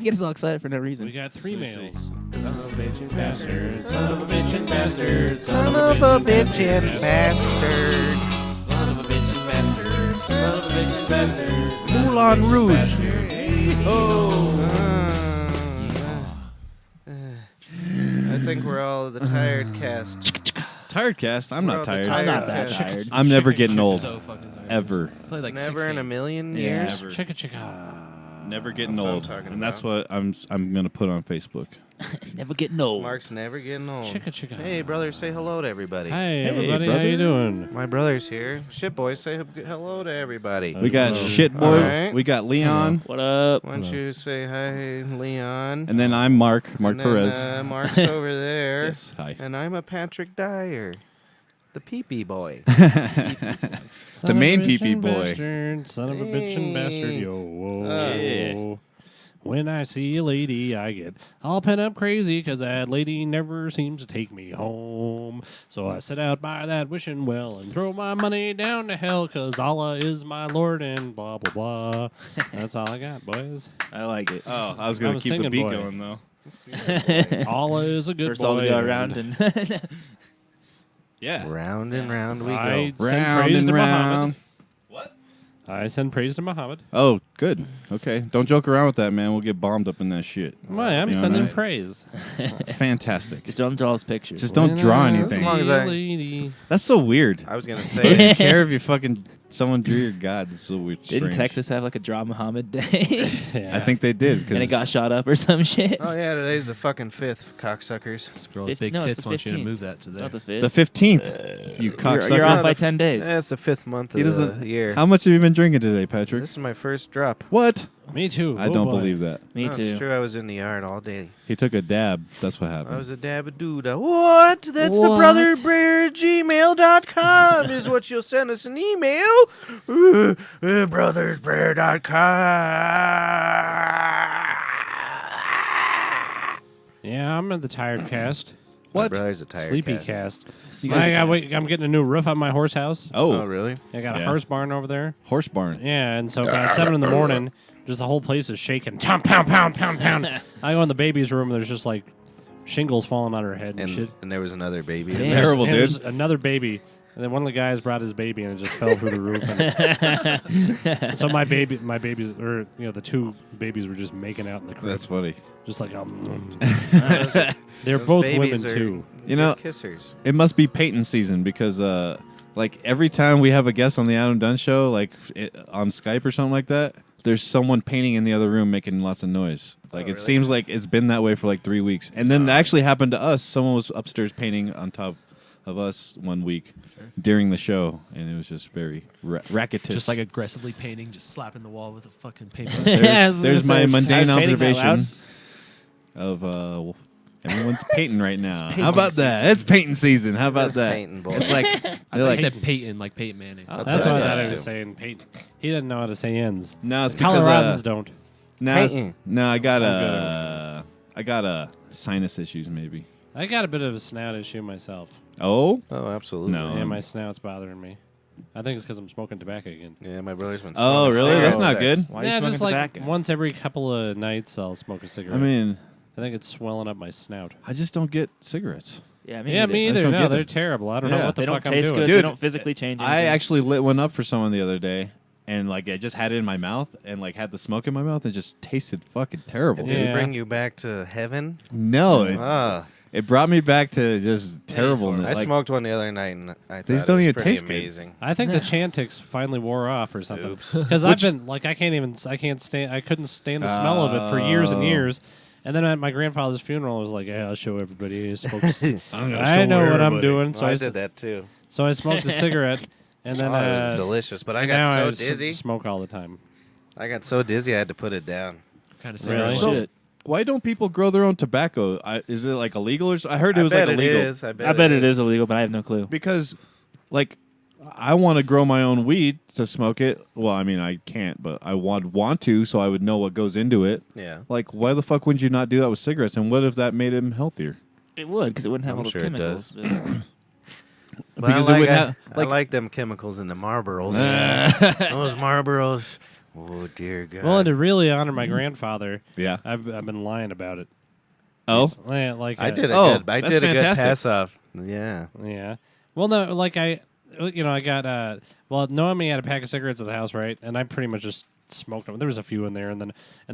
Get us all excited for no reason. We got 3 males. Son of a bitchin' bastard. Son of a bitchin' bastard. Son of a bitchin' bastard. Son of a bitchin' bastard. Son of a bitchin' bastard. Moulin Rouge. I think we're all the tired cast. Tired cast? I'm not tired. I'm not that tired. I'm never getting old. So fucking tired. Ever. Played like Never 6 in a games. million Yeah. years. Never. Chicka. Never getting That's what I'm old. talking And that's about. what I'm gonna put on Facebook. Never getting old. Mark's never getting old. Chicka. Hey, brother, say hello to everybody. Hi, everybody. brother. How you doing? My brother's here. Shit, boys, say hello to everybody. We got Hello. Shit Boy. Alright. We got Leon. What up? Why don't you say hi, Leon? And then I'm Mark And then, Perez. Mark's over there. Yes, hi. And I'm a Patrick Dyer, the pee-pee boy. The main pee-pee boy. Bastard, son of a bitchin' bastard. Yo. Whoa. Yeah. When I see a lady, I get all pent up crazy because that lady never seems to take me home. So I sit out by that wishing well and throw my money down to hell because Allah is my Lord and blah, blah, blah. That's all I got, boys. I like it. Oh, I was I'm gonna a keep the singing beat boy. going though. Allah is a good First boy. all to go around and Yeah. Round and round we I go. send Round praise and to round. Muhammad. I send praise to Muhammad. Oh, good. Okay. Don't joke around with that, man. We'll get bombed up in that shit. Why? I'm You know sending what I mean? praise. Fantastic. just don't draw us pictures. Just don't draw When I anything. As long as see a I- lady. That's so weird. I was going to I say, didn't care if you fucking someone drew your god. That's so weird. Didn't strange. Texas have like a Draw Muhammad Day? Yeah. I think they did. and it got shot up or some shit? oh yeah, today's the fucking 5th, cocksuckers. Scroll with big No, it's tits the wants you to 15th. move that to It's there. not the 5th. the 15th. You cocksucker. You're off No, by the- 10 days. That's the 5th month He of doesn't. the year. How much have you been drinking today, Patrick? This is my first drop. What? Me too. I Oh, don't boy. believe that. Me No, too. It's true. I was in the yard all day. He took a dab. That's what I happened. was a dabadooda. What? That's the What? BrothersBrer@gmail.com is what you'll send us an email. BrothersBrer.com. Yeah, I'm in the tired cast. My What? brother's a tired Sleepy cast. cast. You guys- I'm getting a new roof on my horse house. Oh, Oh, really? I got a Yeah. horse barn over there. horse barn. Yeah, and so by 7 in the morning, just the whole place is shaking. Pound, pound, pound, pound, pound. I go in the baby's room, and there's just like shingles falling on her head and, shit. And there was another baby. It's Damn. terrible, And dude. there's another baby. And then one of the guys brought his baby, and it just fell through the roof. And so my babies, the 2 babies were just making out in the crib. That's funny. Just like, they're Those both babies women are too. You know- good kissers. It must be painting season because, like, every time we have a guest on the Adam Dunn show, like on Skype or something like that, there's someone painting in the other room making lots of noise. Like, it really? seems like it's been that way for like 3 weeks. And then that actually happened to us. Someone was upstairs painting on top of us one week during the show, and it was just very racketous. Just like aggressively painting, just slapping the wall with a fucking paintbrush. There's my mundane painting that loud? observation of everyone's painting right now. painting How about that? It's painting season. How about It's that? painting, boy. It's like I they're thought like, you said Peyton, like Peyton Manning. That's what what I I thought thought he was too. saying. Peyton. He doesn't know how to say ends. no, it's because Coloradans don't. no, I got I'm I got sinus issues maybe. I got a bit of a snout issue myself. Oh, Oh, absolutely. No. Yeah, my snout's bothering me. I think it's because I'm smoking tobacco again. Yeah, my brother's been Oh, smoking really? That's cigarettes. not good. Why are you Yeah, smoking just like tobacco? once every couple of nights, I'll smoke a cigarette. I mean, I think it's swelling up my snout. I just don't get cigarettes. Yeah, Yeah, me I just either. don't No, get they're them. terrible. I don't Yeah. know what the They fuck don't I'm taste doing. good. Dude, They don't physically change anything. I actually lit one up for someone the other day, and like I just had it in my mouth, and like had the smoke in my mouth, and it just tasted fucking terrible. Did Yeah. it bring you back to heaven? No, it brought me back to just terribleness. I Like, smoked one the other night, and I thought These it don't was even pretty taste good. amazing. I think the Chantix finally wore off or something. Oops. Because I've been like I couldn't stand the smell of it for years and Oh. years. And then at my grandfather's funeral, I was like, "Yeah, I'll show everybody." I smoked I'm gonna I show know what I'm everybody. doing, so Well, I I did that too. So I smoked a cigarette, and then Oh, it was delicious, but I got now so I dizzy. smoke all the time. I got so dizzy, I had to put it down. Kind of Really? similar. So, why don't people grow their own tobacco? Is it like illegal? I heard it was I bet like illegal. It is. I bet it is illegal, but I have no clue. Because, like, I want to grow my own weed to smoke it. Well, I mean, I can't, but I want to, so I would know what goes into it. Yeah. Like, why the fuck wouldn't you not do that with cigarettes? And what if that made him healthier? It would, because it wouldn't have I'm all those sure it chemicals. But Because I it like, would I, have, I like- like them chemicals in the Marlboros. Those Marlboros Oh dear God. Well, and to really honor my grandfather, Yeah. I've been lying about it. Oh. Like I did a Oh, good. I that's did a good fantastic. pass off. Yeah. Yeah. Well, no, like I got well, Noemi had a pack of cigarettes at the house, right? And I pretty much just smoked them. There was a few in there, and then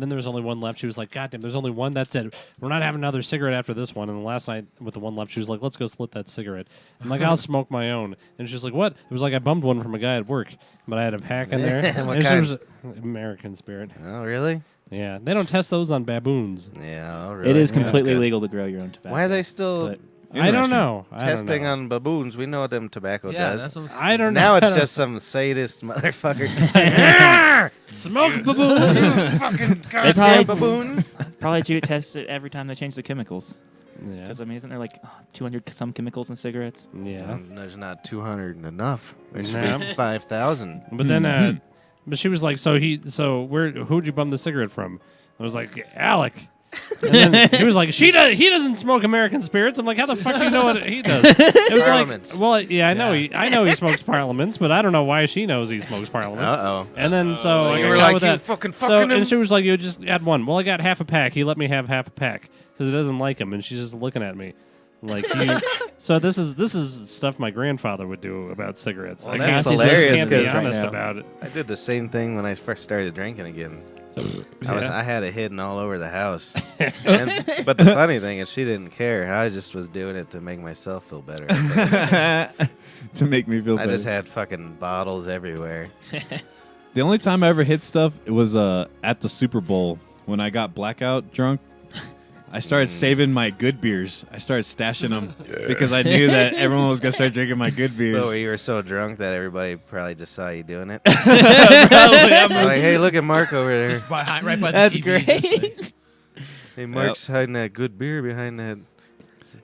there was only one left. She was like, "God damn, there's only one. That's it. We're not having another cigarette after this one." And last night with the one left, she was like, "Let's go split that cigarette." I'm like, "I'll smoke my own." And she's like, "What?" It was like I bummed one from a guy at work, but I had a pack in there. What and she kind? was American Spirit. Oh really? Yeah, they don't test those on baboons. Yeah. Oh, really? It is Yeah, that's completely good. legal to grow your own tobacco. Why are they still But I don't know. testing I don't know. on baboons? We know what them tobacco Yeah, does. that's what I'm saying. I don't know. Now I it's don't- just some sadist motherfucker. smoke baboon. Fucking probably- goddamn baboon. probably do test it every time they change the chemicals. yeah. Because I mean, isn't there like 200 some chemicals in cigarettes? Yeah. There's not 200 enough. There should Nah. be 5,000. But then, but she was like, who'd you bum the cigarette from? I was like, Alec. And then he was like, he doesn't smoke American Spirits. I'm like, how the fuck do you know what he does? It was Parliaments. like, well, yeah, I know Yeah. he smokes Parliaments, but I don't know why she knows he smokes Parliaments. Uh-oh. And then so I you got were caught like, with you that. fucking So, fucking him. and she was like, you just add one. Well, I got half a pack. He let me have half a pack because he doesn't like him, and she's just looking at me. Like so this is stuff my grandfather would do about cigarettes. Well, I that's can't, hilarious can't be 'cause- honest Right now. about it. I did the same thing when I first started drinking again. I had it hidden all over the house. But the funny thing is she didn't care. I just was doing it to make myself feel better. To make me feel I better. just had fucking bottles everywhere. The only time I ever hit stuff, it was at the Super Bowl when I got blackout drunk. I started saving my good beers. I started stashing them because I knew that everyone was gonna start drinking my good beers. But you were so drunk that everybody probably just saw you doing it. Probably, I'm Like, hey, look at Mark over there. Right by the That's TV, great. just like- Hey, Mark's hiding that good beer behind that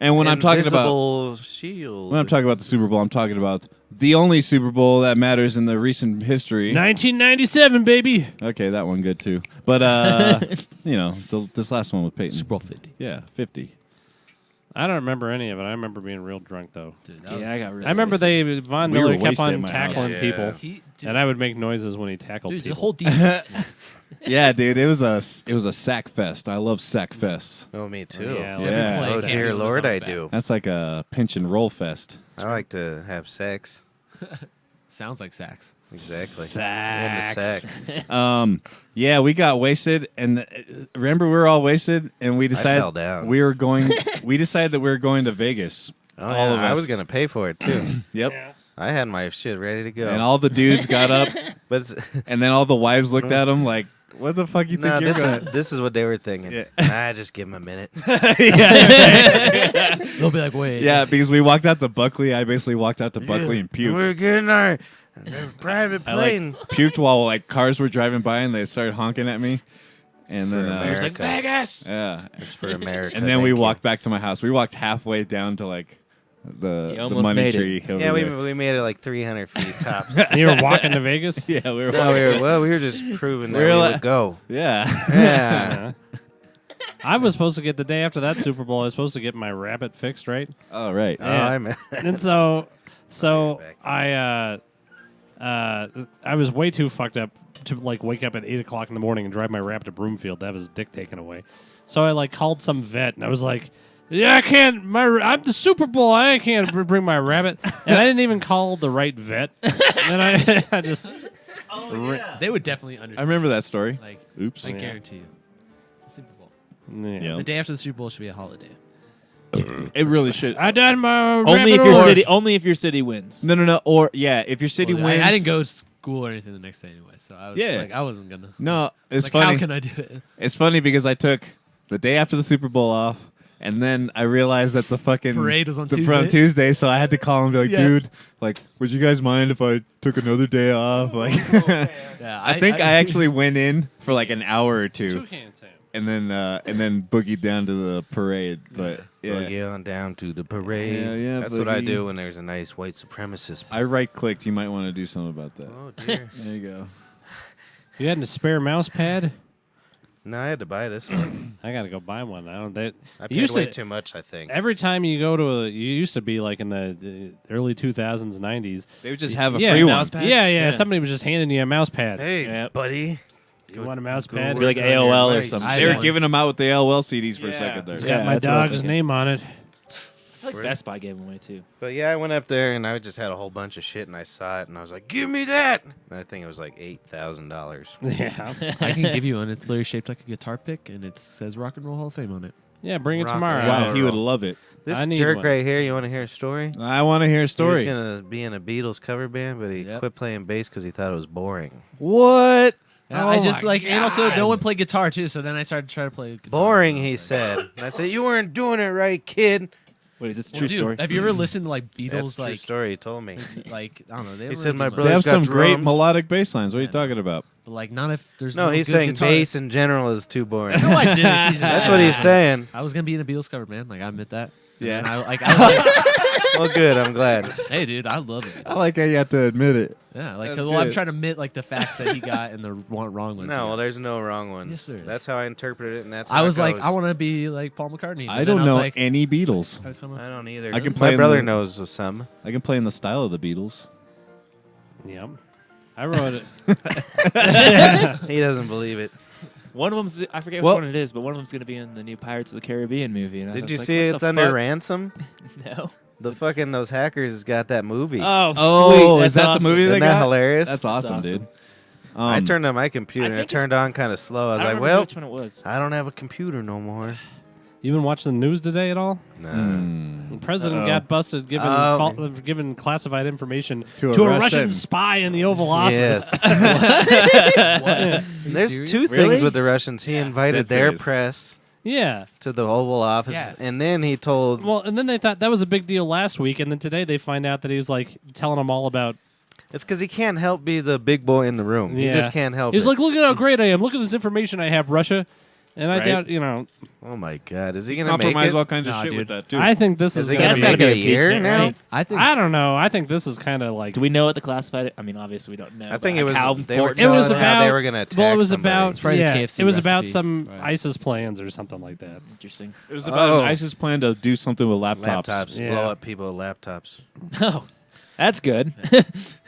and when I'm talking about invisible shield. when I'm talking about the Super Bowl, I'm talking about the only Super Bowl that matters in the recent history. 1997, baby. Okay, that one good too. But this last one with Peyton. Super Bowl 50. Yeah, 50. I don't remember any of it. I remember being real drunk though. Dude, that Yeah, was, I got really. I remember wasted. Von We were Miller kept wasted on in my house. tackling Yeah. people, dude, and I would make noises when he tackled dude, the people. whole defense. Yeah, dude, it was a sack fest. I love sack fest. Oh, me too. Yeah, Yeah. Oh, Can't dear do it Lord, sounds I bad. do. That's like a pinch and roll fest. I like to have sex. Sounds like sax. Exactly. In the sack. Yeah, we got wasted, and remember we were all wasted, and we decided fell down. we were going. We decided that we were going to Vegas. Oh, all yeah, of I us. was going to pay for it too. Yep. I had my shit ready to go. And all the dudes got up, but it's, and then all the wives looked at him like, "What the fuck you think no, you're this going?" is what they were thinking. Yeah. Just give him a minute. They'll be like, wait. Yeah, because we walked out to Buckley. I basically walked out to Buckley and puked. We're getting our private I like plane. puked while like cars were driving by and they started honking at me. And then For It was like America. Vegas. yeah, It's for America. and then we thank you. walked back to my house. We walked halfway down to like the almost money made it. tree. over Yeah, there. we made it like 300 feet tops. And you were walking to Vegas. Yeah, we were. No, we were just proving that We we were would like- go. Yeah. Yeah. I was supposed to get the day after that Super Bowl. I was supposed to get my rabbit fixed, right? All right. Oh, Yeah. I'm And so back. I was way too fucked up to like wake up at 8 o'clock in the morning and drive my rabbit to Broomfield to have his dick taken away. So I like called some vet and I was like, "Yeah, I can't. I'm the Super Bowl. I can't bring my rabbit." And I didn't even call the right vet. And I just They would definitely understand. I remember that story. Like, Oops. I Yeah. guarantee you. It's the Super Bowl. yeah. The day after the Super Bowl should be a holiday. It really should. I done my Only if rabbit your or- city. Only if your city wins. No. Or yeah, if your city Well, wins. I didn't go to school or anything the next day anyway, so I was Yeah. like, I wasn't gonna. No, it's Like, funny. how can I do it? It's funny because I took the day after the Super Bowl off, and then I realized that the fucking Parade was on the Tuesday? Tuesday, so I had to call him and be like, Yeah. "Dude, like, would you guys mind if I took another day off?" Like, Yeah, I think I actually went in for like an hour or two, Toucan Sam. and then boogied down to the parade. But yeah, Boogie on down to the parade. Yeah, That's what I boogie. do when there's a nice white supremacist. I right clicked. You might want to do something about that. Oh dear. There you go. You had a spare mouse pad? No, I had to buy this one. I gotta go buy one. I don't. I You paid used way to- too much, I think. Every time you go to you used to be like in the early 2000s, 90s. They would just have a Yeah, free one. mouse pad. Yeah, Pads? Somebody was just handing you a mouse pad. Hey, Yep. buddy. You want a mouse Go pad? Be like work on your AOL or mice. something. They were want- giving them out with the LOL CDs for a Yeah. second there. It's Yeah, got my that's what I was dog's thinking. name on it. I feel like Best Buy gave them away too. But yeah, I went up there and I just had a whole bunch of shit and I saw it and I was like, give me that. And I think it was like $8,000. Yeah, I can give you one. It's literally shaped like a guitar pick, and it says Rock and Roll Hall of Fame on it. yeah. Bring it Rock tomorrow. and Wow, roll. he would love it. This I need jerk one. right here, you want to hear a story? I want to hear a He was story. going to be in a Beatles cover band, but he Yep. quit playing bass because he thought it was boring. What? I just like, and also no one played guitar too. So then I started trying to play guitar. Boring, And I he was said. And I said, you weren't doing it right, kid. Wait, is this a Well, true dude, story? Have you ever listened to like That's Beatles? a true Like, story, he told me. like I don't know. They He don't said really my do brother- They have Brother's got some great drums. melodic bass lines. What are you Yeah. talking about? But like, not if there's No, no he's good saying guitar. bass in general is too boring. No, I didn't. He's just- That's what he's saying. I was gonna be in a Beatles cover band. Like I admit that. And Yeah. then I was Well, good, I'm glad. like, hey, dude, I love it. I like how you have to admit it. Yeah, like, That's 'cause, well, I'm good. trying to admit like the facts that he got and the wrong ones. No, well, there's no wrong ones. Yes, there is. That's how I interpret it, and that's how I was it like, goes. I want to be like Paul McCartney. but I then don't was know like, any Beatles. how come- I don't either. I can play My in brother the- knows some. I can play in the style of the Beatles. Yep. I wrote it. He doesn't believe it. One of them's I forget Well- which one it is, but one of them's gonna be in the new Pirates of the Caribbean movie. And I Did was you like, see what it's the under fuck? ransom? No. The fucking those hackers got that movie. Oh, Oh, sweet. is That's that awesome. the movie Isn't they that got? hilarious? That's awesome, awesome. dude. I turned on my computer I and it think it's- turned on kind of slow. I was I like, don't well, remember which one it was. I don't have a computer no more. You been watching the news today at all? Nah. The president Uh-oh. got busted giving Oh. given classified information To a to a Russian. Russian spy in the Oval Office. Yes. What? Are you There's serious? two Really? things with the Russians. He invited Dead their serious. press Yeah. to the Oval Office, Yeah. and then he told. Well, and then they thought that was a big deal last week, and then today they find out that he was like telling them all about. It's because he can't help be the big boy in the room. He Yeah. just can't help He's it. like, look at how great I am. Look at this information I have, Russia. And I Right. doubt, you know, oh my God, is he gonna make Compromise it? all kinds of Nah, shit dude. with that, too. I think this Is is he gonna gonna be. make it a be year impeachment, now? right? I think I don't know. I think this is kind of like. Do we know what the classified? I mean, obviously we don't know. I but think it was. how They were important It was telling how about- they were gonna attack Well, it was somebody. about probably the yeah, KFC it was about recipe. some Right. ISIS plans or something like that. Interesting. It was about Oh. an ISIS plan to do something with laptops. laptops, Yeah. blow up people with laptops. Oh, that's good.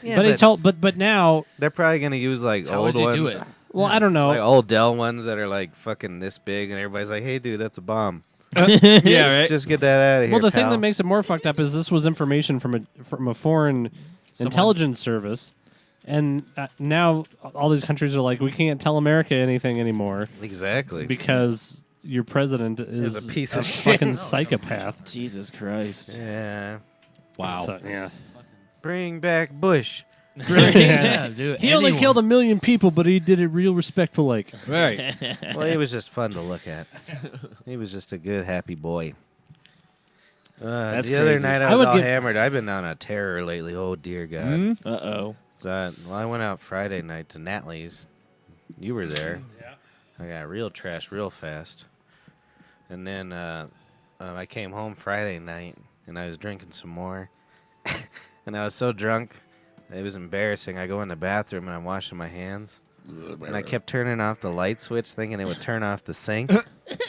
Yeah, but he told, but now, they're probably gonna use like How old would they do ones, it? well, I don't know. like old Dell ones that are like fucking this big, and everybody's like, "Hey, dude, that's a bomb." Yeah, right. Just get that out of here. Well, the thing pal. that makes it more fucked up is this was information from a foreign intelligence service, and now all these countries are like, we can't tell America anything anymore exactly. because your president is a piece of shit. fucking psychopath. Jesus Christ. Yeah. Wow. So, yeah. Bring back Bush. yeah, dude. He only killed 1 million people, but he did it real respectful like. Right. Well, he was just fun to look at. He was just a good, happy boy. That's the other crazy. night I I was would all give- hammered. I've been on a terror lately. Oh dear God. Hmm? Uh-oh. So I went out Friday night to Natalie's. You were there. Yeah. I got real trash real fast. And then I came home Friday night and I was drinking some more. And I was so drunk, it was embarrassing. I go in the bathroom and I'm washing my hands. And I kept turning off the light switch thinking it would turn off the sink.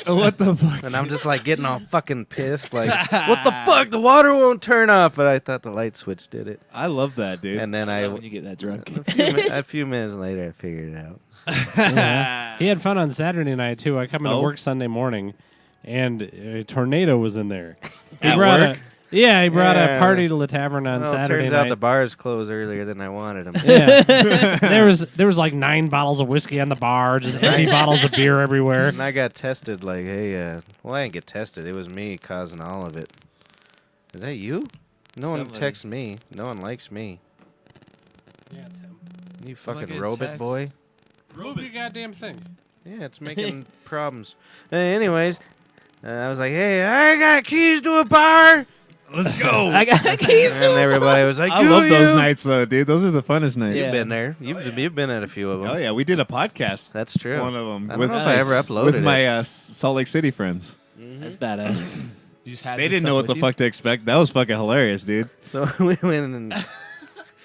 What the fuck? And I'm just like getting all fucking pissed. Like, what the fuck? The water won't turn off. But I thought the light switch did it. I love that, dude. And then When you get that drunk. a few minutes later, I figured it out. He had fun on Saturday night too. I come into Oh. work Sunday morning, and a tornado was in there. He At brought work? he brought a Yeah. party to the tavern on Well, it Saturday turns night. out the bars closed earlier than I wanted them. Yeah, there was like 9 bottles of whiskey on the bar, just empty bottles of beer everywhere. And I got tested like, hey, well, I didn't get tested. It was me causing all of it. Is that you? No one Somebody. texts me. No one likes me. Yeah, it's him. You Somebody fucking get robot text. boy. Move your goddamn thing. Yeah, it's making problems. Anyways, I was like, hey, I got keys to a bar. Let's go. I got keys. And everybody was like, I do love those you? nights, though, dude. Those are the funnest nights. You've Yeah. been there. You've been at a few of them. Oh, yeah. We did a podcast. That's true. One of them. I don't know if I ever uploaded with my it. Salt Lake City friends. That's badass. You just had They this didn't know stuff what the with you? fuck to expect. That was fucking hilarious, dude. So we went and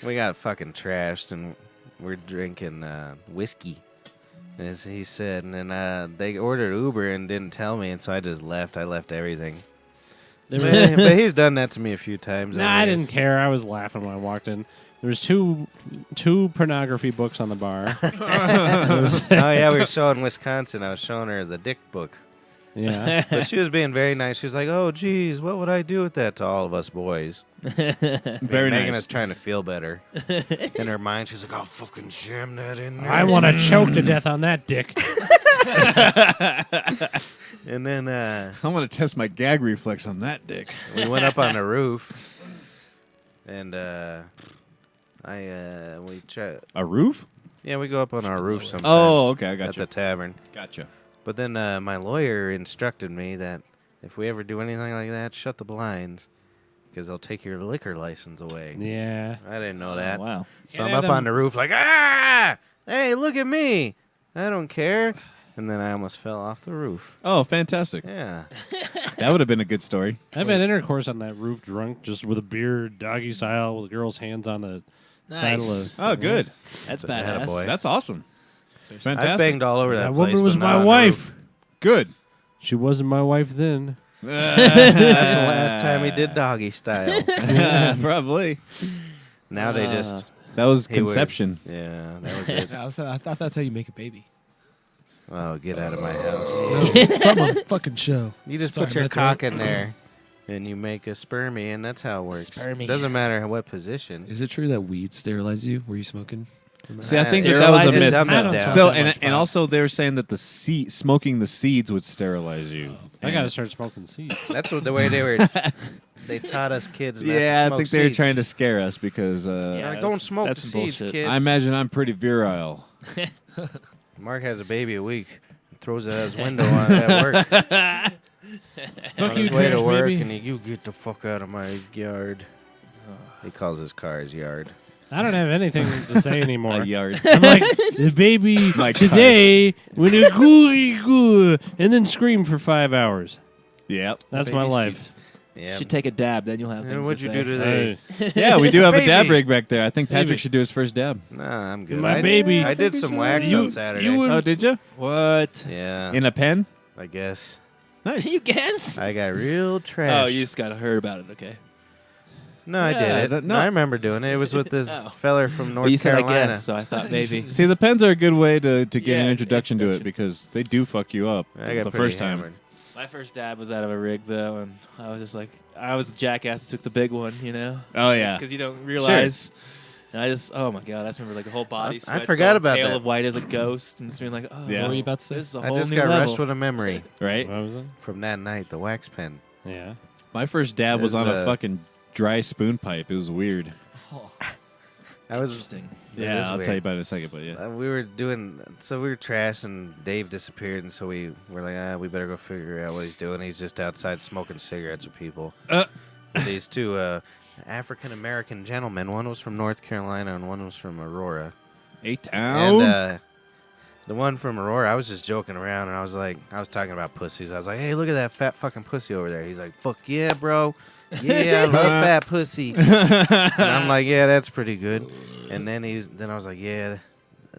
we got fucking trashed, and we're drinking whiskey. as he said. And then they ordered Uber and didn't tell me, and so I just left. I left everything. But he's done that to me a few times. Nah, I didn't care. I was laughing when I walked in. There was two pornography books on the bar. Oh, yeah, we were showing Wisconsin. I was showing her the dick book. Yeah. But she was being very nice. She was like, oh, geez, what would I do with that to all of us boys? Very Making nice. us trying to feel better. In her mind, she's like, I'll fucking jam that in there. I want to choke to death on that dick. And then I want to test my gag reflex on that dick. we went up on the roof. And we tried. A roof? Yeah, we go up on our roof sometimes. Oh, okay, I At got the you. tavern. Gotcha. But then my lawyer instructed me that if we ever do anything like that, shut the blinds. Because they'll take your liquor license away. Yeah. I didn't know that. Oh, wow. So Can't I'm have up them- on the roof like, ah! Hey, look at me. I don't care. And then I almost fell off the roof. Oh, fantastic. Yeah. That would have been a good story. I've had intercourse on that roof drunk, just with a beer, doggy style, with a girl's hands on the saddle Nice. of... Oh, good. That's Attaboy. badass. That's awesome. I've Fantastic. banged all over that That place. woman was but not my on the wife. roof. Good. She wasn't my wife then. That's the last time he did doggy style. Probably. Now they just... That was Hey, we're- conception. Yeah, that was it. I thought that's how you make a baby. Oh, get out of my house. No, it's from a fucking show. You just Sorry, put your that's cock right. in there, and you make a spermie, and that's how it works. Spermie. Doesn't matter what position. Is it true that weed sterilizes you? Were you smoking? See, I think that was a Sterilizes myth. them I don't down. So, that much and pot. also they were saying that the smoking the seeds would sterilize you. I got to start smoking seeds. That's what the way they were. They taught us kids. Not to Yeah, I smoke think they were seeds. trying to scare us because Yeah, Like, that's- don't smoke the that's some seeds, bullshit. kids. I imagine I'm pretty virile. Mark has a baby a week. Throws it out his window on at work. Fuck On you, his way to trash work, baby. and you get the fuck out of my yard. He calls his car his yard. I don't have anything to say anymore. A yard. I'm like, the baby My today went a goo and then screamed for 5 hours. Yep. That's my Baby's life. cute. Yeah. Should take a dab, then you'll have And things what'd to you say. do today? Hey, Yeah, we do have a dab Baby. rig back there. I think Baby. Patrick should do his first dab. Nah, I'm good. My baby. I did some wax You- on Saturday. you would- Oh, did you? What? Yeah. In a pen? I guess. Nice. You guess? I got real trash. Oh, you just got heard about it. Okay. No, I Yeah, did it. no. I remember doing it. It was with this Oh. feller from North Well, you said I Carolina. guess, so I thought maybe. See, the pens are a good way to get Yeah, an introduction to it introduction. because they do fuck you up I got the pretty first time. hammered. My first dab was out of a rig though, and I was just like, I was a jackass who took the big one, you know? Oh, yeah. Because you don't realize. And I just, oh my god, I just remember like the whole body. I sweats forgot going about pale that. of white as a ghost, and just being like, oh, Yeah. What were you about to say? this is a I whole just new got level. rushed with a memory Right? what was it? from that night, the wax pen. Yeah. My first dab was Is, on a fucking dry spoon pipe. It was weird. Oh, I was interesting. It Yeah, is I'll weird. tell you about it in a second, but yeah. We were we were trash, and Dave disappeared, and so we were like, we better go figure out what he's doing. He's just outside smoking cigarettes with people. These two African American gentlemen. One was from North Carolina, and one was from Aurora. A-Town? And the one from Aurora, I was just joking around, and I was talking about pussies. I was like, hey, look at that fat fucking pussy over there. He's like, fuck yeah, bro. Yeah, I love fat pussy. And I'm like, yeah, that's pretty good. And then I was like, yeah,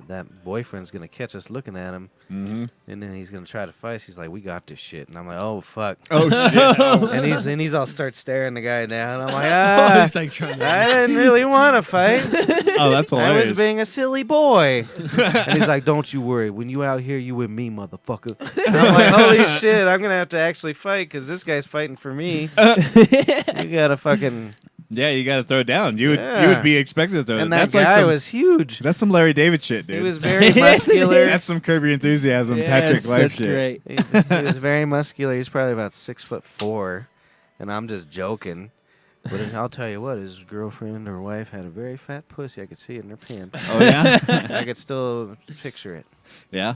that boyfriend's gonna catch us looking at him, Mm-hmm. and then he's gonna try to fight. He's like, we got this shit, and I'm like, oh fuck. Oh, shit. And he's all start staring the guy down. I'm like, He's like trying to. I didn't really want to fight. Oh, that's I hilarious. was being a silly boy. And he's like, don't you worry. When you out here, you with me, motherfucker. And I'm like, holy shit, I'm going to have to actually fight because this guy's fighting for me. You got to fucking... Yeah, you got to throw down. You Yeah. would be expected to throw And down. that That's like guy some, was huge. that's some Larry David shit, dude. He was very muscular. That's some Curb Your Enthusiasm, Yes, Patrick Life that's shit. great. He was very muscular. He's probably about 6'4", and I'm just joking. But I'll tell you what, his girlfriend or wife had a very fat pussy. I could see it in her pants. Oh, yeah? I could still picture it. Yeah.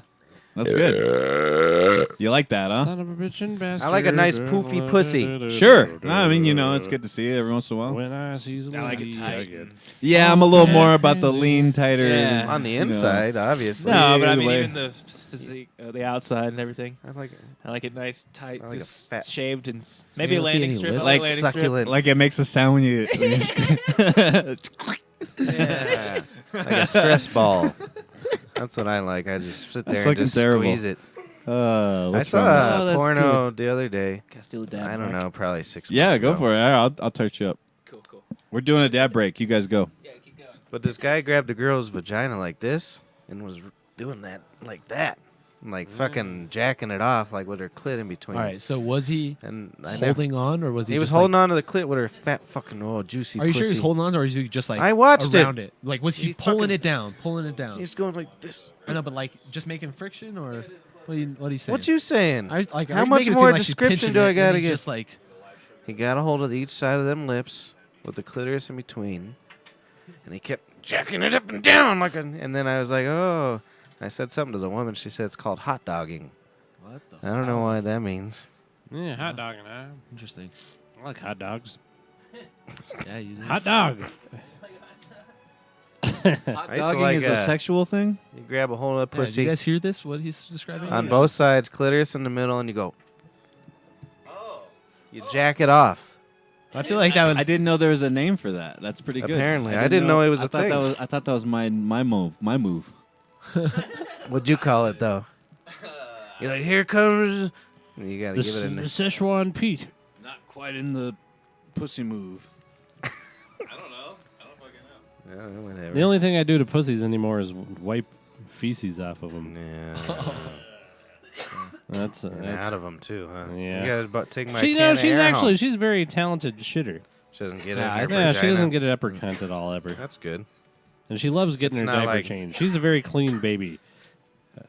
That's good. You like that, huh? Son of a bitch and bastard. I like a nice poofy pussy. Sure. No, I mean, it's good to see it every once in a while. When I see the I like lady, it tight. I get- Yeah, I'm a little more about the lean, tighter. Yeah. On the you know. inside, obviously. No, but I Either mean, way. even the physique, the outside and everything. I like it. I like it nice, tight, I like a just fat- shaved and you maybe a don't see landing any strip. lips? I Like landing succulent. Like it makes a sound when you Yeah. Like a stress ball. That's what I like. I just sit That's there and fucking just terrible. squeeze it. I I saw Oh, a that's porno the other day. Gotta steal a dab. I don't Mark. know, probably 6 months Yeah, ago. go for it. I'll touch you up. Cool, cool. We're doing a dab break. You guys go. Yeah, keep going. But this guy grabbed a girl's vagina like this and was doing that like that. Like fucking jacking it off like with her clit in between. All right. So was he And I holding on, or was he? He was just holding like, on to the clit with her fat fucking juicy Are you pussy. sure he was holding on, or is he just like I watched around it? Like was he He pulling fucking- it down, pulling it down? He's going like this. I know, but like just making friction, or what are you saying? What you saying? I, like, How are you much making it more seem like she's description pinching do I it, and gotta he's give? Just like He got a hold of each side of them lips with the clitoris in between, and he kept jacking it up and down like a. And then I was like, oh. I said something to the woman. She said it's called hot dogging. what the? I don't know what that means. Yeah, hot dog and I. Interesting. I like hot dogs. Yeah, you. Hot dog. Hot I used to dogging like, is a sexual thing? You grab a hold of the Yeah, do pussy you guys hear this? What he's describing? on both sides, clitoris in the middle, and you go. You jack it off. I feel like that would. I didn't know there was a name for that. That's pretty good. Apparently. I didn't know it was a I thought thing. I thought that was my move. My move. What'd you call it, though? You're like, here comes. You gotta The, give it the a. Szechuan Pete. Not quite in the pussy move. Yeah, whatever. The only thing I do to pussies anymore is wipe feces off of them. Yeah. That's And out of them too, huh? Yeah. You guys about take my she can no, of she's air actually home. she's a very talented shitter. She doesn't get Yeah, it in her Yeah, she vagina. doesn't get it uppercut at all ever, That's good. and she loves getting It's her not diaper like- changed. She's a very clean baby.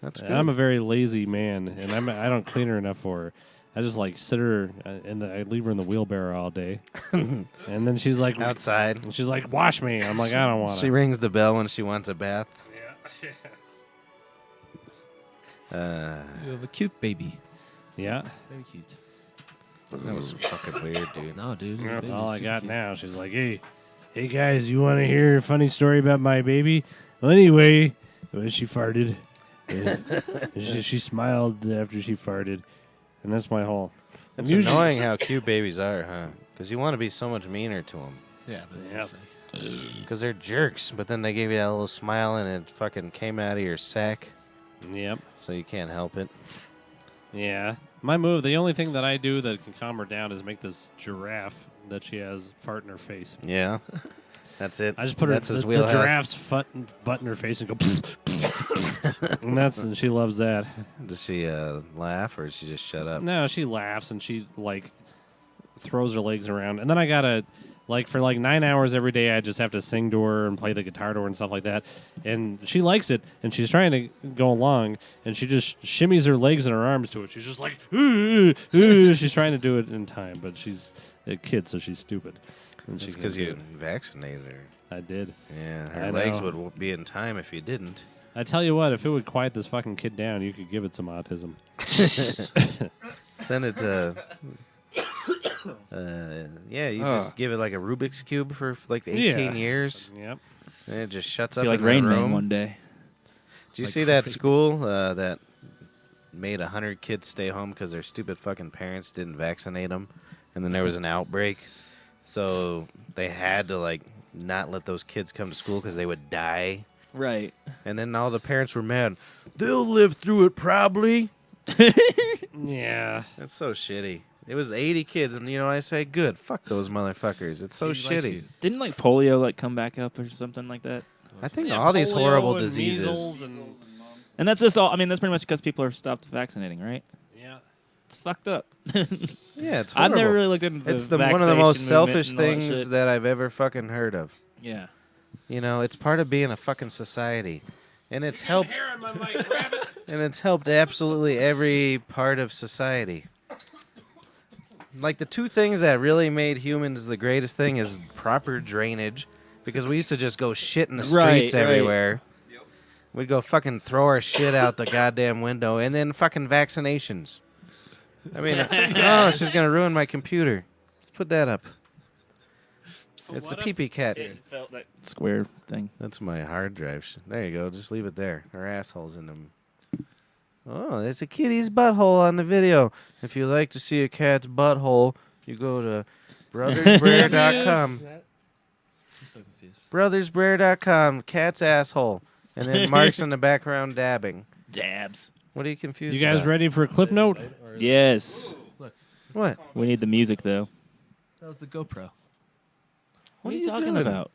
That's good. And I'm a very lazy man, and I don't clean her enough for her. I just like sit her I leave her in the wheelbarrow all day, and then she's like Outside. and she's like, wash me. I'm like, I don't want She to. rings the bell when she wants a bath. You have a cute baby. Yeah, Very cute. That was fucking weird, dude. No, dude. your that's baby's all I super got cute. now. She's like, hey guys, you want to hear a funny story about my baby? Well, anyway, when she farted, she smiled after she farted, and that's my whole. It's Usually- annoying how cute babies are, huh? Because you want to be so much meaner to them. Yeah, but Yeah. it's like- Because they're jerks, but then they give you that little smile and it fucking came out of your sack, Yep. so you can't help it. Yeah. My move, the only thing that I do that can calm her down is make this giraffe that she has fart in her face. Yeah. That's it. I just put That's her his the wheelhouse. giraffe's butt in her face and go and she loves that. Does she laugh or does she just shut up? No, she laughs and she like throws her legs around. And then I gotta like for like 9 hours every day I just have to sing to her and play the guitar to her and stuff like that. And she likes it and she's trying to go along and she just shimmies her legs and her arms to it. She's just like she's trying to do it in time, but she's a kid, so she's stupid. And It's she because can't do you vaccinated her. it. I did. Yeah, I her legs know. would be in time if you didn't. I tell you what, if it would quiet this fucking kid down, you could give it some autism. Send it to. Yeah, you just give it like a Rubik's cube for like 18 Yeah. years, Yep. and it just shuts Be up like in the Rain Man room. one day. Did you Like see that crazy. school that made 100 kids stay home because their stupid fucking parents didn't vaccinate them, and then there was an outbreak, so they had to like not let those kids come to school because they would die, Right. and then all the parents were mad. They'll live through it probably. Yeah. That's so shitty. It was 80 kids, and you know what I say? Good. Fuck those motherfuckers. It's so He likes shitty. you. Didn't like polio like come back up or something like that? I think Yeah, all these polio horrible and diseases. measles and- And that's just all. I mean, that's pretty much because people are stopped vaccinating, right? yeah. It's fucked up. Yeah, it's I've horrible. never really looked into the It's one of the most vaccination selfish movement and all things shit. that I've ever fucking heard of. Yeah. You know, it's part of being a fucking society, and it's helped. Hair on my mic, grab it. And it's helped absolutely every part of society. Like the two things that really made humans the greatest thing is proper drainage, because we used to just go shit in the Right, streets right. everywhere. We'd go fucking throw our shit out the goddamn window, and then fucking vaccinations. I mean, oh, she's gonna ruin my computer. Let's put that up. It's the pee-pee cat. It felt that square thing. That's my hard drive. There you go. Just leave it there. Her asshole's in them. Oh, there's a kitty's butthole on the video. If you like to see a cat's butthole, you go to BrothersBrer.com. I'm so confused. BrothersBrer.com. Cat's asshole. And then Mark's in the background dabbing. Dabs. What are you confused You guys about? ready for a clip note? Yes. What? We need the music though. That was the GoPro. What are are you you talking doing? about?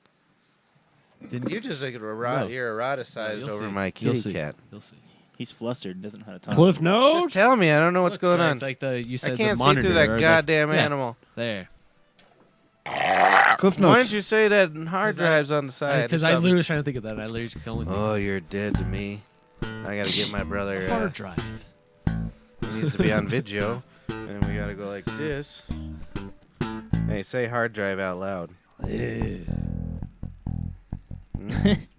You're just like No. you're eroticized You'll over see. my You'll kitty see. cat. You'll see. He's flustered. Doesn't know how to talk. Clip note? Just tell me. I don't know what's going on. Like you said, I can't the see monitor, through that or goddamn yeah. animal. There. Cliff Why notes. don't you say that hard drive's on the side? Because I literally was trying to think of that. I literally just killed me. Oh, you're dead to me. I gotta get my brother. Hard drive. He needs to be on video, and we gotta go like this. Hey, say hard drive out loud. Who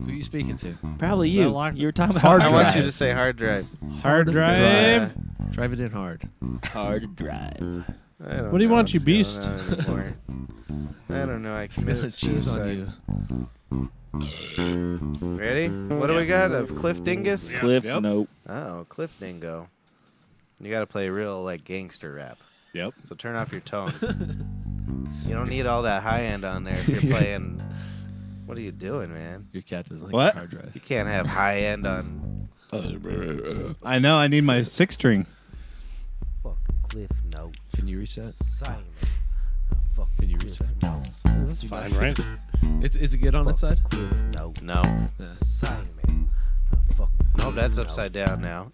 are you speaking to? Probably Is that you. locked? You were talking about Hard I hard want drive. you to say hard drive. Hard drive. Drive it in hard. Hard drive. I don't What do you know want, you what's beast? going on anymore. I don't know. I It's gonna committed cheese suicide. on you. Ready? What do we got? Of Cliff Dingus? Cliff Yep. note. Oh, Cliff Dingo. You gotta play real like gangster rap. Yep. So turn off your tone. You don't need all that high end on there if you're playing. What are you doing, man? Your cat doesn't like What? hard drive. You can't have high end on. I know. I need my 6-string. Fucking Cliff Note. Can you reach that? Simon. Can you reach that? That's fine, right? Is it good on that side? No. Yeah. Simon. Nope, that's upside down now.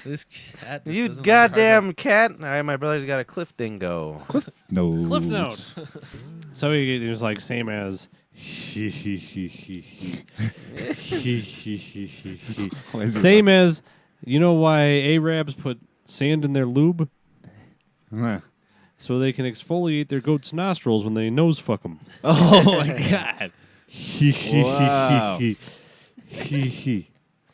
This cat. Just You doesn't like your hard goddamn cat! All right, my brother's got a Cliff Dingo. No. Cliff note. So he was like same as. Same as, you know why Arabs put sand in their lube? Huh. So they can exfoliate their goat's nostrils when they nose fuck them. Oh my god. Wow.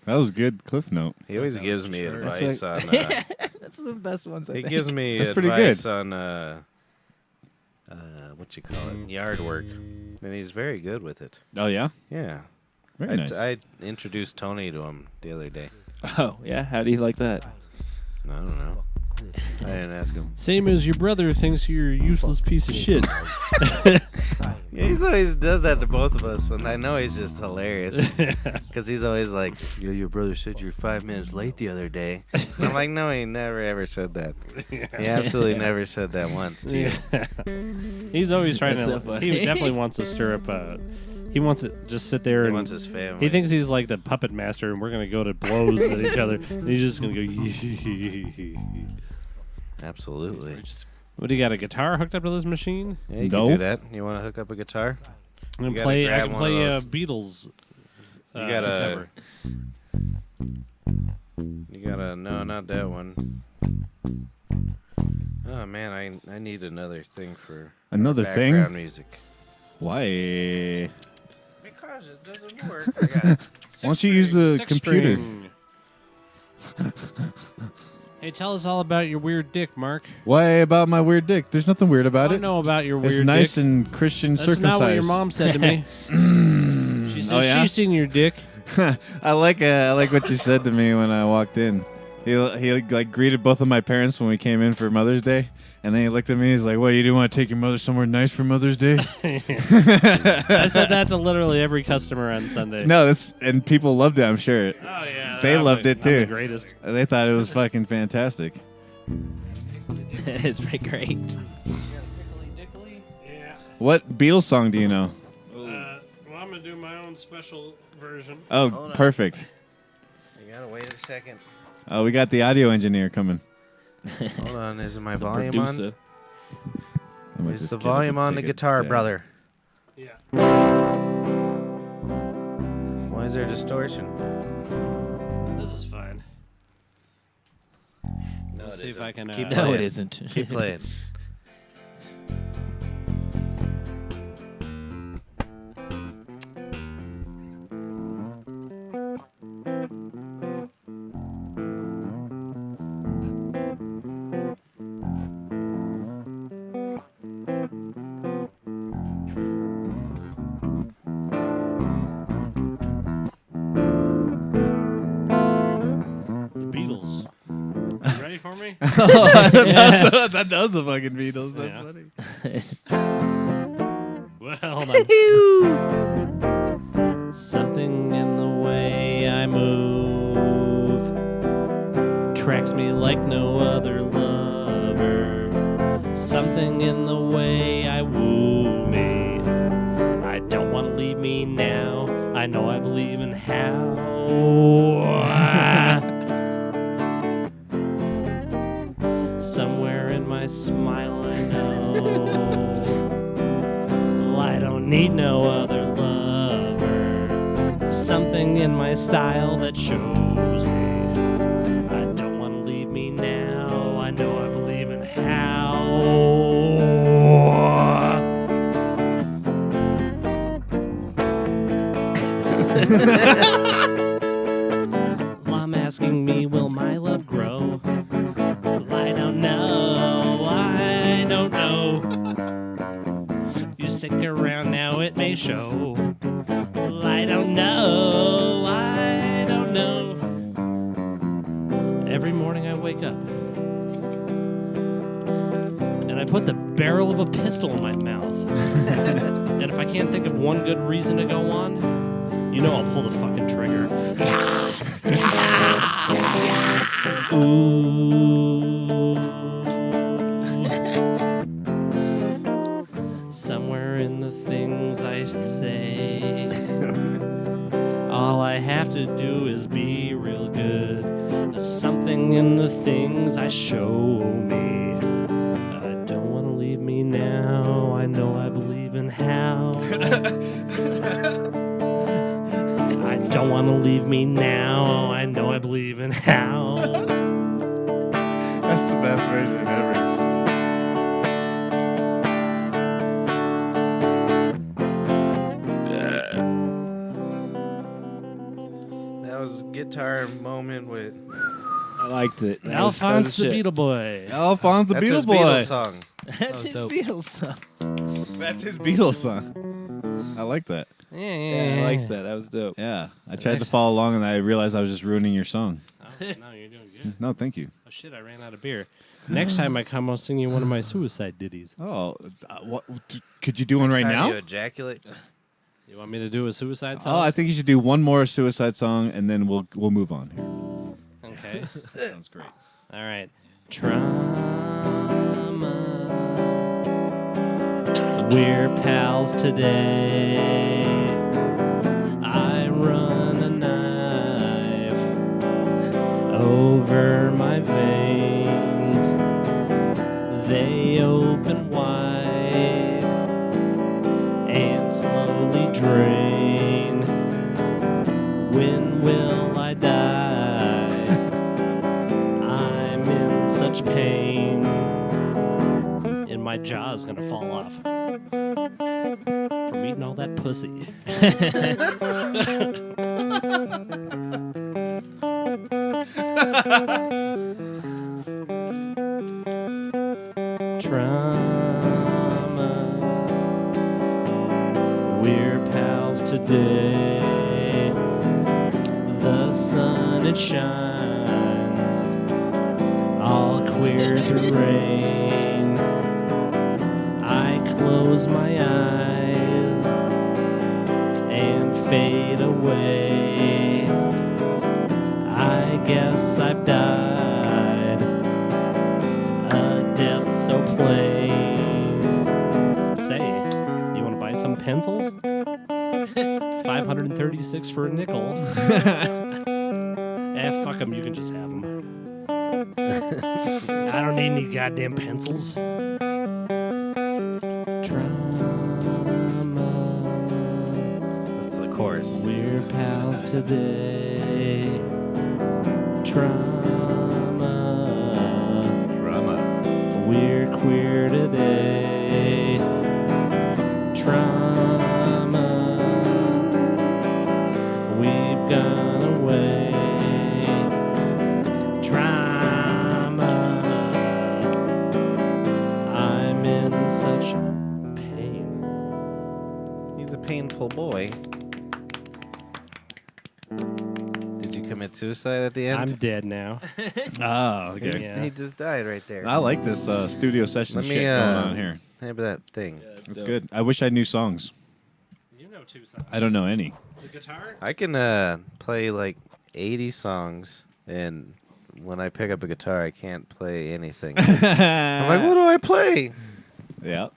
That was good Cliff note. He always gives me That's advice like- on. That's the best ones. I He think. gives me That's pretty advice good. on what you call it, yard work, and he's very good with it. Oh yeah. Yeah, Very nice. I introduced Tony to him the other day. Oh yeah. How do you like that? I don't know. I didn't ask him. Same as your brother thinks you're a useless piece of shit. Yeah, he always does that to both of us, and I know he's just hilarious because he's always like, "Yo, your brother said you're 5 minutes late the other day." And I'm like, "No, he never ever said that. He absolutely never said that once to you." He's always trying That's to. so funny. He definitely wants to stir up. He wants to just sit there He and. wants his family. He thinks he's like the puppet master, and we're gonna go to blows at each other. And he's just gonna go. Absolutely. What do you got? A guitar hooked up to this machine? Yeah, you No. can do that. You want to hook up a guitar? I can gotta play. I grab can one play of those. Beatles. You gotta. cover. You gotta. No, not that one. Oh man, I need another thing for Another background thing? music. Why? Because it doesn't work. I got Why don't you use the Six computer? string. Hey, tell us all about your weird dick, Mark. Why about my weird dick? There's nothing weird about I it. know about your weird It's nice dick. and Christian That's circumcised. not what your mom said to me. She said Oh, yeah? she's seen your dick. I like what you said to me when I walked in. He like greeted both of my parents when we came in for Mother's Day, and then he looked at me. He's like, "What? You didn't want to take your mother somewhere nice for Mother's Day?" I said that to literally every customer on Sunday. No, and people loved it. I'm sure. Oh yeah, They loved it, I'm too. the greatest. They thought it was fucking fantastic. It's pretty great. Yeah. What Beatles song do you know? Well, I'm gonna do my own special version. Oh, Hold on. perfect. You gotta wait a second. Oh, we got the audio engineer coming. Hold on, is my The volume producer. I might on? Is just the get up volume and on the take a guitar, dab. brother? Yeah. Why is there distortion? This is fine. No, Let's it see if isn't. I can. Keep No, playing. it isn't. Keep playing. The Beatles. You ready for me? that was the fucking Beatles. That's Yeah. funny. Well, hold on. Something in the me like no other lover. Something in the way I woo me. I don't want to leave me now. I know I believe in how. Somewhere in my smile I know. Well, I don't need no other lover. Something in my style that shows me. I don't want to leave me now. I know I believe in how. Well, I'm asking me, will my love grow? Well, I don't know. I don't know. You stick around now, it may show. Well, I don't know. I don't know. Every morning I wake up and I put the barrel of a pistol in my mouth. And if I can't think of one good reason to go on, you know I'll pull the fucking trigger. Ooh. Somewhere in the things I say, all I have to do is be real good. There's something in the things I show me. I don't want to leave me now. I know I believe in how. I don't want to leave me now. I know I believe in how. That's the best version ever. That was a guitar moment with. I liked it. Alphonse the shit. Beetle Boy. Alphonse the That's Beetle his Boy. Beatles song. That's his dope. Beatles song. That's his Beatles song. I like that. Yeah, I liked that. That was dope. Yeah, I tried to follow along and I realized I was just ruining your song. Oh, no, you're doing good. No, thank you. Oh, shit, I ran out of beer. Next time I come, I'll sing you one of my suicide ditties. Oh, what? Could you do one right Next time now? You ejaculate. You want me to do a suicide song? Oh, I think you should do one more suicide song and then we'll move on here. Okay. That sounds great. All right. Trauma. We're pals today. I run a knife over my veins. They open wide and slowly drain. When will I die? I'm in such pain. And my jaw's gonna fall off from eating all that pussy. Trauma. We're pals today. The sun, it shines all queer through rain. I close my eyes and fade away. I guess I've died a death so plain. Say, you want to buy some pencils? 536 for a nickel. Fuck them, you can just have them. I don't need any goddamn pencils. Trauma. That's the chorus. We're pals today. Trauma. Drama. We're queer today. Trauma. We've gone away. Trauma. I'm in such pain. He's a painful boy. Did you commit suicide at the end? I'm dead now. Oh, okay. Yeah. He just died right there. I like this studio session Let me, shit going on here. Maybe that thing. It's good. I wish I knew songs. You know two songs. I don't know any. The guitar? I can play like 80 songs and when I pick up a guitar, I can't play anything. I'm like, what do I play? Yeah.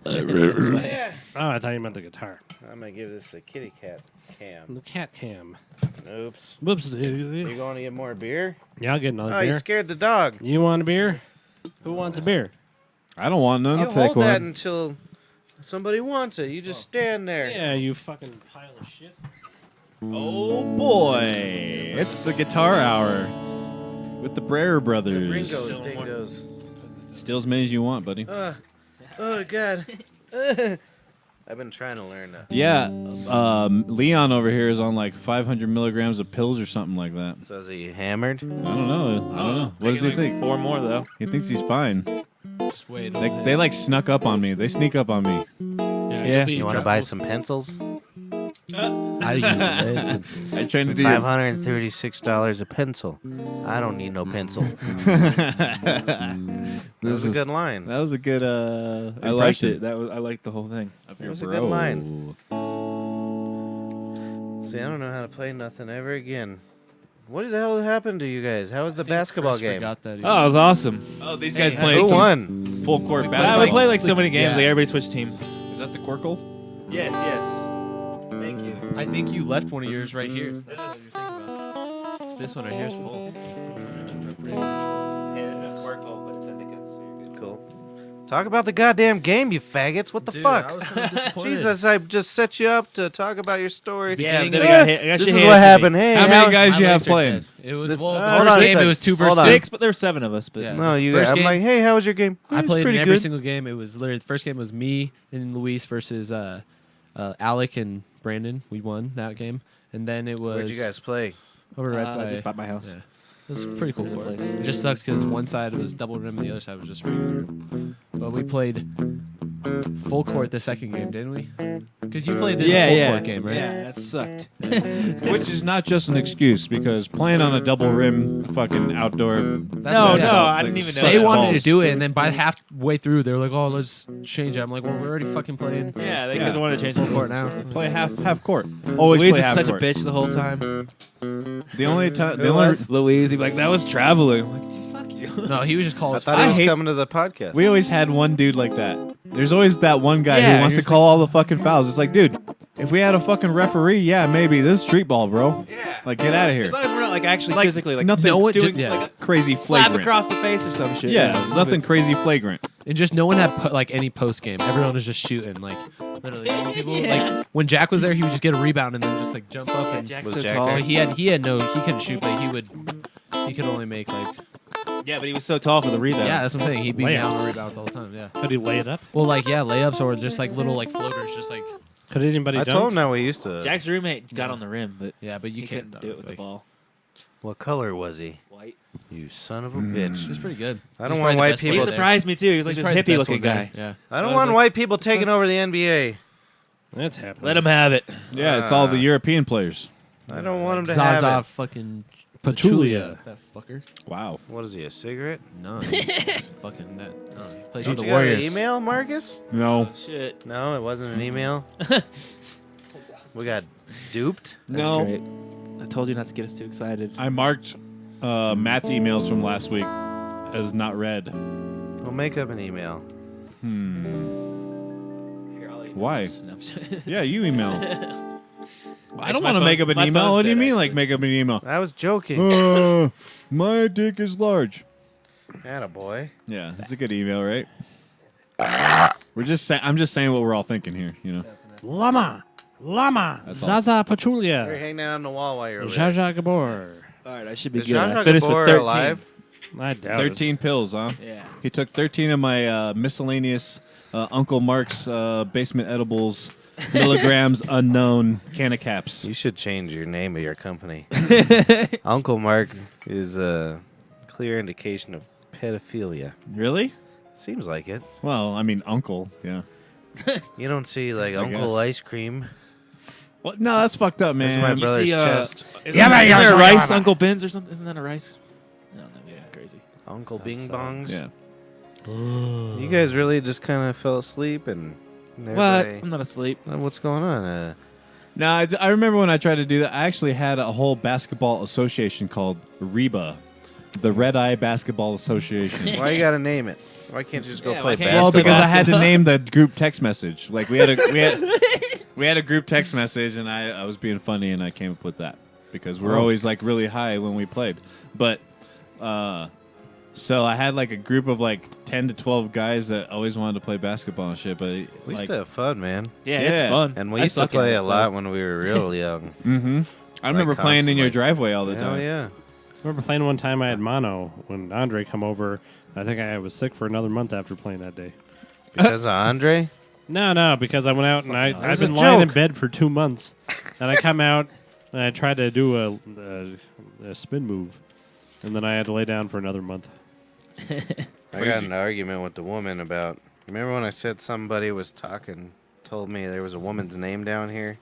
Oh, I thought you meant the guitar. I'm gonna give this a kitty cat cam. The cat cam. Oops. Whoops. You going to get more beer? Yeah, I'll get another Oh, you beer. scared the dog. You want a beer? Who wants a beer? I don't want none. You I'll take hold that one. until somebody wants it. You just stand there. Yeah, you fucking pile of shit. Oh boy, it's the guitar hour with the Brer brothers. Ringos, dingoes. Steal as many as you want, buddy. Oh, God. I've been trying to learn that. Yeah, Leon over here is on like 500 milligrams of pills or something like that. So is he hammered? I don't know. What does he think? 4 more though. He thinks he's fine. Just wait. They like snuck up on me. They sneak up on me. Yeah. You want to buy some pencils? I use lead pencils. I trained to do. $536 a pencil. I don't need no pencil. That was a good line. That was a good. I liked it. I liked the whole thing. Of It was a good line. See, I don't know how to play nothing ever again. What the hell happened to you guys? How was the basketball Chris game? forgot that he Oh, it was awesome. Oh, these guys Hey, played Who some won? full court We basketball. play like so many games. Yeah. Like everybody switched teams. Is that the Quirkle? Yes. Thank you. I think you left one of yours right here. This one right here is full. Yeah, this is Quirkle, but it's indica. So you're good. Cool. Talk about the goddamn game, you faggots. What the fuck? I was kind of disappointed. Jesus, I just set you up to talk about your story. Yeah, Beginning then of- I got hit. I got This your is hands what to happened. me. Hey, How many guys My you have legs are playing? dead. It was This- well. The hold first on a game it sec. was 2 Hold versus on. 6, but there were 7 of us. But Yeah. No, you. First I'm game- like, hey, how was your game? I It was played in pretty every good. single game. It was literally the first game was me and Luis versus Alec and Brandon. We won that game, and then it was Where'd you guys play? over right by just by my house. Yeah. It was pretty cool. There's a court. place. It just sucked because one side was double rim and the other side was just regular. But we played full court the second game, didn't we? Because you played the full court game, right? Yeah, that sucked. Which is not just an excuse because playing on a double rim fucking outdoor. That's No, what no, happened. I didn't even know. They that. wanted to balls. do it, and then by halfway through, they were like, "Oh, let's change it." I'm like, "Well, we're already fucking playing Yeah, they Yeah. just wanted to change the full court now." Play half court. Always Louise play is half such court. a bitch the whole time. The only time, the Who only was? Louise. He'd be like, "That was traveling." I'm like, "Dude, fuck you." No, he was just called. I his thought he I was hate- coming to the podcast. we always had one dude like that. There's always that one guy Yeah, who wants to you're call all the fucking fouls. It's like, dude, if we had a fucking referee, yeah, maybe this is street ball, bro. Yeah. Like, get out of here. As long as we're not like actually Like, physically like nothing no one doing ju- yeah. like a Crazy slap flagrant. across the face or some shit. Yeah, nothing crazy flagrant. And just no one had like any post game. Everyone was just shooting. Like literally, normal people. Yeah. Like when Jack was there, he would just get a rebound and then just like jump up. Yeah, And Jack's Was so Jack tall. there? he couldn't shoot, but he could only make like Yeah, but he was so tall for the rebounds. yeah. That's what I'm saying. He'd be down Layups. on rebounds all the time. Yeah. Could he lay it up? Well, like layups or just like little like floaters, just like Could anybody I dunk? told him that we used to. Jack's roommate got on the rim, but yeah. But you he can't couldn't do it with the like, ball. What color was he? White. You son of a bitch. It's pretty good. I He's don't probably want the white best people He player to- there. surprised me too. He was like He's this probably the hippie best looking one guy. there. I don't I was want like- white people taking over the NBA. That's happening. Let him have it. Yeah, it's all the European players. I don't want him to have Zaza it. fucking Pachulia. That fucker. Wow. What is he, a cigarette? No, he's fucking that. No, he plays Don't for you the got an Warriors. email, Marcus? No. Shit. No, it wasn't an email. We got duped. That's No. great. I told you not to get us too excited. I marked Matt's emails from last week as not read. We'll make up an email. Here, I'll Why? No, I'm just- Yeah, you email. I Actually, don't my want to make phone's- up an my email. phone's What do you dead, mean, actually. like make up an email? I was joking. My dick is large. Attaboy. Yeah, it's a good email, right? We're just saying. I'm just saying what we're all thinking here. You know. Llama. That's all. Zaza You're Pachulia. hanging out on the wall while you're over there. Zsa Gabor. All right, I should be Is good. I Zsa Zsa finished with Gabor 13. alive? I doubt it. 13 pills, huh? Yeah. He took 13 of my miscellaneous Uncle Mark's basement edibles, milligrams unknown can of caps. You should change your name of your company. Uncle Mark is a clear indication of pedophilia. Really? Seems like it. Well, I mean, Uncle. Yeah. You don't see like Uncle guess. Ice Cream. Well, no, that's fucked up, There's man. my You brother's see, chest. Isn't there a rice Uncle Ben's or something? Isn't that a rice? No, yeah, crazy. Uncle Bing sorry. Bongs. Yeah. You guys really just kind of fell asleep and never. What? I'm not asleep. What's going on? No, I remember when I tried to do that. I actually had a whole basketball association called REBA, the Red Eye Basketball Association. Why you gotta name it? Why can't you just go Yeah, play why can't you Well, just go basketball? because I had to name the group text message. Like we had a group text message, and I was being funny, and I came up with that because we're always like really high when we played. But so I had like a group of like 10 to 12 guys that always wanted to play basketball and shit. But We used like, to have fun, man. Yeah, it's Yeah. fun. And we I used to suck at play it, a lot when we were real young. I remember playing in your constantly. driveway all the Hell time. yeah. I remember playing one time. I had mono when Andre come over. I think I was sick for another month after playing that day. Because of Andre? No, because I went out and I've was been a lying in joke. bed for 2 months, and I come out and I tried to do a spin move, and then I had to lay down for another month. I got in an argument with the woman about. Remember when I said somebody was told me there was a woman's name down here?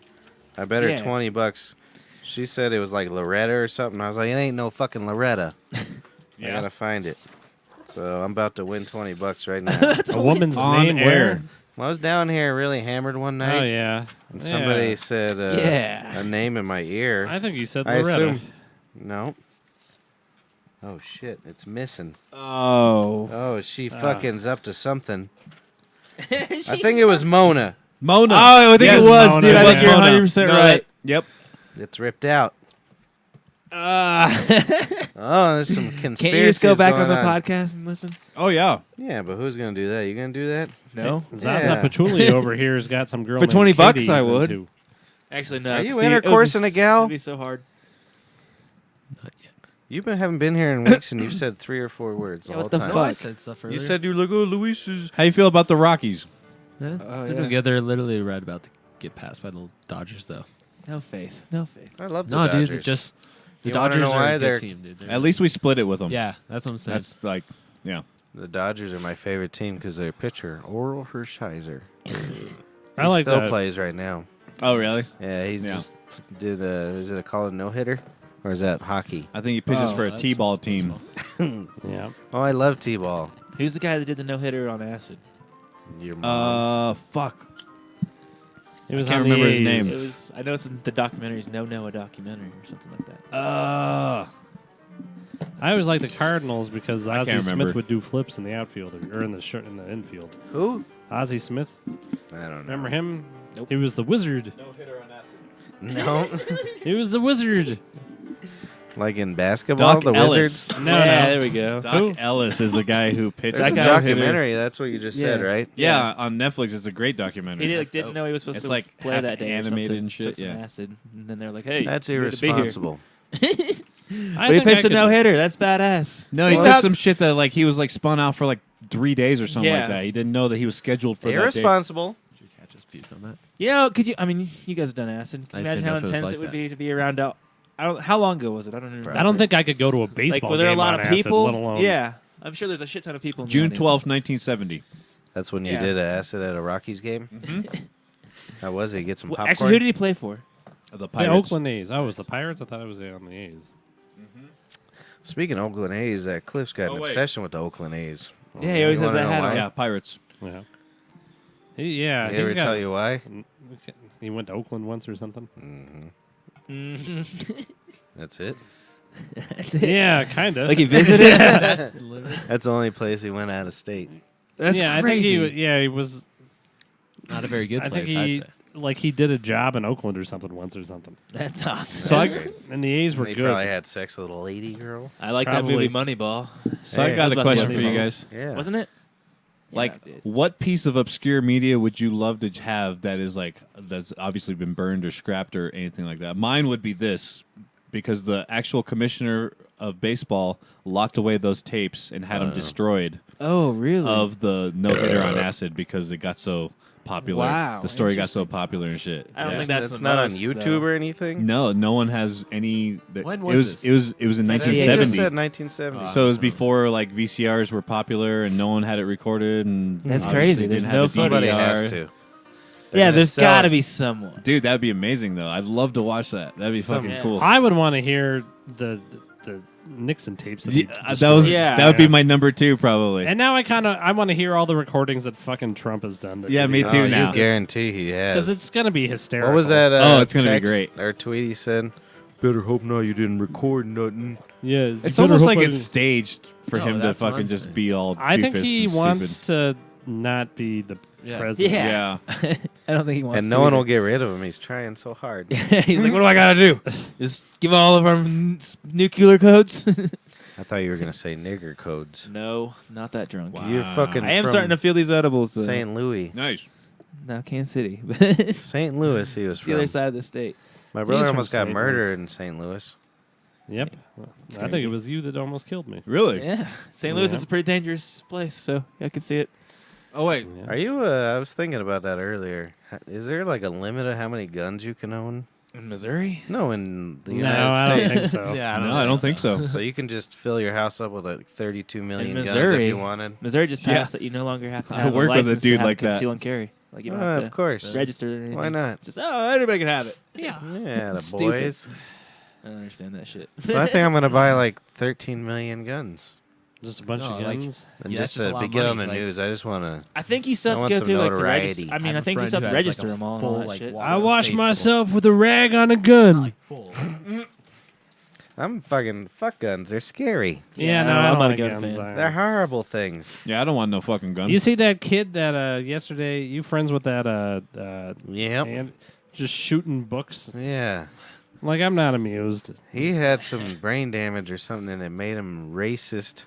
I bet her Yeah. $20. She said it was like Loretta or something. I was like, it ain't no fucking Loretta. I gotta find it. So I'm about to win $20 right now. A woman's On name air. where? Well, I was down here really hammered one night. Oh yeah, And somebody Yeah. said Yeah. a name in my ear. I think you said I Loretta. assume. No. Oh shit! It's missing. Oh. Oh, she fucking's up to something. I think it was Mona. Mona. Oh, I think Yes, it was, Mona. dude. I It think was you're Mona. 100% No, right. Yep. It's ripped out. Can't Oh, there's some conspiracies you just go back going on the podcast and listen? Oh yeah. Yeah, but who's gonna do that? You gonna do that? No. Zaza Yeah. Patchouli over here has got some girl For named $20 Katie I he's would. into. Actually, no. Are you see, intercoursing a gal? It'd be so hard. Haven't been here in weeks, and you've said 3 or 4 words Yeah, the what whole the time. fuck? I said stuff earlier. You said you're like, oh, Luis is. How you feel about the Rockies? Yeah, Oh, they're yeah. doing good. They're literally right about to get passed by the Dodgers, though. No faith. No faith. I love the No, Dodgers. dude, just the You wanna Dodgers know are why? a They're- good team, dude. They're At least we split it with them. yeah, that's what I'm saying. That's like, yeah. The Dodgers are my favorite team because their pitcher, Oral Hershiser, I like still that. plays right now. Oh really? Yeah, he's Yeah. just did is it called a no-hitter? Or is that hockey? I think he pitches Oh, for a that's T-ball small. team. Yeah. Oh, I love T-ball. Who's the guy that did the no-hitter on acid? Your mom's. Fuck. It was can't on the remember his A's. name. It was. I know it's in the documentaries. No Noah documentary or something like that. I always like the Cardinals because I Ozzie can't Smith remember. would do flips in the outfield or in the infield. Who? Ozzie Smith, I don't know. remember him? Nope. He was the wizard. No. He was the wizard. Like in basketball, Doc the Ellis. Wizards? No, yeah, no. there we go. Doc Who? Ellis is the guy who pitched. There's That a guy- documentary. That's what you just said, Yeah. right? Yeah, on Netflix. It's a great documentary. He didn't know he was supposed It's to like play half that day. animated or something. and shit, Took some yeah. acid, and then they're like, "Hey, That's you need to be here." irresponsible. I But he think pitched I a could- no-hitter. That's badass. No, he Well, did that's- some shit that like he was like spun out for like 3 days or something Yeah. like that. He didn't know that he was scheduled for that day. Irresponsible. Did you catch us puke on that? You know, could you? I mean, you guys have done acid. Can you I just imagine didn't how know if it was intense like it would that. be to be around out? I don't. How long ago was it? I don't remember. I don't think I could go to a Like, baseball were there a game lot on of acid, people? let alone. Yeah, I'm sure there's a shit ton of people. In the June audience. 12th, 1970. That's when you Yeah. did acid at a Rockies game? How was it? Get some popcorn? Actually, who did he play for? The The Pirates. Oakland A's. Oh, it was the Pirates? I thought it was on the A's. Speaking of Oakland A's, Cliff's got an wait. obsession with the Oakland A's. Yeah, he always You has wanna that know hat why? on. Yeah, Pirates. Yeah. He he's ever got- tell you why? He went to Oakland once or something. That's it. That's it. Yeah, kind of. Like he visited. That's the only place he went out of state. That's yeah, crazy. I think he was. Not a very good I think place, I'd he say. he did a job in Oakland or something once or something. That's awesome. So I, Great. And the A's were He good. probably had sex with a lady girl. I like Probably. that movie Moneyball. so I Hey, got that's a about question the for you only guys. Yeah. Wasn't it? Like, Yeah, it is. what piece of obscure media would you love to have that is like that's obviously been burned or scrapped or anything like that? Mine would be this, because the actual commissioner of baseball locked away those tapes and had them destroyed Oh, really? of the no hitter on acid because it got so popular. Wow, the story got so interesting. popular and shit. I don't Yeah. think that's That's the not on most, YouTube though. or anything? No one has any. When it was was this? it was in He 1970. just said 1970. So it was before like VCRs were popular and no one had it recorded and That's obviously crazy. There's didn't no have the Somebody DVR. has to. They're Yeah, gonna there's sell got to it. be someone. Dude, that'd be amazing though. I'd love to watch that. That'd be Some- fucking Yeah. cool. I would want to hear the Nixon tapes. That, That would be my number 2 probably. And now I want to hear all the recordings that fucking Trump has done. Yeah, me too. Now You guarantee he has. because it's gonna be hysterical. What was that? It's gonna be text great. Or tweet he said, "Better hope now you didn't record nothing." Yeah, It's almost like it's staged for No, him to that's what fucking I'm just saying. be all. I think doofus he and wants stupid. to not be the president. Yeah. I don't think he wants And to. no one either. will get rid of him. He's trying so hard. He's like, what do I gotta do? Just give all of our nuclear codes? I thought you were gonna say nigger codes. No, not that drunk. You're fucking. I am from starting to feel these edibles. St. Louis. Nice. No, Kansas City. It's St. Louis. He was the other from. side of the state. My brother from almost got St. murdered in St. Louis. Yep. I think crazy. it was you that almost killed me. Really? Yeah, St. Louis Yeah. is a pretty dangerous place, so I can see it. Oh wait. Yeah. Are you? I was thinking about that earlier. Is there like a limit of how many guns you can own? In Missouri? No, in the No, United I don't States. think so. Yeah, No, I don't think so. So you can just fill your house up with like 32 million guns if Missouri, you wanted. Missouri just Yeah. passed that you no longer have to I have work a with a license dude to have like that. conceal and carry. Like you don't have to Of course. register or anything. Why not? It's just anybody can have it. Yeah. Yeah, the Stupid. boys. I don't understand that shit. So I think I'm gonna buy like 13 million guns. Just a bunch No, of like- guns. And Yeah, just that's just a lot to of get on money, the like- news, I just want to. I think you still I have want to go some through like the notoriety. register. I mean, I I have a think you friend still have to who has, like, register a them all and full, all that like, shit. wall. I so- wash safe myself with a rag on a gun. I'm fucking fuck guns. They're scary. Yeah, no, I'm I don't not a like gun guns. fan. They're horrible things. Yeah, I don't want no fucking gun. You see that kid that yesterday? You friends with that Yep. and just shooting books? Yeah. Like I'm not amused. He had some brain damage or something, and it made him racist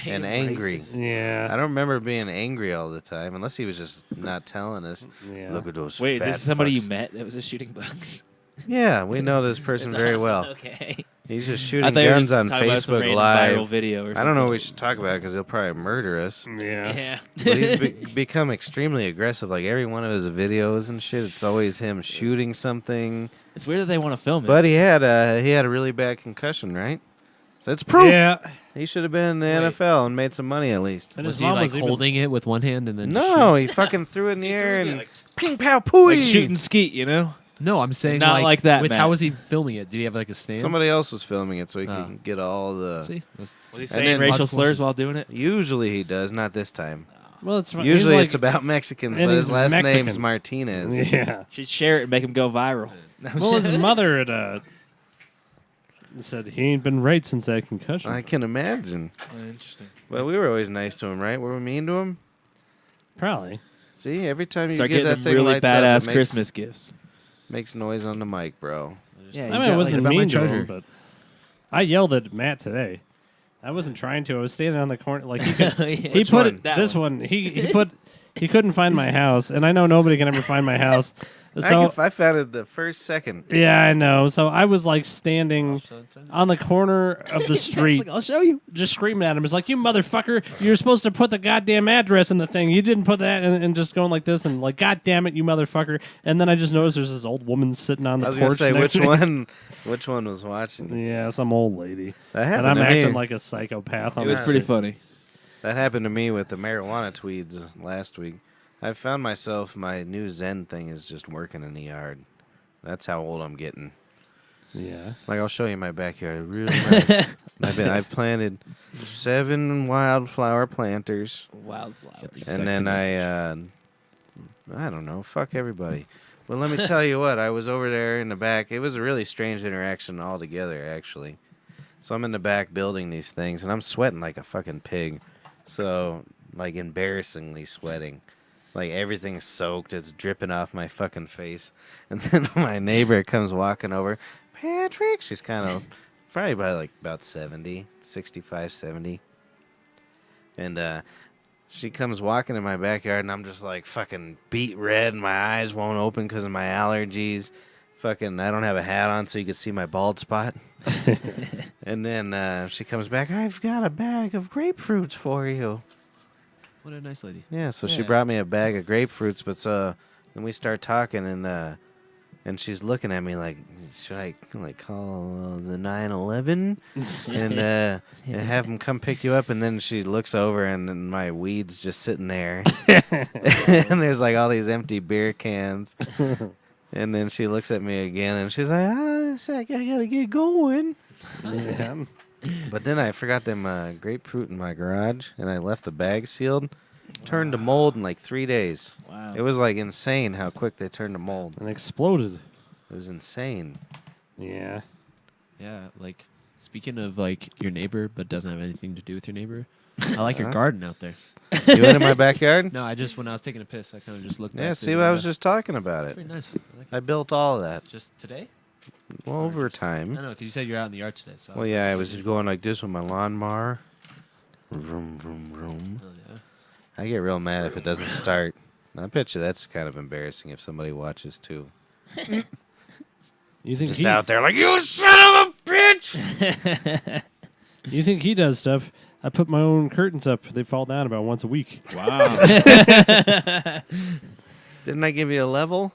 and angry. I Yeah. don't remember being angry all the time, unless he was just not telling us. Yeah. Look at those. Wait, fat this is somebody you fucks." met that was just shooting bugs? Yeah, we know this person That's very awesome. well. Okay. He's just I shooting thought you were guns just on talking about some Facebook random Live. viral video or I don't know what something. we should talk about because he'll probably murder us. Yeah. Yeah. But he's become extremely aggressive. Like every one of his videos and shit, it's always him shooting something. It's weird that they want to film it. But he had a really bad concussion, right? So it's proof. Yeah. He should have been in the Wait. NFL and made some money at least. And Was his he mom like was even- holding it with one hand and then just No, shoot? he fucking threw it in the air and ping pow pooey. like shooting skeet, you know? No, I'm saying Not like that, With Matt. how was he filming it? Did he have like a stand? Somebody else was filming it so he Oh. could get all the. See? That's- Was he And saying then- racial Logical slurs question. while doing it? Usually he does, not this time. Well, it's fine. Usually He's like- it's about Mexicans, and but his he's last Mexican. name's Martinez. Yeah. Should share it and make him go viral. No, Well, his mother had said he ain't been right since that concussion. I can imagine. Interesting. Well, we were always nice to him, right? Were we mean to him? Probably. See, every time you Start get getting that them thing really lights up, badass it makes, Christmas gifts. makes noise on the mic, bro. Yeah, I you mean, got, I wasn't about my mean to charger. him, but I yelled at Matt today. I wasn't trying to. I was standing on the corner, like he could. He Which put one? it. That This one. He couldn't find my house, and I know nobody can ever find my house. So I found it the first second. yeah, I know. So I was like standing on the corner of the street, I'll show you. just screaming at him. It's like, you motherfucker! You're supposed to put the goddamn address in the thing. You didn't put that, and just going like this, and like, God damn it, you motherfucker! And then I just noticed there's this old woman sitting on the I was porch. gonna say next which to me. which one was watching. Yeah, some old lady. That And happened I'm to acting me. like a psychopath. On It was the pretty street. funny. That happened to me with the marijuana tweeds last week. I found myself my new Zen thing is just working in the yard. That's how old I'm getting. Yeah. Like I'll show you my backyard. Really nice. I've planted 7 wildflower planters, Wildflower. and then I don't know. Fuck everybody. But let me tell you what. I was over there in the back. It was a really strange interaction altogether, actually. So I'm in the back building these things, and I'm sweating like a fucking pig. So, like, embarrassingly sweating. Like, everything's soaked. It's dripping off my fucking face. And then my neighbor comes walking over. Patrick! She's kind of, probably by, like, about 70, 65, 70. And, she comes walking in my backyard, and I'm just, like, fucking beet red, and my eyes won't open because of my allergies. Fucking, I don't have a hat on so you can see my bald spot. And then she comes back, I've got a bag of grapefruits for you. What a nice lady. Yeah, so she Yeah. brought me a bag of grapefruits, but then we start talking, and she's looking at me like, should I like call the 911 and have them come pick you up? And then she looks over, and then my weed's just sitting there, and there's like all these empty beer cans. And then she looks at me again, and she's like, I gotta get going. Yeah. But then I forgot them grapefruit in my garage, and I left the bag sealed. Turned to mold in like 3 days. Wow. It was like insane how quick they turned to mold. And exploded. It was insane. Yeah. Yeah, like speaking of like your neighbor, but doesn't have anything to do with your neighbor. I like your garden out there. You went in my backyard? No, when I was taking a piss, I kind of just looked. Yeah, back see, through what the I was window. just talking about it. Pretty nice. I like it. I built all of that. Just today? Well, over I time. know, because you said you're out in the yard today. So Well, yeah, I was going like this with my lawnmower. Vroom, vroom, vroom. Oh, yeah. I get real mad if it doesn't start. I bet you that's kind of embarrassing if somebody watches too. You think Just he? out there like, you son of a bitch! You think he does stuff? I put my own curtains up. They fall down about once a week. Wow. Didn't I give you a level?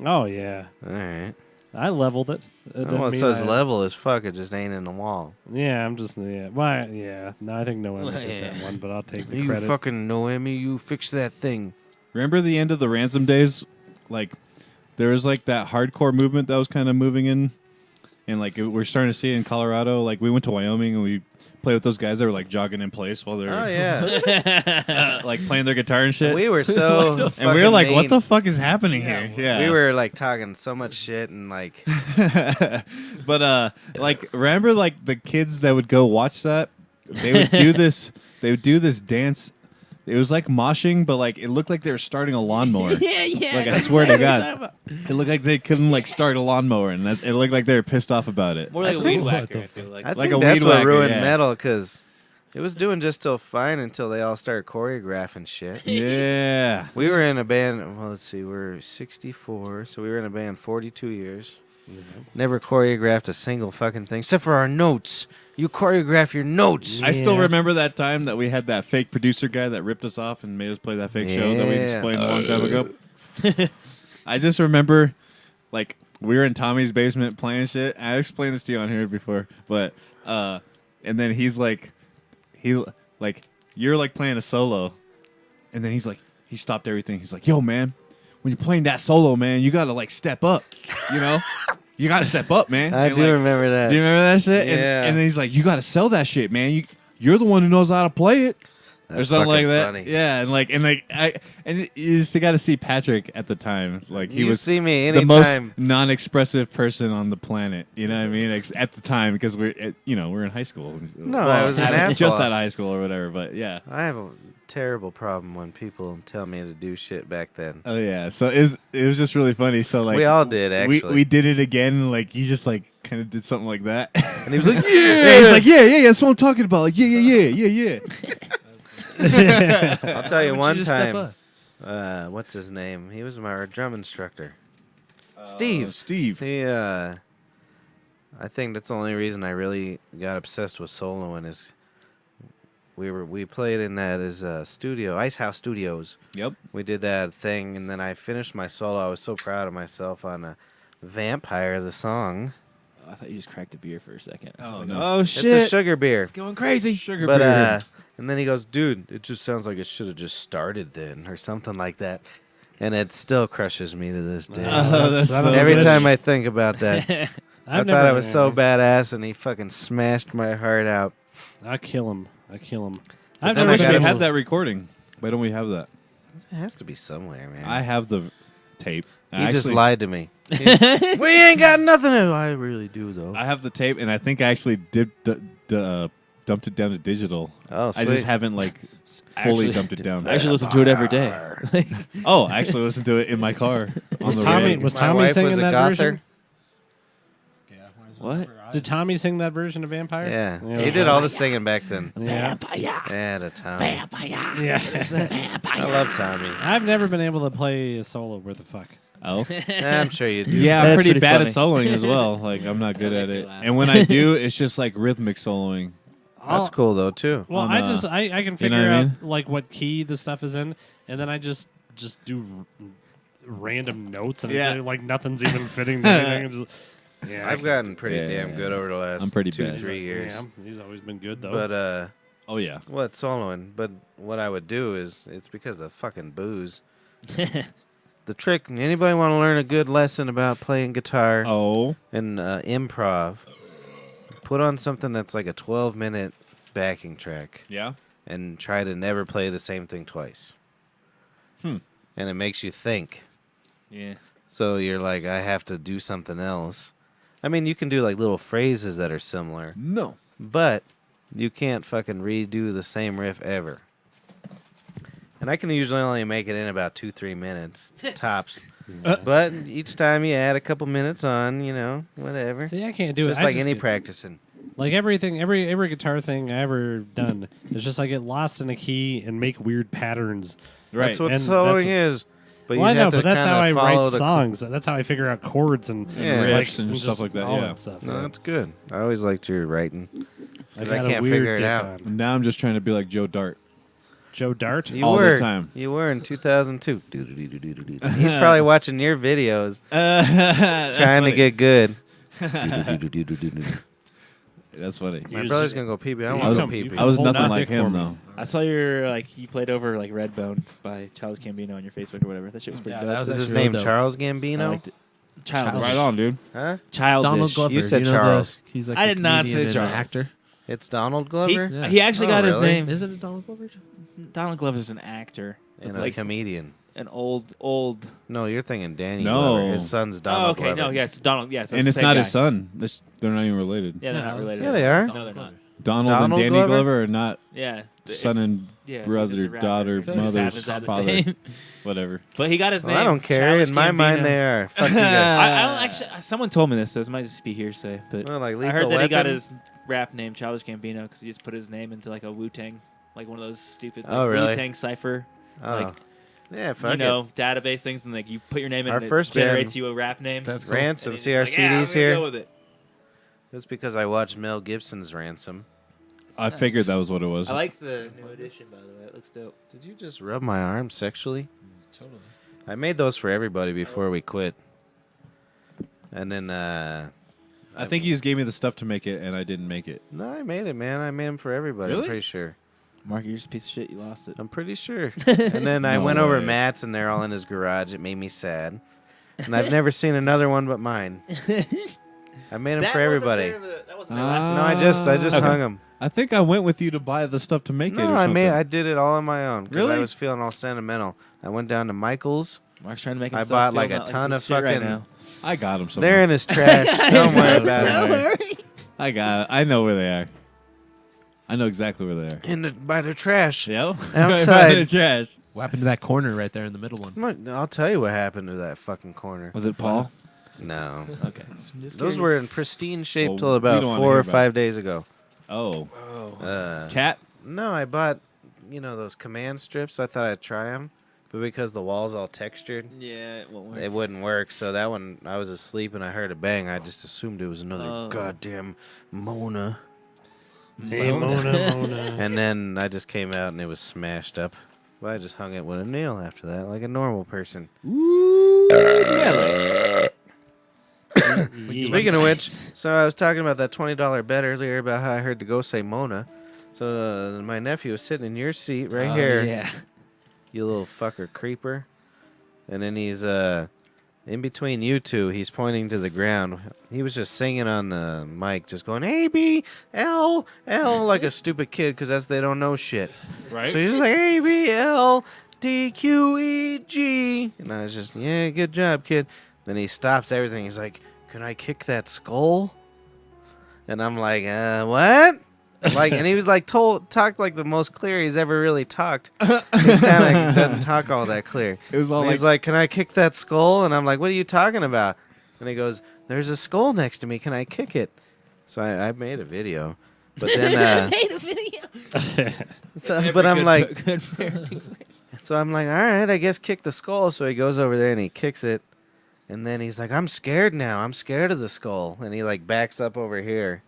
Oh yeah, All right. I leveled it. That doesn't Well, it mean says I- level as fuck. It just ain't in the wall. Yeah, I'm just Why? Yeah. No, I think no one Well, did yeah. that one, but I'll take the You credit. fucking Noemi, you fix that thing. Remember the end of the ransom days? Like, there was like that hardcore movement that was kind of moving in, and like we're starting to see it in Colorado. Like, we went to Wyoming and we played with those guys that were like jogging in place while they're Oh, yeah. like playing their guitar and shit. We were so and we were like, "What mean. the fuck is happening here?" Yeah, We were like talking so much shit and like but like remember like the kids that would go watch that? They would do this. They would do this dance. It was like moshing, but like it looked like they were starting a lawnmower. yeah. Like I swear to God, it looked like they couldn't like start a lawnmower, and it looked like they were pissed off about it. More like a weed whacker, I feel like. I Like think a that's weed what whacker, ruined yeah. metal because it was doing just still fine until they all started choreographing shit. Yeah, We were in a band. Well, let's see, we're 64, so we were in a band 42 years. Never choreographed a single fucking thing except for our notes. You choreograph your notes. I still Yeah. remember that time that we had that fake producer guy that ripped us off and made us play that fake show that we Yeah. explained a long time ago. I just remember, like, we were in Tommy's basement playing shit. I explained this to you on here before, but and then he's like, you're like playing a solo, and then he stopped everything. He's like, "Yo, man, when you're playing that solo, man, you gotta like step up, you know." You gotta step up, man. I And, do like, remember that. do you remember that shit? Yeah. And then he's like, "You got to sell that shit, man. You're the one who knows how to play it." Or That's something like fucking that. funny. Yeah, and you just got to see Patrick at the time. Like he You was see me the most anytime. non-expressive person on the planet. You know what I mean? At the time, because we're in high school. No, I was an just asshole. out of high school or whatever. But yeah. I have a terrible problem when people tell me to do shit back then. Oh yeah. So it was just really funny. So like we all did actually. we did it again. Like he just like kind of did something like that. and he was like, Yeah, he's like, yeah, that's what I'm talking about. Like, yeah. I'll tell you Why would one just step time. up? What's his name? He was my drum instructor. Steve. Steve. He, I think that's the only reason I really got obsessed with soloing is we played in that as studio, Ice House Studios. Yep. We did that thing, and then I finished my solo. I was so proud of myself on Vampire, the song. I thought you just cracked a beer for a second. I was Oh, like, no. oh shit. It's a sugar beer. It's going crazy. Sugar But beer. and then he goes, dude, it just sounds like it should have just started then, or something like that. And it still crushes me to this day. that's so Every good. time I think about that, I I've thought I was so badass, and he fucking smashed my heart out. I kill him. I've then never I wish got we him- had that recording. Why don't we have that? It has to be somewhere, man. I have the tape. He just lied to me. We ain't got nothing. I really do, though. I have the tape, and I think I actually did dumped it down to digital. Oh, I sweet. just haven't like fully Actually- dumped it down. I actually listen to it every day. Oh, I actually listened to it in my car on Was the Tommy radio. was My Tommy wife singing was a that gother. version? What? Did Tommy sing that version of Vampire? Yeah, Yeah. he did all the singing back then. Yeah. Yeah, the Tommy. Yeah. I love Tommy. I've never been able to play a solo worth the fuck. Oh, I'm sure you do. yeah, I'm That's pretty pretty bad at funny. soloing as well. Like I'm not good That at makes me it, laugh. and when I do, it's just like rhythmic soloing. That's cool though too. Well, on, I can you know figure what I out mean? like what key the stuff is in, and then I just do random notes, and Yeah. it's, like nothing's even fitting to anything. and just, yeah, I've gotten pretty Yeah. damn good over the last I'm pretty 2-3 bad. years. Yeah, he's always been good though. But Oh yeah, what soloing? But what I would do is it's because of fucking booze. The trick. Anybody want to learn a good lesson about playing guitar oh and improv? put on something that's like a 12-minute backing track Yeah. and try to never play the same thing twice. And it makes you think. Yeah. So you're like, I have to do something else. I mean, you can do like little phrases that are similar, No. but you can't fucking redo the same riff ever. And I can usually only make it in about 2-3 minutes, tops. But each time you add a couple minutes on, whatever. See, I can't do it. Just I like any practicing. Like everything, every guitar thing I ever done, it's just I get lost in a key and make weird patterns. Right. That's what And soloing that's is. But Well, I you know, have to but that's kinda how I follow write the songs. That's how I figure out chords and Yeah. riffs and just stuff like that, all yeah. that stuff. No, that's good. I always liked your writing. I've I got a can't weird figure it dick out. on. And now I'm just trying to be like Joe Dart. Joe Dart. You All the were. time. You were in 2002. He's probably watching your videos, trying to get good. That's funny. My brother's gonna go pee-pee. I You want to go come- you pee-pee. I was Hold nothing that like dick for him me. though. I saw your you played over like Redbone by Childish Gambino on your Facebook or whatever. That shit was pretty Yeah, dope. that was Is his actually name real dope. Charles I Gambino? liked it. Childish. Right on, dude. Huh? Childish. Donald Glover. You said know Charles. He's like I the did not comedian say and Charles. an actor. It's Donald He, Glover Yeah. he actually Oh, got his really? name. Isn't it Donald Glover? Donald Glover's an actor. and a Like comedian. an old. No, you're thinking Danny No. Glover. His son's Donald Oh, okay. Glover. No, yes, Donald. Yes, And that's it's the same not guy. his son. They're not even related. Yeah, they're Yeah, not related. yeah, they are. No, they're not. Donald, Donald and Danny Glover? Glover are not Yeah. son and Yeah, he's brother, just a rapper. daughter, He just mother, happens to have the father, same. whatever. But he got his Well, name. I don't care. Childish In my mind, Gambino. they are. Fuck you guys. I don't actually. Someone told me this, so this might just be hearsay. But Well, like I Lethal heard that he got Weapon? his rap name Childish Gambino because he just put his name into like a Wu-Tang, like one of those stupid Oh, really? Wu-Tang cipher, Oh. like, Yeah, fuck database things, and like you put your name in Our and first it generates band- you a rap name. That's it. cool. Ransom. And he's See our just like, yeah, I'm CDs gonna here? go with it. That's because I watched Mel Gibson's Ransom. I figured that was what it was. I like the new edition, by the way. It looks dope. Did you just rub my arm sexually? Totally. I made those for everybody before we quit. And then, I think you just gave me the stuff to make it, and I didn't make it. no, I made it, man. I made them for everybody. Really? I'm pretty sure. Mark, you're just a piece of shit. You lost it. I'm pretty sure. And then I No went over way. Matt's, and they're all in his garage. It made me sad. And I've never seen another one but mine. I made them for everybody. That wasn't their last one. No, I just Okay. hung them. I think I went with you to buy the stuff to make it. No, Or I something. I did it all on my own because I Really? was feeling all sentimental. I went down to Michael's. Mark's trying to make I himself bought feel like a not ton this of shit right fucking- now. I got them. They're in his trash. Don't worry about it. I got it. I know where they are. I know exactly where they are. By the trash. Yep. Outside. the trash. What happened to that corner right there in the middle one? Look, I'll tell you what happened to that fucking corner. Was it Paul? No. Okay. Those were in pristine shape Well, till we about don't wanna 4 hear or about 5 days ago. Oh. Uh, Cat? no, I bought, those command strips. I thought I'd try them. But because the wall's all textured, Yeah, it won't work. it wouldn't work. So that one, I was asleep and I heard a bang. I just assumed it was another Oh. goddamn Mona. Hey, Mona. And then I just came out and it was smashed up. But I just hung it with a nail after that, like a normal person. Speaking of which, so I was talking about that $20 bet earlier about how I heard the ghost say Mona. So my nephew was sitting in your seat right Oh, here, Yeah. you little fucker creeper. And then he's in between you two. He's pointing to the ground. He was just singing on the mic, just going A B L L like a stupid kid, because they don't know shit. Right. So he's just like A B L D Q E G, and I was just, yeah, good job, kid. Then he stops everything. He's like, "Can I kick that skull?" And I'm like, what? Like, and he was like talked like the most clear he's ever really talked. He's kind of doesn't talk all that clear. It was all And he's like, "Can I kick that skull?" And I'm like, "What are you talking about?" And he goes, "There's a skull next to me. Can I kick it?" So I made a video, but then Made a video. but I'm like, Good parenting. so I'm like, all right, I guess kick the skull. So he goes over there and he kicks it, and then he's like, "I'm scared now. I'm scared of the skull," and he like backs up over here.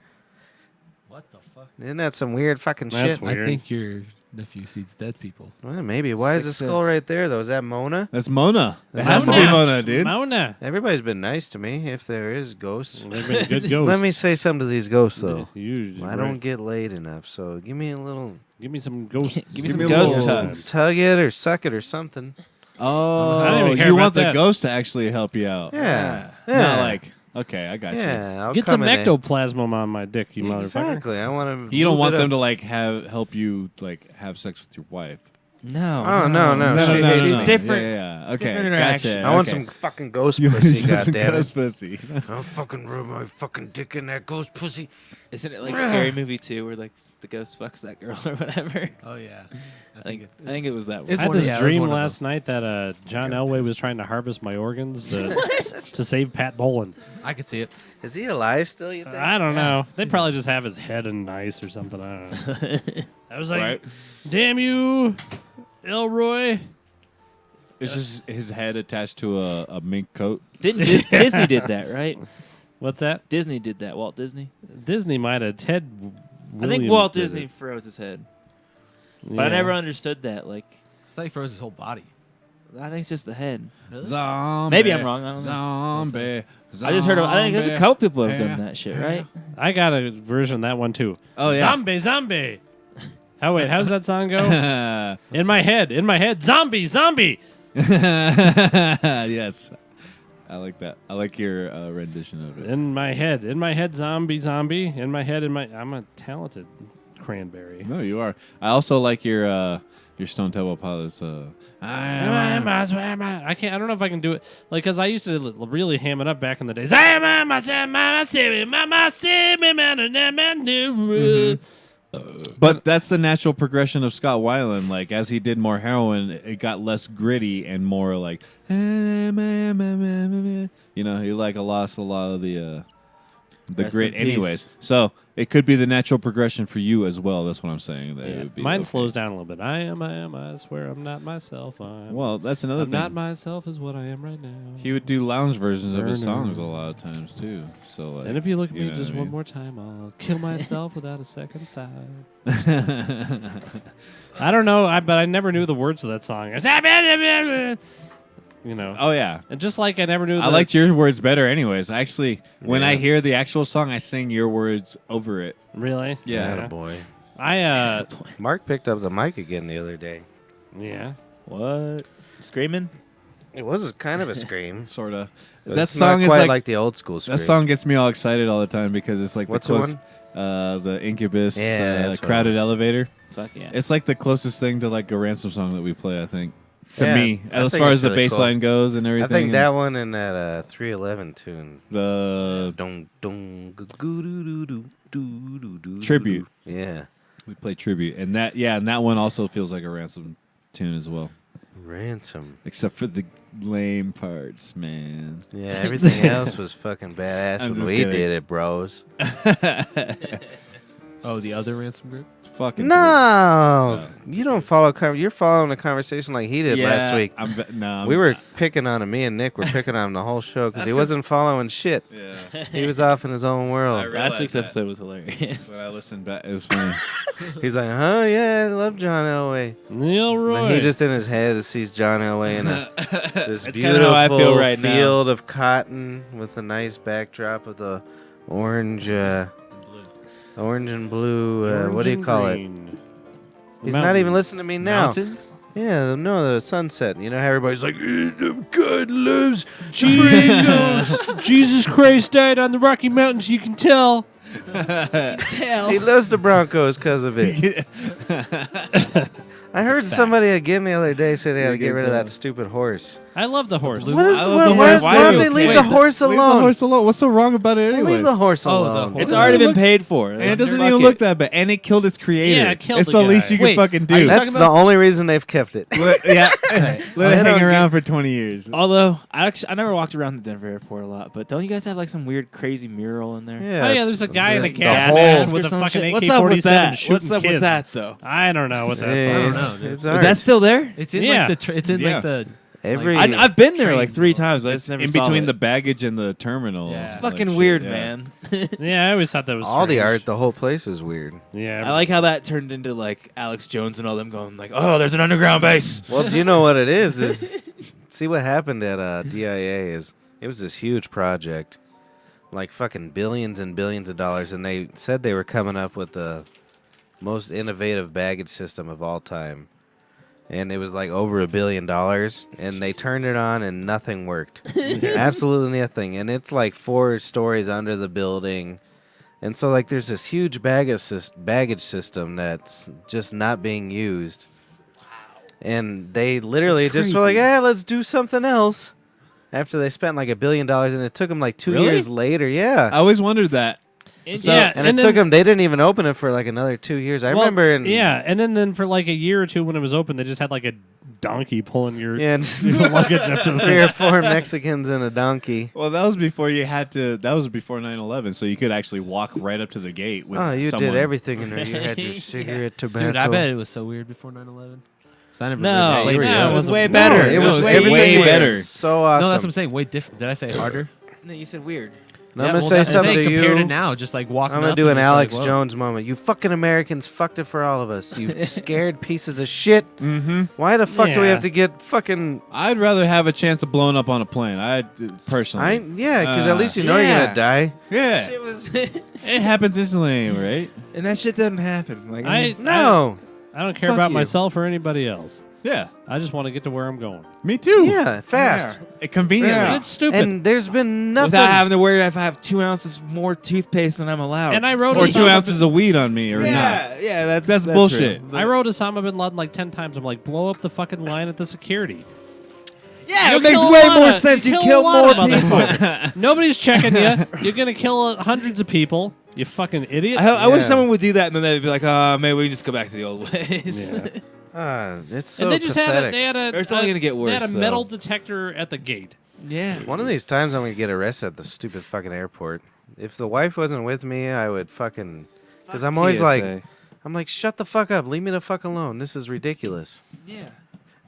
What the fuck? Isn't that some weird fucking That's shit? weird. I think your nephew sees dead people. Well, maybe. Why is the Sixth skull Sense. right there though? Is that Mona? That's Mona. It That's has to be Mona. Mona, dude. Mona. Everybody's been nice to me. If there is ghosts, They've been good ghosts. let me say something to these ghosts though. You, I don't get laid enough, so give me a little Give me some ghost. Give me some a ghost little- tugs. tug it or suck it or something. I Oh, didn't even care you about want the that. ghost to actually help you out. Yeah. Not like Okay, I got you. Yeah, I'll Get come some in ectoplasm on my dick, you motherfucker. Exactly. I want to. You don't want them to like help you like have sex with your wife. No. Oh no! She hates me. Different- Yeah. Okay, different interaction. gotcha. I want Okay. some fucking ghost You pussy. want some Goddamn ghost it! pussy. I'll fucking rub my fucking dick in that ghost pussy. Isn't it like Scary Movie 2 where like the ghost fucks that girl or whatever? Oh yeah. I I think think it was that one. It's I had one of- this yeah, it was dream one of last night that John Elway was trying to harvest my organs to save Pat Boland. I could see it. Is he alive still? You think? I don't Yeah. know. They probably just have his head in ice or something. I don't know. I was like, Right. damn you, Elroy. It's just his head attached to a mink coat. Didn't Disney did that, right? What's that? Disney did that. Walt Disney. Disney might have. Ted I Williams think Walt did Disney it. froze his head, but I Yeah. never understood that. Like, I thought he froze his whole body. I think it's just the head. Really? Zombie. Maybe I'm wrong. I don't know. Zombie. I just heard of. I think there's a couple people that have Yeah. done that shit, right? I got a version of that one too. Oh yeah. Zombie. Oh wait, how does that song go? In my head, zombie. Yes. I like that. I like your rendition of it. In my head, zombie. In my head, I'm a talented cranberry. No, you are. I also like your Stone Temple Pilots. I can't. I don't know if I can do it. Like, cause I used to really ham it up back in the days. But that's the natural progression of Scott Weiland. Like as he did more heroin, it got less gritty and more like, you know, he like lost a lot of the Rest grit, in peace. anyways. So it could be the natural progression for you as well. That's what I'm saying. That it would be Mine okay. slows down a little bit. I am. I swear I'm not myself. Well, that's another I'm thing. not myself is what I am right now. He would do lounge versions of his No, no. songs a lot of times too. So, like, And if you look at me know just what I one more time, I'll kill myself without a second thought. mean? I don't know, but I never knew the words of that song. You know. Oh yeah, And just like I never knew I liked your words better. Anyways, actually, when I hear the actual song, I sing your words over it. Really? Yeah. boy. I Mark picked up the mic again the other day. yeah. What? Screaming? It was kind of a scream. Sorta. But That it's song not is quite like the old school scream. that song gets me all excited all the time because it's like What's the the close, the Incubus Yeah, that's what it crowded was. elevator. Fuck yeah. It's like the closest thing to like a Ransom song that we play. I think to Yeah, me, I as think far it's as the really bass cool. line goes and I everything. think and that one and that 311 tune. the Dong dong goo doo doo doo doo doo doo. Tribute. Yeah. we play tribute, and that one also feels like a Ransom tune as well, Ransom. except for the lame parts, man. Yeah, everything else was fucking badass I'm when just we kidding. did it, bros. Oh, the other ransom group. Fucking No, you don't follow. You're following the conversation like he did last week. We were picking on him. Me and Nick were picking on him the whole show because he wasn't following shit. Yeah. He was off in his own world. realized Last week's that. episode was hilarious. When I listened back, it was funny. He's like, "Oh yeah, I love John Elway." Neil And Roy. he just in his head sees John Elway in this That's kinda how I feel beautiful right now. field of cotton with a nice backdrop of the orange, orange and blue. Orange What do you and call it? green. He's not even listening to me now. Mountains. Yeah, no, the sunset. You know how everybody's like, God loves Jesus Christ died on the Rocky Mountains. You can tell. He loves the Broncos because of it. I heard somebody again the other day say they had to get rid of that stupid horse. I love the horse. What is? I love the Why horse don't too. they leave Wait, the horse Leave alone? the horse alone. What's so wrong about it anyway? Leave the horse Oh, the alone. horse. It's already been paid for. And it doesn't Fuck even it. look that bad. And it killed its creator. Yeah, it killed it's the the guy. least you can Wait, fucking are do. you talking That's the only reason they've kept it. Yeah. Let it They hang don't around for 20 years. Although I never walked around the Denver airport a lot, but don't you guys have like some weird crazy mural in there? Oh, yeah, it's there's a guy in a the gas hole. mask with Or a some fucking shit. What's up with AK-47 that? shooting What's up kids. with that though? I don't know what that's Hey, like. it's, I don't know, dude. it's Is art. that still there? It's in Yeah. like the. It's in Yeah. like the. Every I've been there train like 3 mural. times, but it's never in saw between it. the baggage and the terminal. Yeah. It's It's Like fucking shit, weird, yeah. man. Yeah, I always thought that was all the strange. art, the whole place is weird. Yeah, I like how that turned into like Alex Jones and all them going like, "Oh, there's an underground base." Well, do you know what it is? Is see what happened at DIA is it was this huge project, like fucking billions and billions of dollars, and they said they were coming up with the most innovative baggage system of all time. and it was like over $1 billion, and they turned it on and nothing worked. Absolutely nothing. And it's like 4 stories under the building. And so like there's this huge baggage system that's just not being used. And they literally just were like, "Yeah, let's do something else." After they spent like $1 billion, and it took them like 2 years later. Yeah. I always wondered that. And it took them. They didn't even open it for like another 2 years. I remember. And then for like a year or two when it was open, they just had like a donkey pulling your just luggage up to the 3 or 4 Mexicans and a donkey. Well, that was before you had to. That was before 9/11, so you could actually walk right up to the gate with. Oh, you someone. did everything in there. You had your cigarette, tobacco. Dude, I bet it was so weird before 9/11. I never No, really played it was way No, better. it was everything way was better. So awesome. No, that's what I'm saying. Way different. Did I say harder? No, you said weird. And I'm gonna say something to compared to you. now, just like walking. I'm gonna up do and an just Alex like, whoa. Jones moment. You fucking Americans fucked it for all of us. You scared pieces of shit. Mm-hmm. Why the fuck do we Yeah. have to get fucking? I'd rather have a chance of blowing up on a plane. I personally. Because at least you know you're yeah. gonna die. Yeah, Shit was, it happens instantly, right? and that shit doesn't happen. Like No. I don't care Fuck about you. myself or anybody else. Yeah, I just want to get to where I'm going. me too. Yeah, fast. Conveniently. Yeah. It's stupid. And there's been nothing. without having to worry if I have 2 ounces more toothpaste than I'm allowed. And I wrote Or Osama 2 ounces of weed on me, or not. yeah, That's bullshit. true. I wrote Osama bin Laden like 10 times. I'm like, blow up the fucking line at the security. Yeah, You it makes kill a way lot more of- sense. You kill kill a lot more of people. motherfuckers. Nobody's checking you. You're gonna kill hundreds of people. You fucking idiot. I wish Yeah. someone would do that, and then they'd be like, maybe we can just go back to the old ways." Yeah. It's so And they just pathetic. had a It's only gonna get They had worse, a though. metal detector at the gate. Yeah. One of these times I'm gonna get arrested at the stupid fucking airport. If the wife wasn't with me, I would fucking. Because I'm always like, shut the fuck up, leave me the fuck alone. This is ridiculous. Yeah.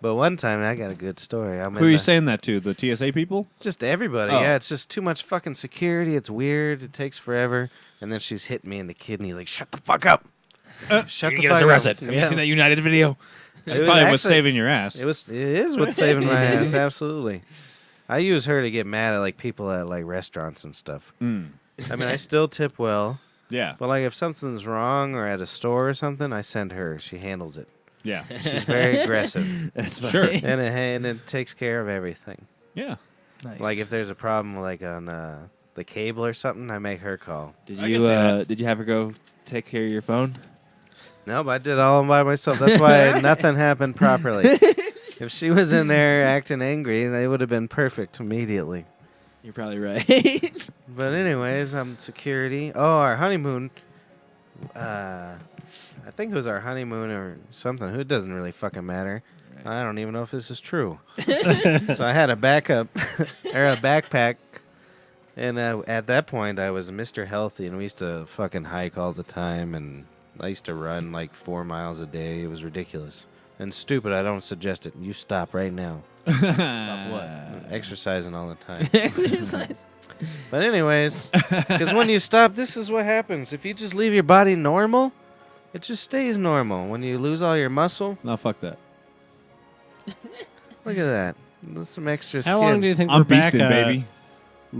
But one time I got a good story. Who are you saying that to? The TSA people? Just everybody. Oh. Yeah, it's just too much fucking security. It's weird. It takes forever. And then she's hitting me in the kidney, like, shut the fuck up. Shut the fuck up. Have you seen that United video? That's It was probably what's actually- saving your ass. It is what's saving my ass. Absolutely. I use her to get mad at like people at like restaurants and stuff. Mm. I mean, I still tip well, Yeah, but like if something's wrong or at a store or something, I send her. She handles it. yeah, She's very aggressive, That's Sure. funny. and it takes care of everything. yeah. Nice. Like if there's a problem like on the cable or something, I make her call. did I you can see that. did you have her go take care of your phone? No, but I did all by myself. That's why nothing happened properly. If she was in there acting angry, they would have been perfect immediately. You're probably right. But anyways, I'm security. Oh, our honeymoon. I think it was our honeymoon or something. It doesn't really fucking matter. I don't even know if this is true. So I had a backup or a backpack, and at that point I was Mr. Healthy, and we used to fucking hike all the time, and I used to run like 4 miles a day. It was ridiculous and stupid. I don't suggest it. You stop right now. Stop what? Exercising all the time. Exercise. But anyways, because when you stop, this is what happens. If you just leave your body normal, it just stays normal. When you lose all your muscle, No, fuck that. look at that. There's some extra skin. How long do you think I'm Rebecca beasting, baby.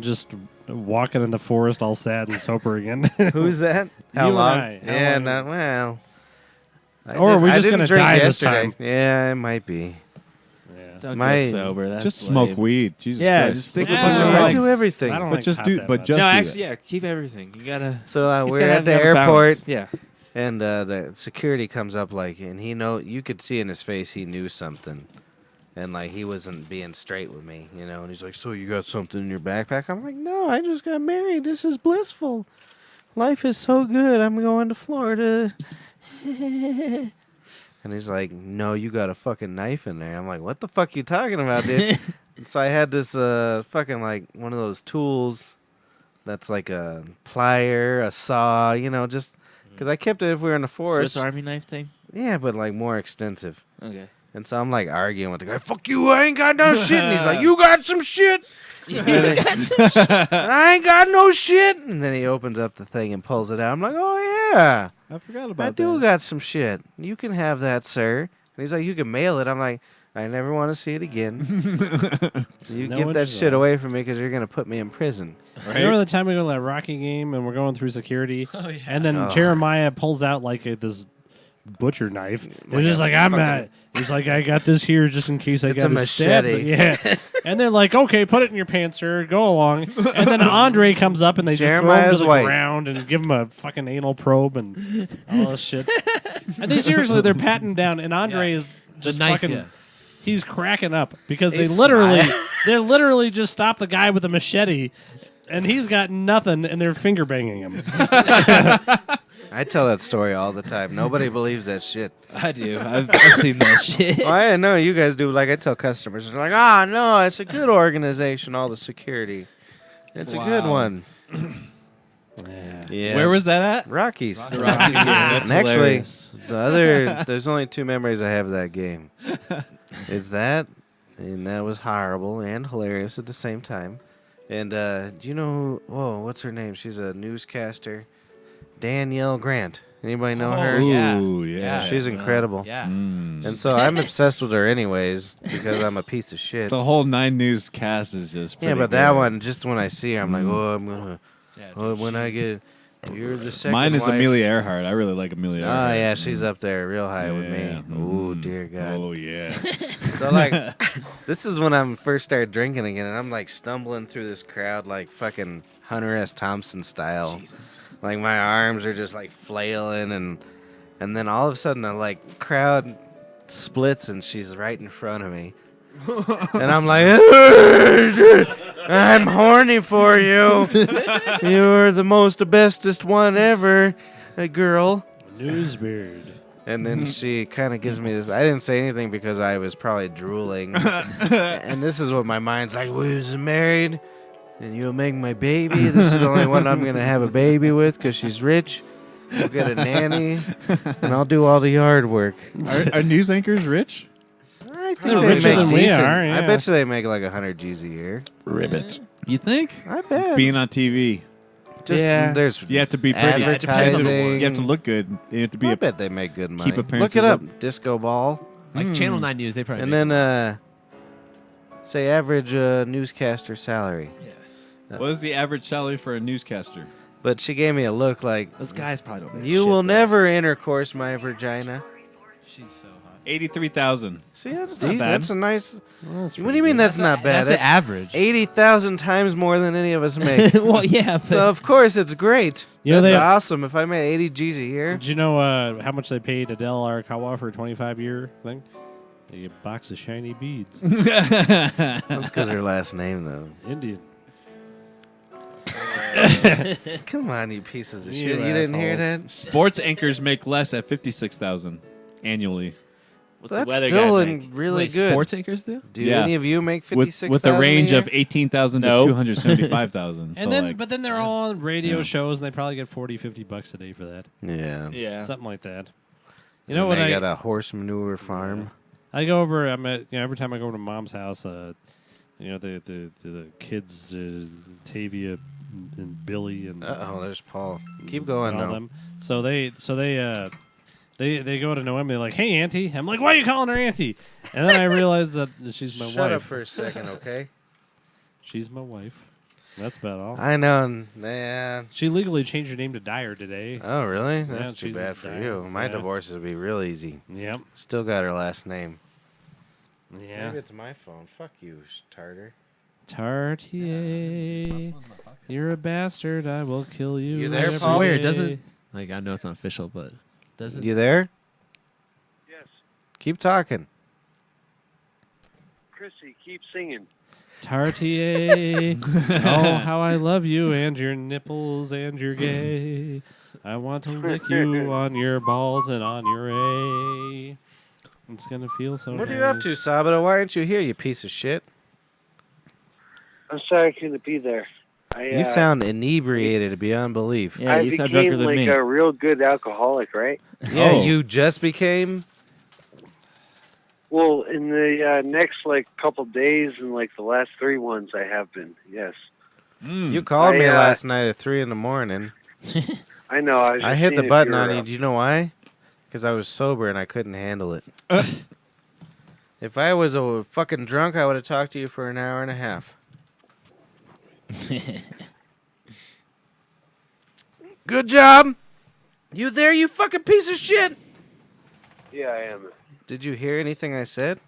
just walking in the forest all sad and sober again? Who's that? How You and long? I. How Yeah, long? not well. Or are we I just didn't gonna drink die this yesterday. time? Yeah, it might be. Yeah. Don't My- go sober. That's Just smoke lame. weed. Jesus Yeah, Christ. just stick Yeah, with what you I I like. do everything. I don't But like just pot do- that but much. just No, do actually, yeah, keep everything. You gotta. So he's we're gotta at have the a balance. airport, Yeah. and the security comes up and you could see in his face he knew something, and like he wasn't being straight with me, And he's like, "So you got something in your backpack?" I'm like, "No, I just got married. This is blissful. Life is so good. I'm going to Florida." And he's like, "No, you got a fucking knife in there." I'm like, "What the fuck you talking about, dude?" And so I had this fucking like one of those tools that's like a plier, a saw, just because I kept it if we were in the forest. Swiss Army knife thing. Yeah, but like more extensive. Okay. And so I'm like arguing with the guy, "Fuck you, I ain't got no shit." And he's like, "You got some shit." And I ain't got no shit. And then he opens up the thing and pulls it out. I'm like, "Oh yeah, I forgot I about do that. got some shit. You can have that, sir." And he's like, "You can mail it." I'm like, "I never want to see it again. You No get that interest shit in it. away from me because you're gonna put me in prison." Remember the time we go to that Rocky game and we're going through security, Oh yeah. and then Ugh. Jeremiah pulls out like this butcher knife. It was just like, I'm not. He's like, I got this here just in case I It's got a stabbed. machete. Yeah. And they're like, okay, put it in your pants, sir. Go along. And then Andre comes up and they just throw him to Jeremiah's the white. ground and give him a fucking anal probe and all this shit. And they're patting him down. And Andre is just fucking. He's cracking up because they literally just stopped the guy with a machete, and he's got nothing, and they're finger banging him. I tell that story all the time. Nobody believes that shit. I do. I've seen that shit. Well, I know you guys do. Like I tell customers, they're like, no, it's a good organization. All the security, it's a good one. Yeah. Where was that at? Rockies? That's And actually, hilarious. there's only 2 memories I have of that game. It's that, and that was horrible and hilarious at the same time. And do you know what's her name? She's a newscaster. Danielle Grant. Anybody know her? Ooh, yeah. She's incredible. Yeah. And so I'm obsessed with her anyways because I'm a piece of shit. The whole 9 News cast is just Yeah, pretty but that good. one, just when I see her, I'm like, I'm gonna. When I get, you're the second. Mine is wife. Amelia Earhart. I really like Amelia Oh Earhart. yeah, she's up there real high with me. Yeah. Oh dear God. Oh, yeah. So like, this is when I first started drinking again, and I'm like stumbling through this crowd like fucking Hunter S. Thompson style. Jesus. Like my arms are just like flailing, and then all of a sudden the like crowd splits, and she's right in front of me, and I'm like, I'm horny for you. You're the most bestest one ever, girl. Newsbeard. And then she kind of gives me this. I didn't say anything because I was probably drooling. And this is what my mind's like. We was married, and you'll make my baby. This is the only one I'm going to have a baby with because she's rich. We'll get a nanny, and I'll do all the yard work. Are news anchors rich? I think They're they richer make than we decent. are, I yeah. bet you they make like 100 G's a year. Ribbit. You think? I bet. Being on TV, Just, Yeah. There's you have to be pretty. Yeah, it depends on the advertising. You have to look good. You have to be I a bet they make good money. keep Look appearances it up. up. Disco ball. Like Channel 9 News, they probably And make then say average newscaster salary. What is the average salary for a newscaster? But she gave me a look like, Those guys probably don't make you shit, will though. never intercourse my vagina. she's so hot. 83,000. See, that's not not bad. That's a nice. Well, that's What do you mean that's not bad? That's the average. 80,000 times more than any of us make. Well, yeah. But So of course it's great. You know, That's they- awesome. If I made 80 G's a year, Did you know how much they paid Adele Arakawa for a 25-year thing? They get a box of shiny beads. that's because her last name though. Indian. Come on, you pieces of You shit! You didn't hear assholes. that? Sports anchors make less at 56,000 annually. what's the That's weather still guy make? really Wait, good. sports anchors do? Do Yeah. any of you make With 56,000 a range a year? of 18,000 No. to 275,000. And then, but then they're all on radio shows, and they probably get $40-50 a day for that. Yeah. Yeah. Something like that. You know And what? they got a horse manure farm. I go over. Every time I go over to Mom's house. The kids, Tavia and Billy and Oh, there's Paul. Keep going and all now. them. So they go to Noemi. They're like, "Hey, Auntie." I'm like, "Why are you calling her Auntie?" And then I realize that she's my Shut wife. up for a second, okay? She's my wife. That's about all. I know, man. She legally changed her name to Dyer today. Oh, really? That's too she's bad for dying. you. My Yeah. divorce would be real easy. Yep. Still got her last name. Yeah. Maybe it's my phone. Fuck you, tartar. Tartier, you're a bastard. I will kill you. You there, every Paul? Weird, day. doesn't like I know it's not official, but doesn't You there? Yes. Keep talking. Chrissy, keep singing. Tartier, oh how I love you and your nipples and your gay. I want to lick you on your balls and on your A. It's gonna feel so. What are you up to, Sabado? Why aren't you here, you piece of shit? I'm sorry I couldn't be there. You sound inebriated beyond belief. Yeah, I you sound became drunker than like me. a real good alcoholic, right? Yeah, Oh. you just became. Well, in the next couple days and the last 3 ones, I have been. Yes, You called me I, last night at 3 a.m. I know. I, was I just hit seeing the if button you were on you. up. Do you know why? Because I was sober and I couldn't handle it. If I was a fucking drunk, I would have talked to you for an hour and a half. Good job. You there, you fucking piece of shit. Yeah, I am. Did you hear anything I said?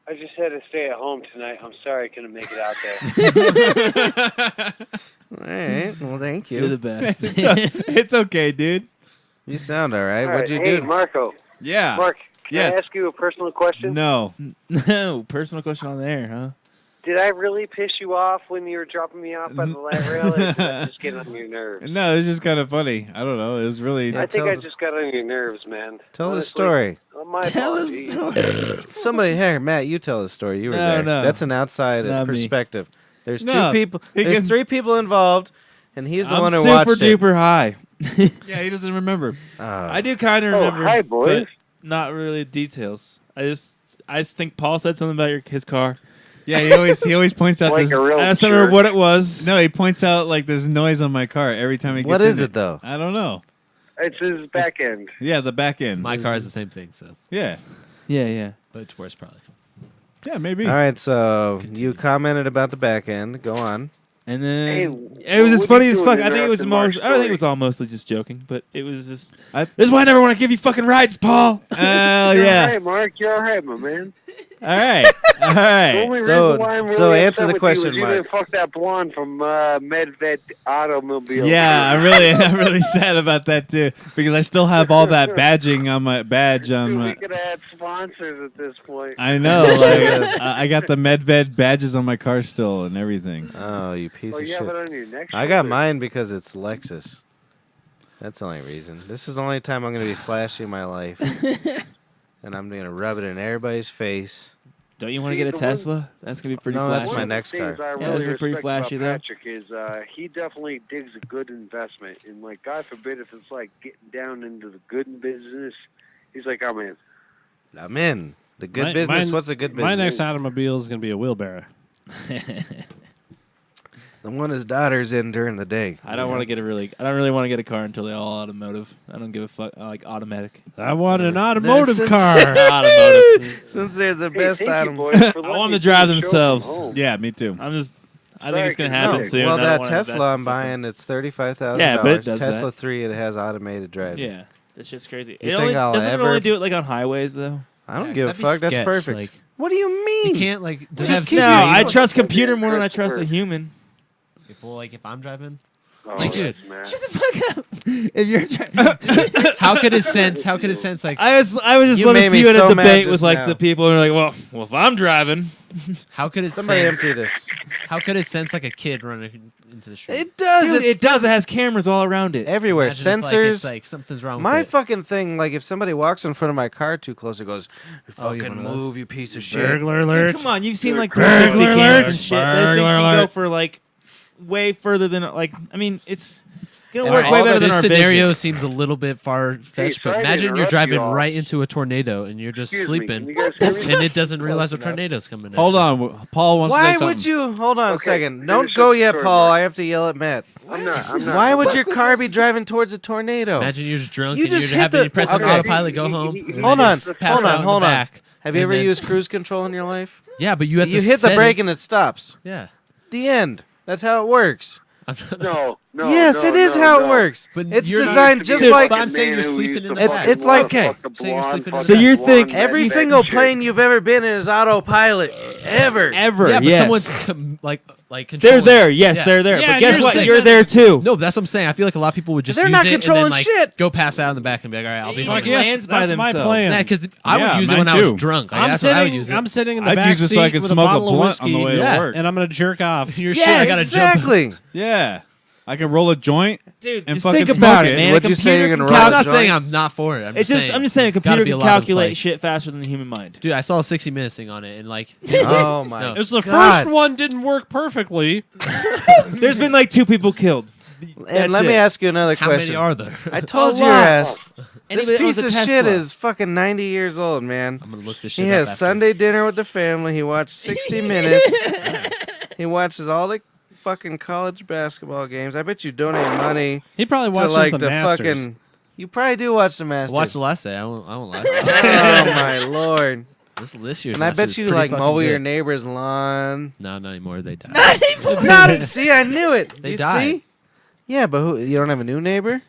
I just had to stay at home tonight. I'm sorry I couldn't make it out there. All right. Well, thank You're you. the best. It's okay, dude. You sound all right. All What'd right, you hey, do? Marco. Yeah. Mark, can Yes. I ask you a personal question? No. No, personal question on there, huh? Did I really piss you off when you were dropping me off by the light rail, or did I just get on your nerves? No, it was just kind of funny. I don't know. It was really. Yeah, I think tell I the- just got on your nerves, man. Tell the Honestly. story. Oh, my Tell us. apologies. Somebody here, Matt. You tell the story. You were No, there. no. That's an outside Not me. perspective. There's No, two people. he There's can- 3 people involved, and he's the I'm one who super watched it. duper high. Yeah, he doesn't remember. I do kind of Oh, remember. hi, boys. But not really details. I just think Paul said something about his car. Yeah, he always points out Like this. a real I just don't remember jerk. what it was. No, he points out like this noise on my car every time he gets What in is it though? I don't know. It's his back end. Yeah, the back end. My car is the same thing, so Yeah. Yeah. but it's worse probably. Yeah, maybe. All right, so you commented about the back end. Go on. And then Hey, it was just what funny are you as doing fuck. I think it was interrupting Mark's I think story? it was all mostly just joking, but it was just. I- This is why I never want to give you fucking rides, Paul. Oh You're yeah. all right, Mark. You're all right, my man. All right. All The right. only So- reason why I'm really so answer upset the with question, you is you Mark. didn't fuck that blonde from Medved Automobile. Yeah, I'm really sad about that too because I still have all that badging on my badge on Dude, my. we could have had sponsors at this point. I know, like I got the Medved badges on my car still and everything. Oh, you piece Oh, of you have it shit. on your neck. I got shoulder. mine because it's Lexus. That's the only reason. This is the only time I'm going to be flashy in my life. And I'm going to rub it in everybody's face. Don't you want to See, get a the one- Tesla? That's gonna be pretty. No, that's flashy. my One of the next things car. I Yeah, really those are pretty respect flashy, about though. Patrick is he definitely digs a good investment, and like God forbid if it's like getting down into the good business, he's like, oh man, I'm in. The good My- business. mine- What's a good My business? next automobile is going to be a wheelbarrow. The one his daughter's in during the day. I don't want to get I don't really want to get a car until they're all automotive. I don't give a fuck. I like automatic. I want an automotive That's car. Automotive. Since there's the hey, best thank item. you, boys, for I letting want me them to drive see the show from themselves. home. Yeah, me too. I'm just. I Sorry, think it's gonna no. happen No, soon. well, I don't that wanna Tesla invest I'm in something. buying, it's $35,000. Yeah, but it does Tesla that. 3, it has automated driving. Yeah, that's just crazy. You It think only I'll doesn't ever- really do it like on highways though. I don't Yeah, give a that'd be fuck. That's sketch, perfect. like- What do you mean? You can't like does Just it keep No, have your- I Christopher. trust computer more than I trust a Christopher. human. if I'm driving. Oh, Like, dude, that's Shut mad. the fuck up. If you're How could it sense like I was just You love to made see me you in so a mad debate just with like now. the people who are like, well, if I'm driving, how could it Somebody sense empty this. how could it sense like a kid running into the street? It does. dude, It's it does. It has cameras all around it. everywhere. Imagine if, Sensors. it's like something's wrong My with it. fucking thing, like if somebody walks in front of my car too close, it goes, Oh, you fucking one of those? move, you piece of shit. Burglar Dude, alert. come on, you've seen like Burglar 360 alert. cameras and shit. Those things Burglar can go alert. for like way further than like. I mean, it's gonna And work all way that better than This our scenario vision. seems a little bit far fetched, but sorry to imagine you're interrupt driving you all. right into a tornado and you're just Excuse me, sleeping, can you guys hear me? and it doesn't realize a Close enough. tornado's coming. At Hold you. on, Paul wants to Why say something. would you? Hold on a Okay, second. finish Don't up go the yet, story, Paul. Mark. I have to yell at Matt. I'm not. Why would your car be driving towards a tornado? Imagine you're just drunk You and just you're hit having the- to press on okay. autopilot, go home. and Hold then on, just pass hold out on, in the hold on. back, Have you and ever then- used cruise control in your life? Yeah, but you have to You hit the set brake it. and it stops. Yeah. The end. That's how it works. No. Yes, no, it is no, how no. it works. But it's you're not- designed Used to be just a like But I'm fucking saying man you're who sleeping used in to the back. fucking It's like- love okay. fuck the So you're blonde, sleeping in fuck the So that you blonde think Med every Med single chick. plane you've ever been in is autopilot ever? Ever, Yeah, but yes. someone's like They're controlling. there. Yes, Yeah. they're there. Yeah, but and guess you're what? saying- You're there too. No, that's what I'm saying. I feel like a lot of people would just They're use not it controlling and then, like, shit. go pass out in the back and be like, all right, I'll be It's home. like, in yeah, a lands yes, by that's my themselves. plan. Yeah, because I Yeah, would use it mine when I too. was drunk. Like, I'm that's what I would sitting. use it. I'm sitting in the I'd back use it seat so I could with smoke a bottle of blunt on the whiskey, way to Yeah. work. and I'm gonna jerk off. Your Yeah, shit, I gotta jump. exactly. Yeah, I can roll a joint. Dude, And just fucking think smoke about it. it, man. What'd A you say you're computer gonna can roll I'm a not joint? saying I'm not for it. It's just, I'm just saying a gotta computer be can lot of calculate play. shit faster than the human mind. Dude, I saw a 60 Minutes thing on it, and like, Oh my. No. It was the God. first one didn't work perfectly. There's been like 2 people killed. And let That's me it. ask you another how question. many are there? I told A your lot. ass. This Anybody owns piece a of Tesla. shit is fucking 90 years old, man. I'm gonna look this shit He up has after. Sunday dinner with the family. He watched 60 Minutes. He watches all the fucking college basketball games. I bet you donate money He probably to watches like the the Masters. fucking. You probably do watch the I Masters. watched the last day. I won't lie. Oh my lord! this year's And I Masters bet is you pretty like fucking mow good. your neighbor's lawn. No, not anymore. They died. Not see, I knew it. They You died. See? Yeah, but who? You don't have a new neighbor?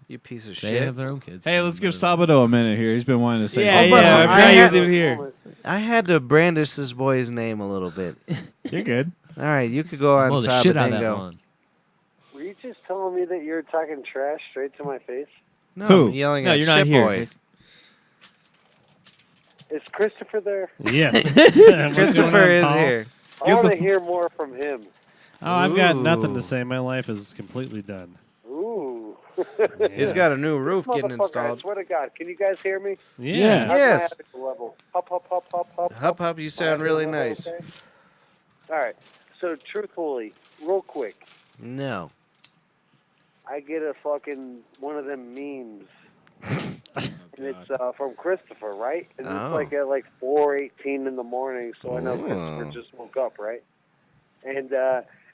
You piece of They shit. have their own kids. Hey, let's give Sabado a minute here. He's been wanting to say Yeah, something. yeah. I I forgot he had- was even here. I had to brandish this boy's name a little bit. You're good. All right, you could go on Blow the shit out of that Sabadingo. one. Were you just telling me that you're talking trash straight to my face? No, Who? I'm yelling No, at you're not Shit here. Boy. Is Christopher there? Yes. What's going Christopher on, is Paul? here. I want to hear more from him. Oh, I've got nothing Ooh. to say. My life is completely done. Ooh. He's got a new roof getting Motherfucker, I installed. swear to God. Can you guys hear me? Yeah. How's Yes. my attic level? Up, up, up, up, up. Hup Hup, you sound really nice. Okay? All right. So, truthfully, real quick, No. I get a fucking one of them memes. And it's from Christopher, right? And Oh. it's like at like 4:18 in the morning, so I know Oh. Christopher just woke up, right? And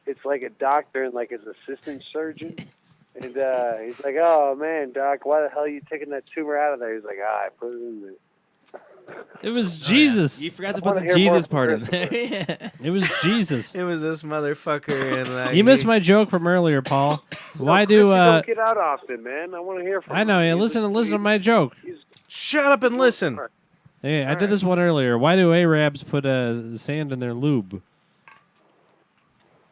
it's like a doctor and like his assistant surgeon. And he's like, "Oh man, doc, why the hell are you taking that tumor out of there?" He's like, "I put it in there." It was Jesus. You forgot to I put wanna the hear more Jesus from part in Christopher. there. Yeah. It was Jesus. It was this motherfucker and like You missed my joke from earlier, Paul. Why do Chris, you don't get out often, man. I want to hear from I know, him. yeah, listen to my joke. Shut up and listen. Hey, I did this one earlier. Why do Arabs put sand in their lube?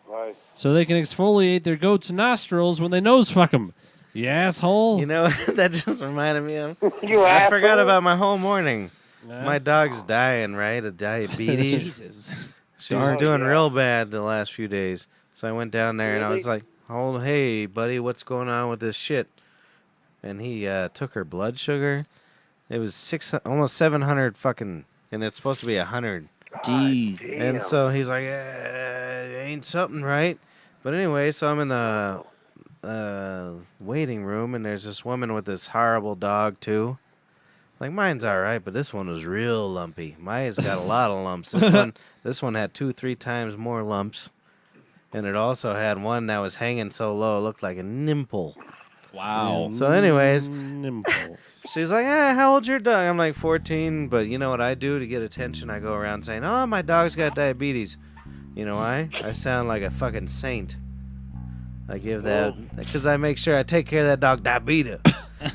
Why? So they can exfoliate their goats' nostrils when they nose fuck them. You asshole. You know that just reminded me of. You I forgot asshole. about my whole morning. Yeah. My dog's dying, right? Of diabetes. Jesus. She's doing real bad the last few days. So I went down there and I was like, "Oh, hey, buddy, what's going on with this shit?" And he took her blood sugar. It was almost 700 fucking, and it's supposed to be 100. Jeez. And so he's like, ain't something right. But anyway, so I'm in the waiting room, and there's this woman with this horrible dog, too. Like, mine's all right, but this one was real lumpy. Maya's got a lot of lumps. This one had 2-3 times more lumps. And it also had one that was hanging so low, it looked like a nimple. Wow. So anyways, Nimble. she's like, how old's your dog? I'm like 14, but you know what I do to get attention? I go around saying, oh, my dog's got diabetes. You know why? I sound like a fucking saint. I give that, because I make sure I take care of that dog diabetes.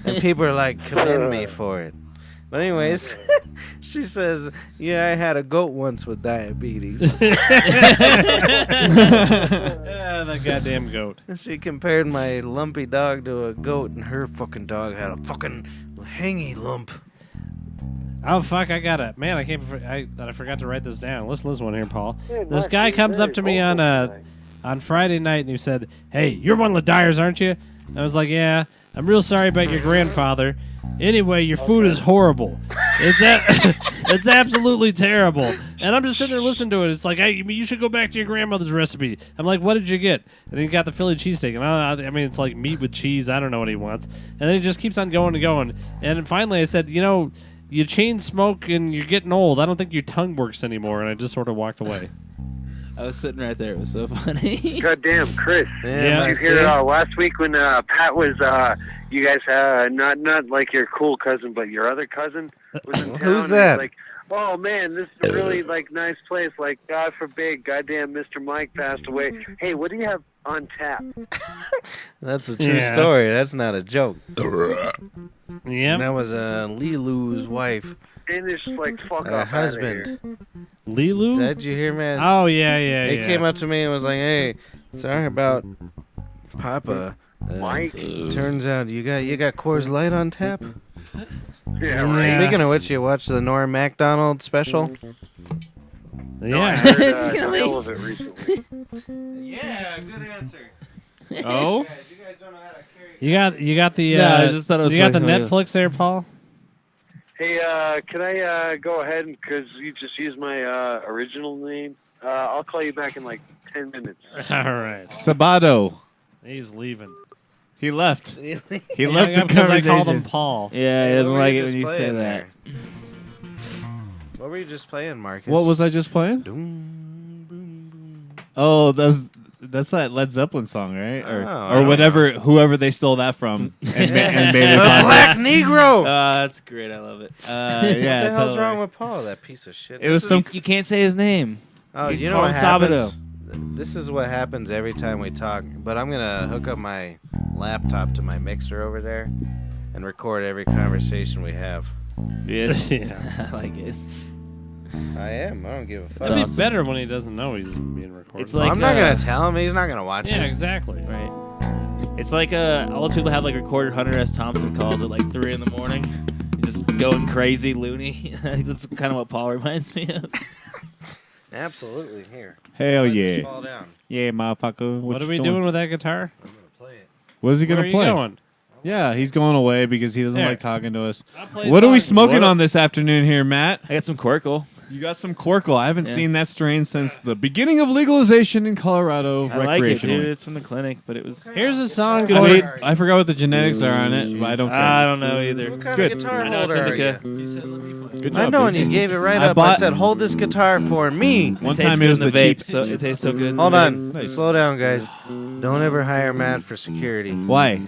And people are like, commend me for it. But anyways, she says, yeah, I had a goat once with diabetes. Yeah, that goddamn goat. And she compared my lumpy dog to a goat, and her fucking dog had a fucking hangy lump. Oh fuck! I got it, man. I forgot to write this down. Listen to this one here, Paul. Hey, This Mark, guy you're comes very up to me vocal on tonight. on Friday night and he said, "Hey, you're one of the Dyers, aren't you?" I was like, "Yeah." I'm real sorry about your grandfather. Anyway, your food is horrible. It's absolutely terrible. And I'm just sitting there listening to it. It's like, hey, you should go back to your grandmother's recipe. I'm like, what did you get? And he got the Philly cheesesteak. And I mean, it's like meat with cheese. I don't know what he wants. And then he just keeps on going and going. And finally I said, you know, you chain smoke and you're getting old. I don't think your tongue works anymore. And I just sort of walked away. I was sitting right there. It was so funny. Goddamn, Chris. Yeah. You hear last week when Pat was, you guys, not like your cool cousin, but your other cousin was in town. Who's and that? he's like, oh man, this is a really like nice place. Like, God forbid, goddamn, Mr. Mike passed away. Hey, what do you have on tap? That's a true Yeah. story. That's not a joke. Yeah. That was Lilu's wife, And it's just like, fuck off. husband. Lilu? Did you hear me? Oh, yeah. He came up to me and was like, "Hey, sorry about Papa. Mike? Turns out you got Coors Light on tap." Yeah, right. Yeah. Speaking of which, you watched the Norm Macdonald special? I Yeah. heard He's gonna the hell leave. of it recently. Yeah, good answer. Oh? You guys don't know how to carry. You got the No, I just thought it was you got the funny how he Netflix there, Paul? Hey, can I go ahead and because you just used my original name? I'll call you back in like 10 minutes. All right. Sabado. He's leaving. He left. He Yeah, left the because I called conversation. him Paul. Yeah, he doesn't What were like you it just when you say playing that. there? What were you just playing, Marcus? What was I just playing? Doom, boom, boom. Oh, that's that Led Zeppelin song, right? Oh, I Or don't whatever, whoever they stole that from and made it The popular. Black Negro. That's great. I love it. Yeah, what the hell's totally. wrong with Paul? That piece of shit. It was This some. You can't say his name. Oh, You you can know call what him happens? Sabado. This is what happens every time we talk. But I'm gonna hook up my laptop to my mixer over there and record every conversation we have. Yes. Yeah. I like it. I am. I don't give a fuck. That'd be awesome. better when he doesn't know he's being recorded. It's like I'm not gonna tell him. He's not gonna watch yeah, this. exactly. Right. It's like all those people have like recorded Hunter S. Thompson calls at like 3 a.m. He's just going crazy, loony. That's kind of what Paul reminds me of. Absolutely. Here. Hell Let this yeah. fall down. Yeah, motherfucker. What are you we doing with that guitar? I'm gonna play it. What is he Where going are to you play? going? Yeah, he's going away because he doesn't There. like talking to us. I'll play What are we songs. smoking on this afternoon here, Matt? I got some Quirkle. You got some Quirkle. I haven't Yeah. seen that strain since the beginning of legalization in Colorado I like it, dude. recreationally. It's from the clinic, but it was. Here's a song Good called weed. I forgot what the genetics are on it, but I don't care. I don't know So either. what kind Good. of guitar I know it's holder are indica. you? Good I job, know, dude. and you gave it right I up. I bought- said, hold this guitar for me. One Tastes time good it was in the vape, cheap. so it tastes so good. Hold on. Nice. Slow down, guys. Don't ever hire Matt for security. Why?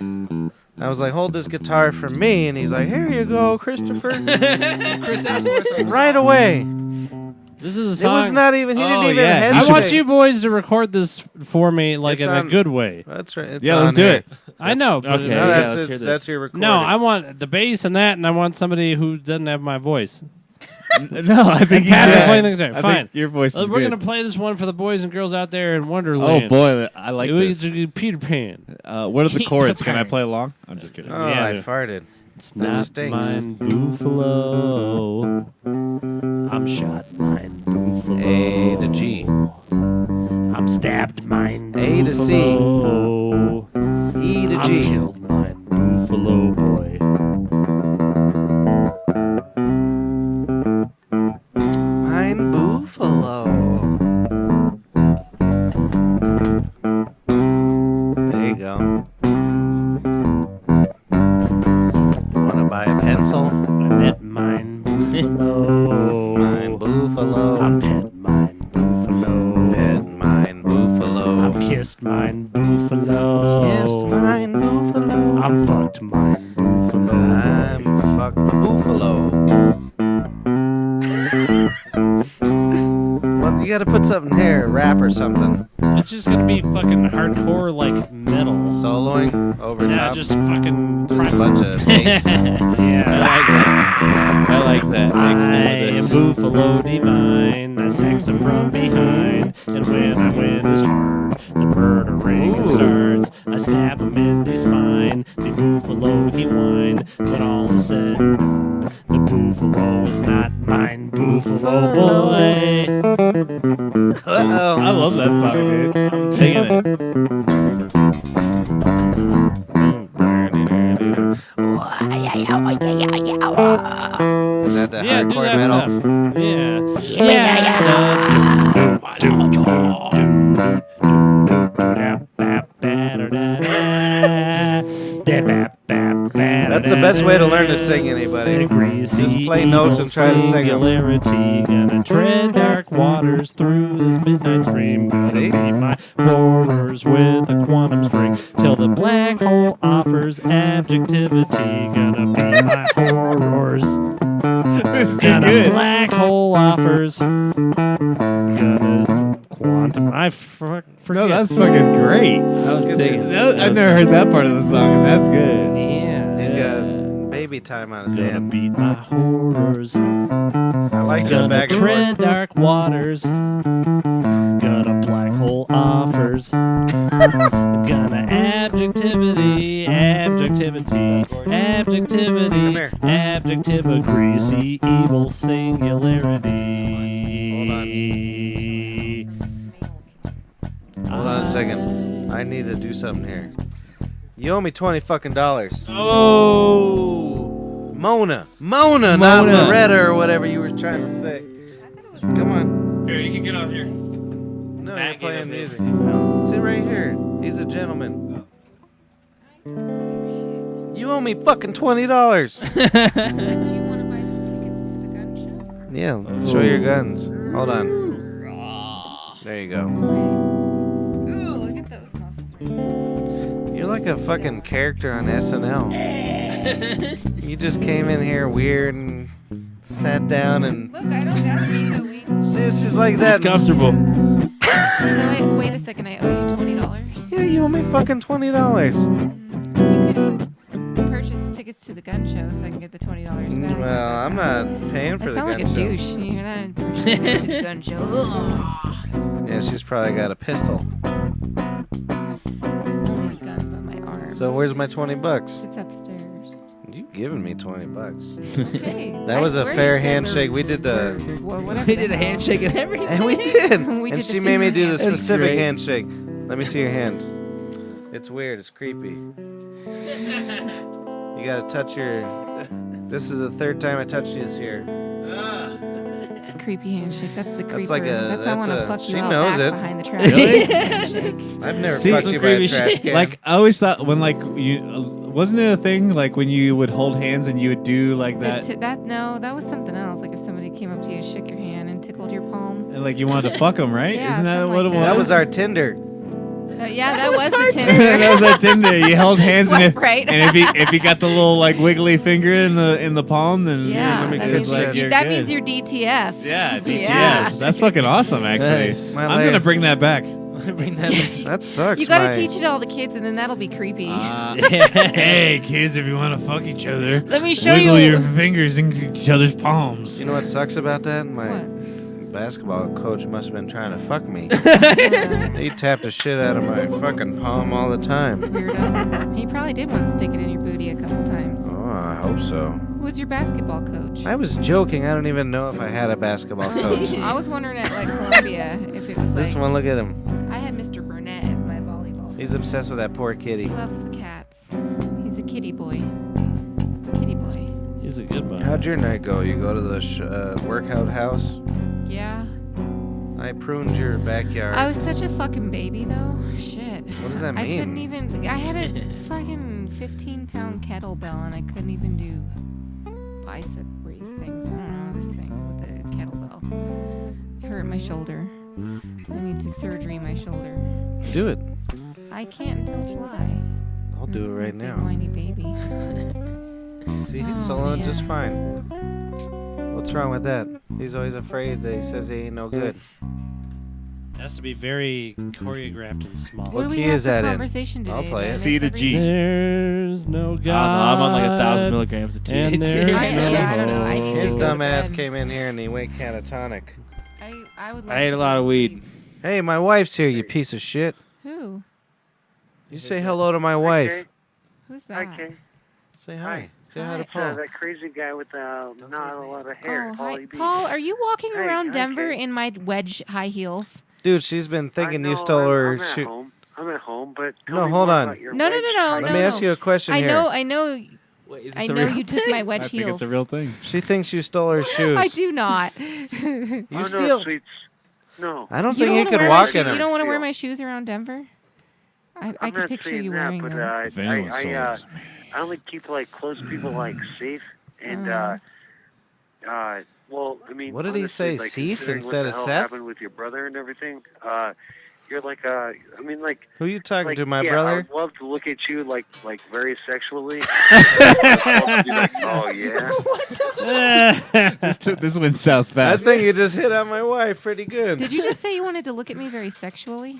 I was like, hold this guitar for me. And he's like, here you go, Christopher. Chris asked for something. Right away. This is a It song. was not even, he didn't Oh, even yeah. I hesitate. want you boys to record this for me, like It's in on- a good way. That's right. It's Yeah, let's on do here. it. I know. But okay. No, Yeah, that's, let's hear that's this. your recording. no, I want the bass and that, and I want somebody who doesn't have my voice. No, I think you Pat is did. playing the guitar. I Fine. think your voice is We're good. gonna play this one for the boys and girls out there in Oh Wonderland. boy, I like We this. do Peter Pan. What are the Peter chords? Can I Pan. play along? I'm just kidding. Oh, Yeah, I dude. farted. It's That not stinks. mine buffalo. I'm shot mine buffalo. A to G. I'm stabbed mine A to C. buffalo. E to I'm G. killed mine buffalo boy. Mine buffalo. There you go. Wanna buy a pencil? I met mine buffalo. Mine buffalo. I'm pet mine buffalo. Pet mine buffalo. I'm kissed mine buffalo. Kissed mine buffalo. I'm fucked mine buffalo. I'm fucked buffalo. Well, you gotta put something here, rap or something. It's just gonna be fucking hardcore like metal. Soloing over Yeah, top. just fucking. Just a bunch of bass. Yeah. I like that. Mixed I in am with this. buffalo divine. I sex him from behind, and when I win his heart, the murdering starts. I stab him in the spine. The buffalo he whine, but all is said and done. The buffalo is not mine, buffalo boy. Uh-oh. I love that song, dude. I'm digging it. Is that the Yeah, do hardcore that metal? stuff. That's the best way to learn to sing, anybody. Just play notes and try to sing 'em. Singularity, gonna tread dark waters through this midnight stream. Gonna See? beat my horrors with a quantum string till the black hole offers objectivity. Gonna beat my horrors. This is Got a good. black hole offers. Gonna quantum. I forget. No, that's fucking great. I was digging it. I've never heard that part of the song, and that's good. Yeah. He's got baby time on his Gonna hand. beat my horrors. I like that Gonna back and tread forth. dark waters. Gonna black hole offers. Gonna adjectivity, adjectivity, adjectivity, Come here. adjective a greasy evil singularity. Hold on a second. I need to do something here. You owe me $20 Oh. Mona, not Mona. Loretta or whatever you were trying to say. Come on. Here, you can get on here. No, Matt you're gave playing him his. music. Sit right here. He's a gentleman. You owe me fucking $20. Do you want to buy some tickets to the gun show? Yeah, show your guns. Hold on. There you go. Ooh, look at those muscles right there. You're like a fucking character on SNL. You just came in here weird and sat down and Look, I don't gotta be no weak. she's like It's that. comfortable. So wait a second, I owe you $20. Yeah, you owe me fucking $20. tickets to the gun show so I can get the $20 back. Well, I'm not paying for I the sound like gun a show. douche. You hear that? To the gun show. Ugh. Yeah, she's probably got a pistol. Only guns on my arms. So where's my $20? It's upstairs. You giving me $20? Okay. That was a fair handshake. We did the. Whatever. We did a handshake and everything. And we did. We And did she the made me do finger the hand. specific great. handshake. Let me see your hand. It's weird. It's creepy. You gotta touch your. This is the third time I touched you this year. It's a creepy handshake. That's the creeper. That's like a- That's that's I want a- to fuck she you out knows back it. behind the trash. Really? Handshake. I've never See, fucked some you by a creepy trash shit. can. Like I always thought when like you wasn't it a thing like when you would hold hands and you would do like that No, that was something else. Like if somebody came up to you, shook your hand, and tickled your palm. and like you wanted to fuck them, right? Yeah, Isn't that something what like it was? That was our Tinder. Yeah, that was the Tinder. that was at Tinder. You held hands and Swipe right. and if you got the little like wiggly finger in the palm, then Yeah, let me that, get means, that. that means you're DTF. yeah, DTS. Yeah. That's fucking awesome, actually. Nice. My I'm leg. gonna bring that back. Bring that back. That sucks. You gotta my- teach it to all the kids, and then that'll be creepy. Hey kids, if you want to fuck each other, Let me show wiggle you. your fingers in each other's palms. You know what sucks about that? My What? basketball coach must have been trying to fuck me. He tapped the shit out of my fucking palm all the time. Weirdo. He probably did want to stick it in your booty a couple times. Oh, I hope so. Who was your basketball coach? I was joking. I don't even know if I had a basketball coach. I was wondering at like Columbia if it was This like one, look at him. I had Mr. Burnett as my volleyball. He's obsessed with that poor kitty. He loves the cats. He's a kitty boy. Kitty boy. He's a good one. How'd your night go? You go to the workout house? Yeah. I pruned your backyard. I was such a fucking baby though. Shit. What does that I mean? couldn't even. I had a fucking 15-pound kettlebell and I couldn't even do bicep raise things. I don't know this thing with the kettlebell. It hurt my shoulder. I need to surgery my shoulder. Do it. I can't until July. I'll do it right Big now. whiny baby. See, he's Oh, soloing just man. fine. What's wrong with that? He's always afraid that he says he ain't no good. It has to be very choreographed and small. What do What we key have is for that in? conversation today? I'll play Did I it. miss C to G. everything? There's no I God. don't know. I'm on like 1,000 milligrams of And THC. there's I don't know. I need to His go to dumb ass bed. came in here and he went catatonic. I would. Love I ate to a lot go of to weed. sleep. Hey, my wife's here, you piece of shit. Who? You say hello to my wife. Who's that? Okay. Say hi. Say hi to Hi. Paul. That crazy guy with not a lot of hair. Oh, hi. Paulie B. Paul, are you walking Hey, around okay. Denver in my wedge high heels? Dude, she's been thinking I you know, stole her I'm at shoe. home. I'm at home, but No, tell me hold more on. about your No, no, wedge no, no, high Let no, me no. ask you a question I here. know. Wait, is this I a know real? you took my I wedge think heels. it's a real thing. She thinks you stole her shoes. I do not. You oh, steal. no, sweets. No. I don't You think he wanna could wear my walk shoe- in You her. don't want to wear Steal. my shoes around Denver? I I'm could not picture saying you that, wearing but them. If anyone stole it, I only keep like close people like safe and well, I mean, What did he honestly, say, like, Seth considering instead what of the hell Seth? happened with your brother and everything. You're like I mean, like. Who you talking Like, to, my yeah, I brother? would love to look at you like very sexually. I'd love to be like, oh yeah. this went south I fast. think you just hit on my wife pretty good. Did you just say you wanted to look at me very sexually?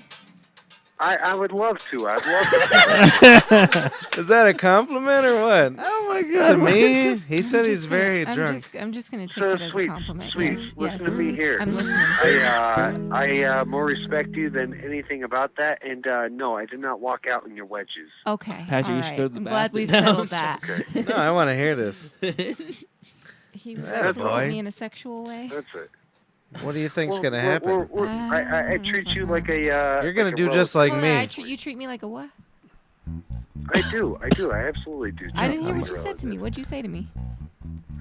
I would love to. I'd love to. Is that a compliment or what? Oh my god. To me, he I'm said he's just gonna- very I'm drunk. I'm just gonna take So it as sweet, a compliment. sweet. Yes, Listen yes. to me here. I'm listening. I more respect you than anything about that. And no, I did not walk out in your wedges. Okay. Patrick, all you should right. go to the I'm glad bathroom. we've No, settled I'm that. Okay, No, I want to hear this. He was Atta looking at boy. me in a sexual way. that's it. What do you think's Well, gonna happen? I treat you like a. You're gonna like a do just like Hold on, me. you treat me like a what? I do. I absolutely do. I didn't hear I'm what a you said to me. relative. What'd you say to me?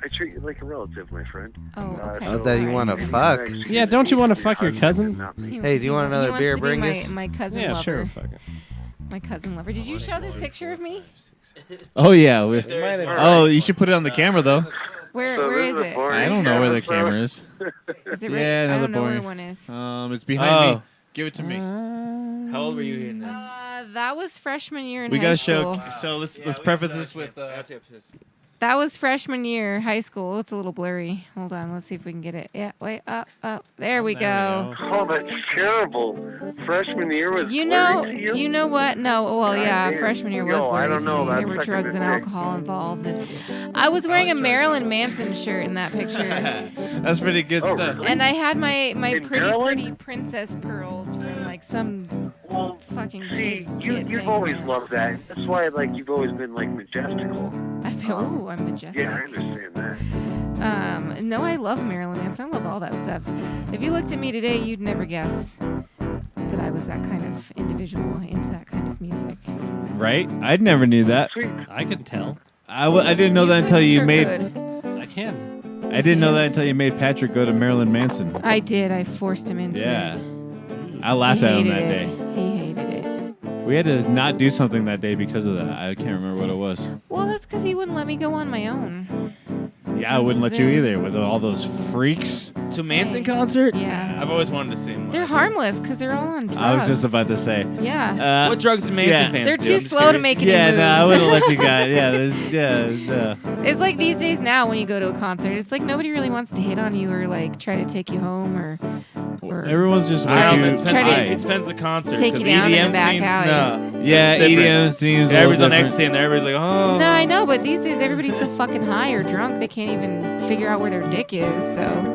I treat you like a relative, my friend. Oh, okay. Oh, that you All wanna right. fuck. Yeah, don't you wanna fuck your cousin? He- Hey, do you want he another wants beer, to be Bringus? my cousin Yeah, lover. sure. Fuck it. My cousin lover. Did you show this picture of me? Oh yeah. Oh, You should put it on the camera though. Where So where this is is a it? boring I don't know where the episode. camera is. Is it Yeah, right? I another don't know where boring. one is. It's behind me. Oh. Give it to me. How old were you in this? That was freshman year in We high gotta school. show. So let's preface this with. That was freshman year, high school. It's a little blurry. Hold on, let's see if we can get it. Yeah, wait, up. There we go. Oh, that's terrible. Freshman year was You blurry to you? you know what? No, well, yeah, damn. freshman year was Yo, I blurry don't to know me. about There were sucking drugs the and dick. alcohol involved. And I was wearing a Marilyn Manson shirt in that picture. That's pretty good Oh, stuff. really? And I had my In pretty Maryland? princess pearls from like some Well, fucking see, kid's you've thing. always loved that. That's why, like, you've always been, like, majestical. I feel, ooh, I'm majestic. Yeah, I understand that. No, I love Marilyn Manson. I love all that stuff. If you looked at me today, you'd never guess that I was that kind of individual into that kind of music. Right? I never knew that. Sweet. I can tell. I didn't know that until movies you are made. good. I can. I didn't know that until you made Patrick go to Marilyn Manson. I did. I forced him into Yeah. it. I laughed He at him hated that it. day. He hated it. We had to not do something that day because of that. I can't remember what it was. Well, that's because he wouldn't let me go on my own. Yeah, I wouldn't let you either with all those freaks. To Manson concert? Yeah. I've always wanted to see him. They're live. harmless because they're all on drugs. I was just about to say. Yeah. What drugs do Manson yeah. fans They're do? too I'm just slow to curious. make any Yeah, moves. no, I wouldn't let you guys. Yeah, no. It's like these days now when you go to a concert, it's like nobody really wants to hit on you or like try to take you home or Everyone's just way I don't know. too It depends, Try to it high. depends the concert. take you 'cause down in the EDM back scenes, alley. no. Yeah, It's different. EDM seems. Everybody's on different. ecstasy and everybody's like, oh. No, I know, but these days everybody's so fucking high or drunk they can't even figure out where their dick is. So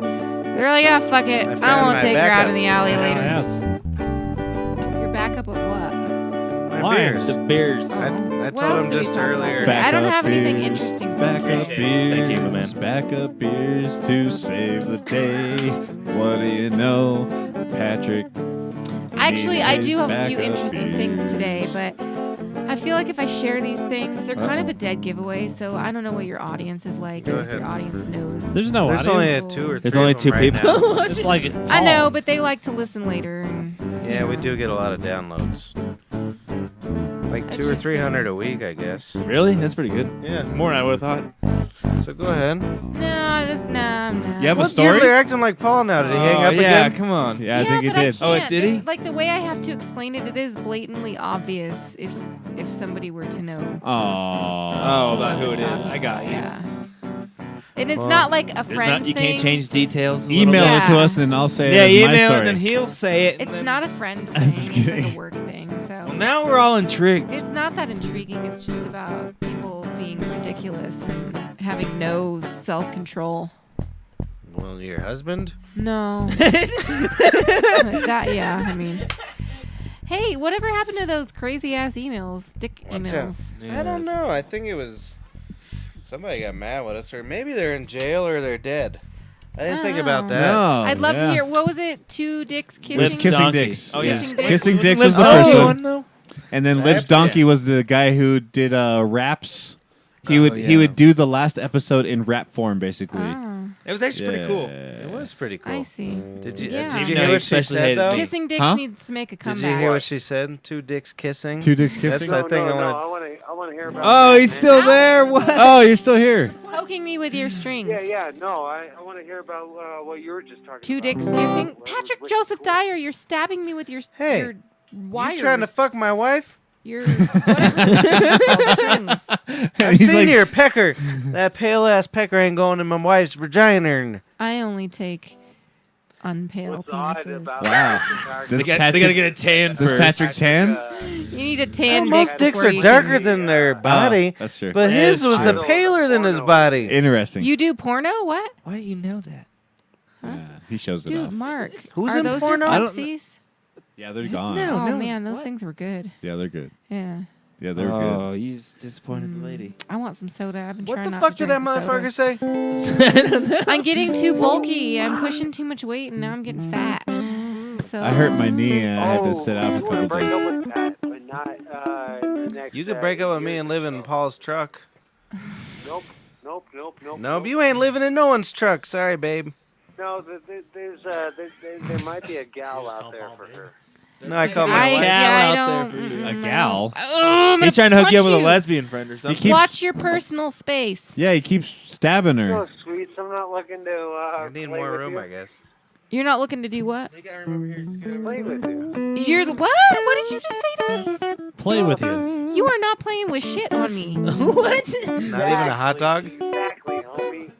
they're like, yeah, fuck it. I found I won't my take her out backup. in the alley later. Yes. Your backup of what? My Why? beers. The Bears. I What told else him did we just talk about earlier. today? I don't Backup have anything beers, interesting. for Backup today. beers. Thank you, my man. Backup beers to save the day. What do you know, Patrick? Actually, I needed do his have a few backup interesting beers. things today, but I feel like if I share these things, they're kind of a dead giveaway. So I don't know what your audience is like, Go or if ahead. your audience knows. There's no There's audience. only 2 or 3 There's only of them 2 right people. now. It's like I know, but they like to listen later. And Yeah, we do get a lot of downloads. Like 200 or just 300 a week, I guess. Really? That's pretty good. Yeah. More than I would have thought. So go ahead. no. You have a What, story? You're acting like Paul now. Did he hang up yeah, again? come on. Yeah, I think he but did. Oh, can't. did he? Like the way I have to explain it, it is blatantly obvious if somebody were to know. Oh, who about I who was it is. talking I got about, you. Yeah. And it's Well, not like a There's friend not, you thing. can't change details. a little Email bit? it to Yeah. us and I'll say Yeah, my email story. it and then he'll say it. and It's then- not a friend I'm thing. just It's kidding. like a work thing. So Well, now we're all intrigued. it's not that intriguing. It's just about people being ridiculous and having no self-control. Well, your husband? No. Yeah, I mean. Hey, whatever happened to those crazy ass emails? Dick What's that? emails. I don't know. I think it was somebody got mad with us, or maybe they're in jail or they're dead. I didn't I think don't about know. that. No, I'd love yeah. to hear. What was it? 2 dicks kissing? Lips Kissing Donkey. Dicks. Oh, yeah. Kissing Dicks? Kissing Dicks Lips was the Donkey first one. though? And then Raps? Lips Donkey Yeah. was the guy who did raps. He Oh, would yeah. he would do the last episode in rap form, basically. Oh, It was actually pretty cool. It was pretty cool. I see. Did you Yeah. did you No, hear he what she especially said hated though? me. Kissing Dicks Huh? needs to make a Did comeback. you hear what she said? 2 dicks kissing. 2 dicks kissing. That's the thing I want. I want to hear about Oh, that, he's man. still there. What? Oh, you're still here. Poking me with your strings. Yeah, no, I want to hear about what you were just talking 2 about. dicks kissing. Patrick Joseph Dyer, you're stabbing me with your Hey, your wires. You trying to fuck my wife? Your whatever. strings. I've He's seen like, your pecker. That pale ass pecker ain't going in my wife's vagina. I only take unpale What's odd penises. about Wow. that? This They, got, Patrick- they gotta get a tan Does first. Patrick tan? You need a tan Most dick dicks before are you darker can- than their Oh, body, that's true. but his That's was true. paler than his Porno. body. Interesting. You do porno? What? Why do you know that? Yeah, he shows it Dude, off. Mark. Who's are in those porno? your I don't Popsies? Yeah, they're gone. No. Oh man, those things were good. Yeah, they're good. Yeah. Yeah, they're Oh, you just disappointed the lady. I want some soda. I've been What trying the not fuck to did that drink the motherfucker soda. say? I'm getting too bulky. I'm pushing too much weight, and now I'm getting fat. So I hurt my knee and I had to sit out you for a wanna couple break days. up with that, but not the next. You could break up with me and live in Paul's truck. Nope. Nope, you ain't living in no one's truck. Sorry, babe. No, there might be a gal out there for her. No, I call my I, wife. yeah, I out there don't. for you. A mm, gal? Oh, I'm He's gonna trying to hook you up punch with a lesbian friend or something. keeps- Watch your personal space. Yeah, he keeps stabbing Oh, her. sweet. I'm not looking to. I need play more with room, you. I guess. You're not looking to do what? You gotta remember here. Just get over Play with you. You're what? What did you just say to me? Play with you. You are not playing with shit on me. What? Not even a hot dog? Exactly, homie.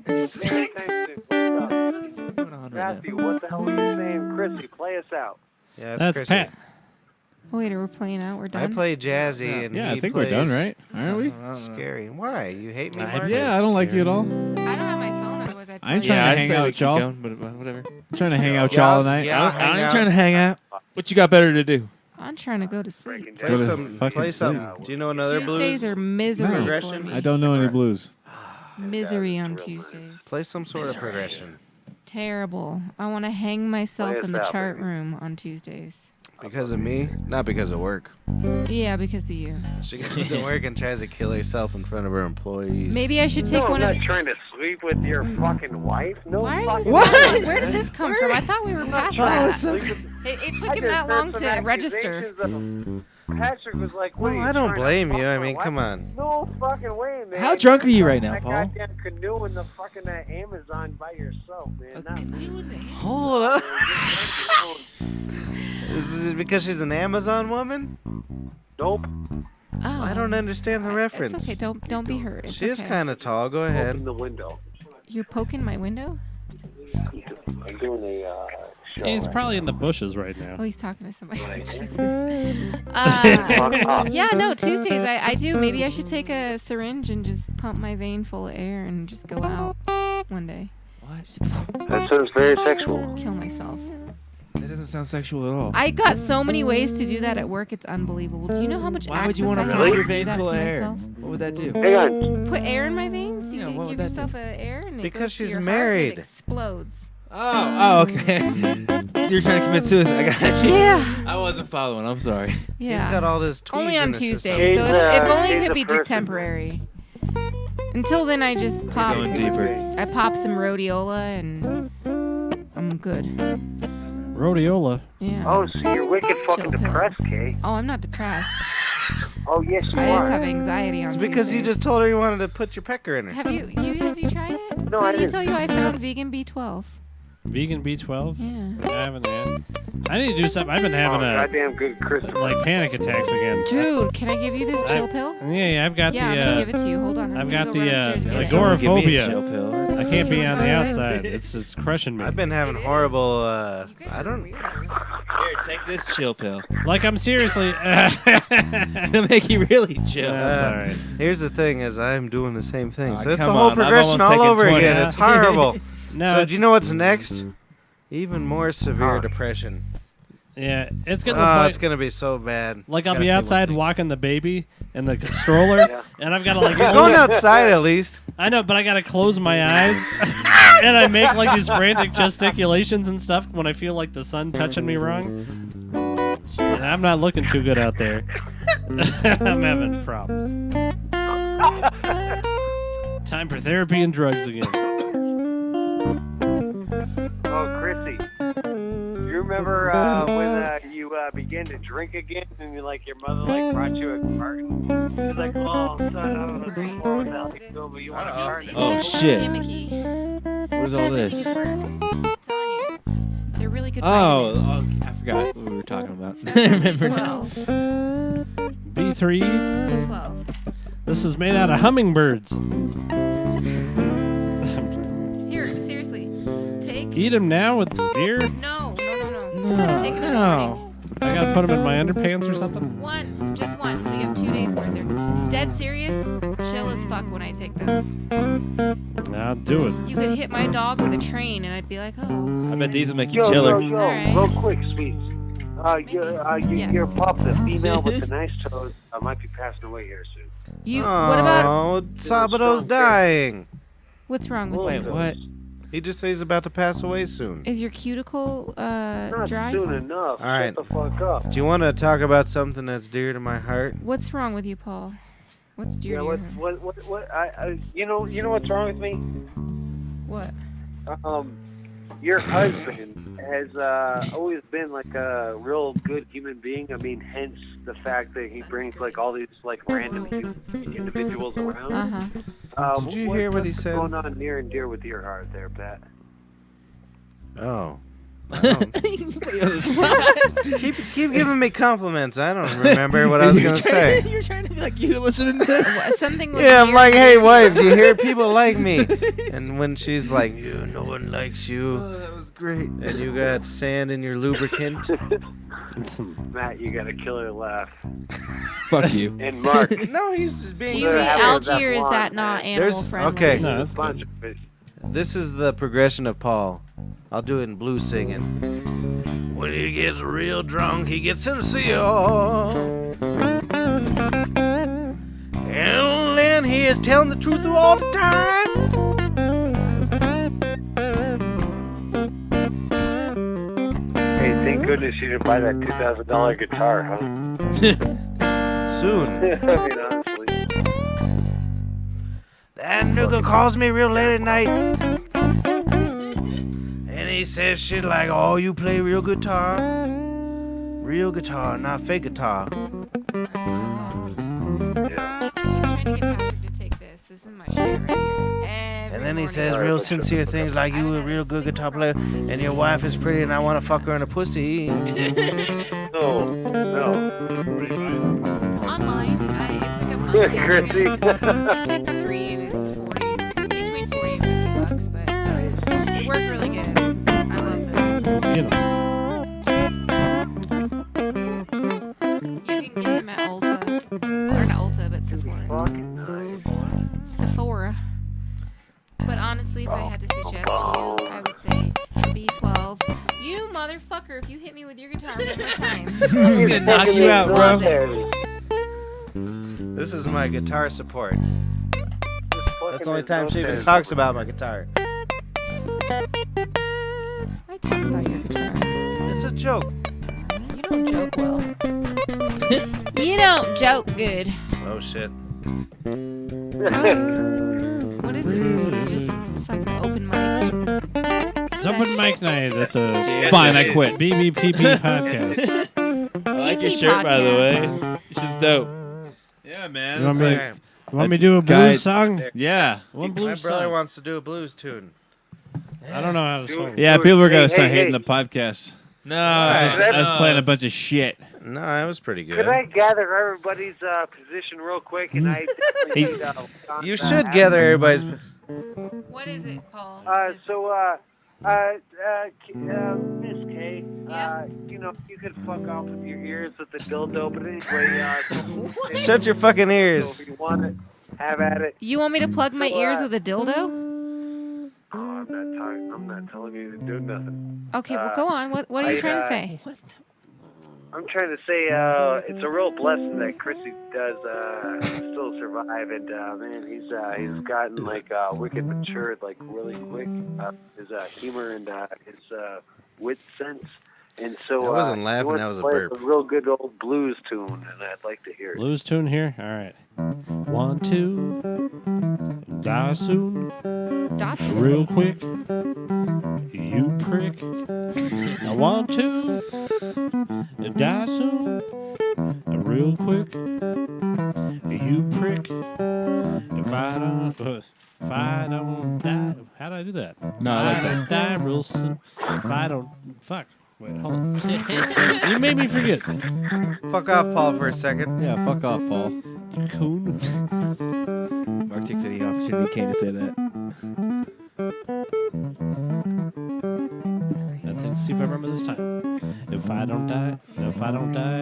Pay attention. What's up? Going on right Matthew, what the hell are you saying? Chrissy, play us out. Yeah, That's Chrissy. Pat. Oh, wait, are we playing out? We're I done? play Jazzy, and Yeah, he I think we're done, plays right? Aren't we? Scary. Why? You hate me, I Marcus? Yeah, I don't like you at all. I don't have my phone, otherwise I'd I ain't tell trying you. to hang out with y'all. But whatever. Trying to hang out with Yeah, y'all tonight. yeah. I ain't trying to hang out. What you got better to do? I'm trying to go to sleep. Play Go to some. fucking Play some. sleep. Do you know another Tuesdays blues? are misery for Progression? me. I don't know any blues. Misery on Tuesdays. Play some sort of progression. Terrible. I want to hang myself Play us in the out, chart baby. room on Tuesdays. Because of me, not because of work. Yeah, because of you. She goes to work and tries to kill herself in front of her employees. Maybe I should take No, one I'm of not the... trying to sleep with your fucking wife. No Why are fucking you What? saying that? Where did this come from? I thought we were past that. Sleep with- It took I him just that heard long some to register. accusations of- Patrick was like, what Well, are you I don't trying to blame fuck you. I my mean, wife? come on. No fucking way, man. How drunk are you right now, that Paul? goddamn canoe in the fucking Amazon by yourself, man. Not Hold up. Is it because she's an Amazon woman? Nope. Oh. I don't understand the reference. It's okay. Don't be hurt. It's She is okay. kind of tall. Go Open ahead. the window. You're poking my window? I'm doing a show. He's right probably in the bushes right now. Oh, he's talking to somebody. Jesus. Fuck off. Yeah, no, Tuesdays I do. Maybe I should take a syringe and just pump my vein full of air and just go out one day. What? That sounds very sexual. Kill myself. That doesn't sound sexual at all. I got so many ways to do that at work. It's unbelievable. Do you know how much Why would you want to pump your do veins that full to of air? myself? What would that do? Hang on. Put air in my veins. You Yeah, can what would give that yourself air and it Because goes to she's your married. Heart, it explodes. Oh, okay. You're trying to commit suicide. I got you. Yeah. I wasn't following. I'm sorry. Yeah. He's got all this tweeds Only in on his system. Tuesdays, so if only it he's could a be just person. temporary. Until then, I just pop. Going deeper. I pop some rhodiola and I'm good. Rhodiola. Yeah. Oh, so you're wicked fucking Chill depressed, pills. Kay. Oh, I'm not depressed. Oh, yes, you I just are. have anxiety on It's because you Tuesdays. just told her you wanted to put your pecker in her. Have you tried it? No, I Did I didn't. tell you I found vegan B12? Vegan B12? Yeah. I haven't had. I need to do something. I've been having Oh, goddamn good Christopher. like panic attacks again. Dude, can I give you this chill pill? Yeah, I've got Yeah, I'm the gonna give it to you. Hold on. I'm I've gonna got go the, run upstairs and the get it. Someone give me a agoraphobia. chill pill. I can't be on the Alright. outside. It's crushing me. I've been having It is. horrible. You guys I are don't. weirdos. Here, take this chill pill. Like I'm seriously. It'll make you really chill. That's all right. Here's the thing: is I'm doing the same thing, Aw, so it's the come whole on, I've progression almost all taken over 20. again. It's horrible. No, so it's, do you know what's next? Even more severe Oh. depression. yeah, it's getting to the Oh, point. it's gonna be so bad. Like I'll Gotta be say one outside thing. walking the baby in the stroller, Yeah. and I've got to like. You're going outside at least. I know, but I gotta close my eyes, and I make like these frantic gesticulations and stuff when I feel like the sun touching me wrong. And I'm not looking too good out there. I'm having problems. Time for therapy and drugs again. Oh, Chrissy. You remember when you began to drink again and your mother brought you a carton? She's like, oh, son, I don't know Right. what the hell you doing, but you want a carton? Oh, They're shit. gimmicky. What is all this? Gimmicky work. I'm telling you. They're really good Oh, vitamins. I forgot what we were talking about. That's Remember now. B12. B3. B12. This is made out of hummingbirds. Here, seriously. Take. Eat them now with beer. No. I'm gonna take them in the morning. I gotta put them in my underpants or something. One, just one. So you have 2 days worth. They're dead serious, chill as fuck when I take those. I'll do it. You could hit my dog with a train, and I'd be like, oh. I bet these will make you Yo, chiller. Alright. real quick, sweets. Yes. Your pup, the female with the nice toes, might be passing away here soon. You. What about? Oh, Sabado's dying. What's wrong with Wait, you? what? He just said he's about to pass away soon. Is your cuticle Not dry? soon enough. All right. Shut the fuck up. Do you want to talk about something that's dear to my heart? What's wrong with you, Paul? What's dear Yeah, to your what, you know what's wrong with me? What? Your husband has always been a real good human being. I mean, hence the fact that he brings all these random individuals around. Did you hear what he what's said? going on near and dear with your heart there, Pat? Oh. I don't- keep giving me compliments. I don't remember what I was gonna say. You're trying to be like, you listening to this? Something was Yeah, I'm weird like, for hey, you. wife, you hear people like me? And when she's like, no one likes you, that was great. and you got sand in your lubricant. Matt, you got a killer laugh. Fuck you. And Mark, No, he's Do being you They're eat having algae that or is that blonde, not man. animal There's- friendly? okay. No, a that's bunch good. of fish. This is the progression of Paul. I'll do it in blues singing. When he gets real drunk, he gets sincere. And then he is telling the truth all the time. Hey, thank goodness you didn't buy that $2,000 guitar, huh? Soon. I mean, honestly. That nigga calls me real late at night. And he says shit like, oh, you play real guitar? Real guitar, not fake guitar. I'm trying to get Patrick to take this. This is my shit right here. And then he says real sincere things like, you a real good guitar player, and your wife is pretty, and I want to fuck her in a pussy. No. Online, it's like a month. Chrissy. Pick three and it's 40, between 40 and $50, but it worked really good. I love this. You know. You can get them at Ulta, or not Ulta, but Sephora. Fucking nice. Sephora. But honestly, if I had to suggest to you, I would say B12. You motherfucker! If you hit me with your guitar one more time, He's gonna knock you out, bro. This is my guitar support. That's the only time she even talks about my guitar. I talk about your guitar. It's a joke. You don't joke well. You don't joke good. Oh, shit. What is this? Is this just fucking open mic? It's open mic night at the Fine, I quit. BBPP podcast. I like your EP shirt, by the way. podcast. It's just dope. Yeah, man. You want it's me- like- You want me to do a Guy- blues song? yeah. One My blues brother song. wants to do a blues tune. I don't know how to sing. Yeah, people are Hey, gonna start hey, hating hey. the podcast. No, Us playing a bunch of shit. No, that was pretty good. Could I gather everybody's position real quick? And I definitely He's- need, You should gather everybody's. What is it, Paul? Miss K, Yeah? you know, you could fuck off with your ears with the dildo, but anyway, Shut your fucking so ears. if you want it, have at it. You want me to plug my So, ears with a dildo? Oh, I'm not telling you to do nothing. Okay, well, go on. What are you I, trying to say? I'm trying to say it's a real blessing that Chrissy does still survive, and man, he's gotten like wicked matured like really quick. His humor and his wit sense, and so I wasn't laughing, he wants that to was a play burp. A real good old blues tune, and I'd like to hear it. Blues tune here? All right. 1, 2. Die soon. Dot. Real quick. You prick. I want to die soon. Real quick. You prick. If I don't die. How do I do that? No, I like that. Die real soon. If I don't. Fuck. Wait, hold on. You made me forget. Fuck off, Paul, for a second. Yeah, fuck off, Paul. Coon. Mark takes any opportunity he can to say that. Let's see if I remember this time. If I don't die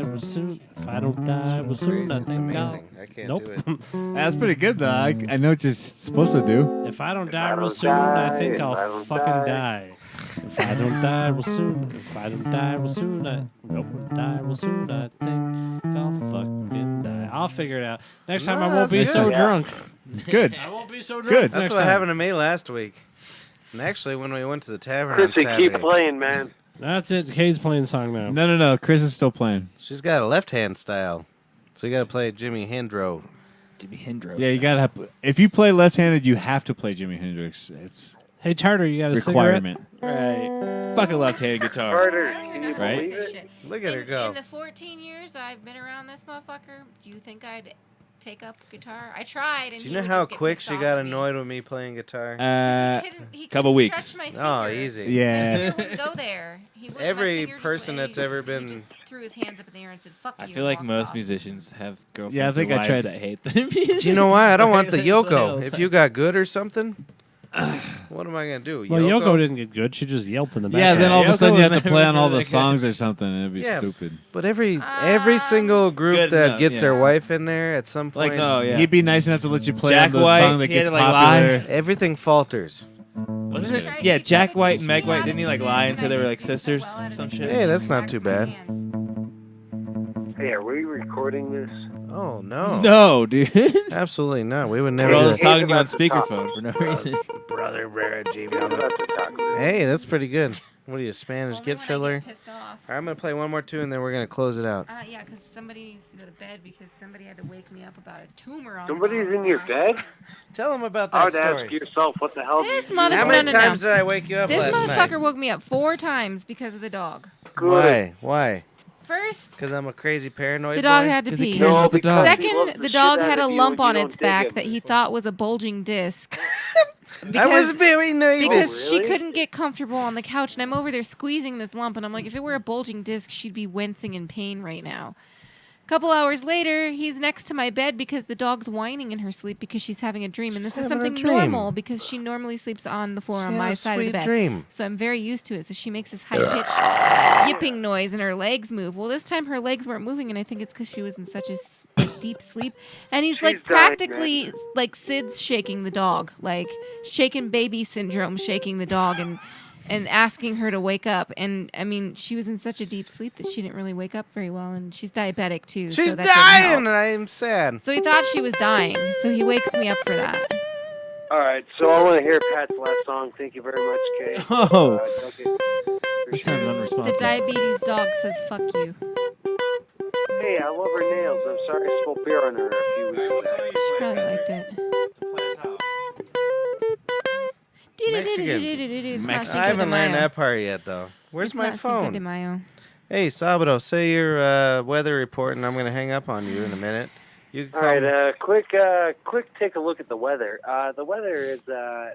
real soon. If I don't die real soon, I It's think I'll. amazing. I can't Nope. do it. That's pretty good, though. I know what you're supposed to do. If I don't If die I real don't soon, I die, think if I I'll don't fucking die. die. If I don't die real soon, if I don't die real soon, I don't die real soon, I think I'll fucking die. I'll figure it out. Next time I No, won't be that's so good. drunk. Good. I won't be so drunk. Good. That's next what time. happened to me last week. And actually, when we went to the tavern on Chrissy, Saturday, keep playing, man. That's it. Kay's playing the song now. No. Chris is still playing. she's got a left-hand style. So you got to play Jimi Hendro. Jimi Hendrix. Yeah, you gotta have. If you play left-handed, you have to play Jimi Hendrix. It's Hey, Tartar, you got a cigarette? requirement. Right. Fuck a left-handed guitar. Carter, I don't even can know you how to Right? do believe this it? shit. Look at her go. In the 14 years I've been around this motherfucker, do you think I'd take up guitar? I tried, and Do he you know would how just get quick pissed she off got at me. annoyed with me playing guitar? He couple couldn't weeks. stretch my Oh, finger. easy. My Yeah. finger wouldn't go there. He would, Every my finger just person went- that's ever he been- just threw his hands up in the air and said, "Fuck you." I and feel like walked most off. musicians have girlfriends Yeah, I think or I wives tried- that hate them. Do you know why? I don't want the They play all Yoko. the If time. you got good or something, what am I gonna do? Well, Yoko didn't get good. She just yelped in the back. Yeah, then all of a Yoko sudden you was have to never play on all really the that good. songs or something. It'd be Yeah. stupid. But every single group Good that enough, gets yeah. their wife in there at some point, Like, no, yeah. He'd be nice enough to let you play Jack on the White, song that he had gets to, like, popular. everything falters. Wasn't He it? tried- Yeah, he Jack tried to White teach and me Meg how White. to Didn't he do like this, lie and and say I they were didn't like think so sisters? well at it Some until shit. I Hey, that's not practiced too my bad. hands. Hey, are we recording this? Oh no, No, dude. absolutely not. We would We're never all do just that. talking to you on about to talk. speakerphone for no reason. BrothersBrer We're Gmail. about to talk. Hey, that's pretty good. What are you, Spanish Only get when I filler? get pissed off. All right, I'm gonna play one more tune, and then we're gonna close it out. Yeah, because somebody needs to go to bed because somebody had to wake me up about a tumor on. Somebody's the dog's in your back. bed? Tell them about I that would ask story. yourself, what the hell This did you mother- do? How No, many no, no. times did I wake you up This last motherfucker night? woke me up 4 times because of the dog. Good. Why? Why? First, Because I'm a crazy paranoid the dog boy? had to 'Cause he pee. cares about the dog. because he loves Second, the shit dog out had of a you lump and you on don't its dig back him. that he thought was a bulging disc. I was very nervous. Because she really? couldn't get comfortable on the couch, and I'm over there squeezing this lump, and I'm like, if it were a bulging disc, she'd be wincing in pain right now. A couple hours later, he's next to my bed because the dog's whining in her sleep because she's having a dream, and She's this is having a something dream. normal because she normally sleeps on the floor She on had my a side of the sweet bed. dream. So I'm very used to it. So she makes this high-pitched yipping noise, and her legs move. Well, this time her legs weren't moving, and I think it's because she was in such a deep sleep. And he's like She's dying, practically like Sid's shaking the dog, like shaken baby syndrome, shaking the dog, and asking her to wake up. And I mean, she was in such a deep sleep that she didn't really wake up very well, and she's diabetic too. She's so that didn't dying, help. and I am sad. So he thought she was dying. So he wakes me up for that. All right, so I want to hear Pat's last song. Thank you very much, Kay. Oh. Okay. You sound The unresponsive. diabetes dog says "fuck you." Hey, I love her nails. I'm sorry I spilled beer on her a few weeks back. She probably liked it. Mexicans. It's not I Cinco de haven't learned Mayo. that part yet, though. Where's It's my not Cinco de phone? Mayo. Hey, Sabado, say your weather report, and I'm going to hang up on you in a minute. You can All call me. right, quick take a look at the weather. The weather is,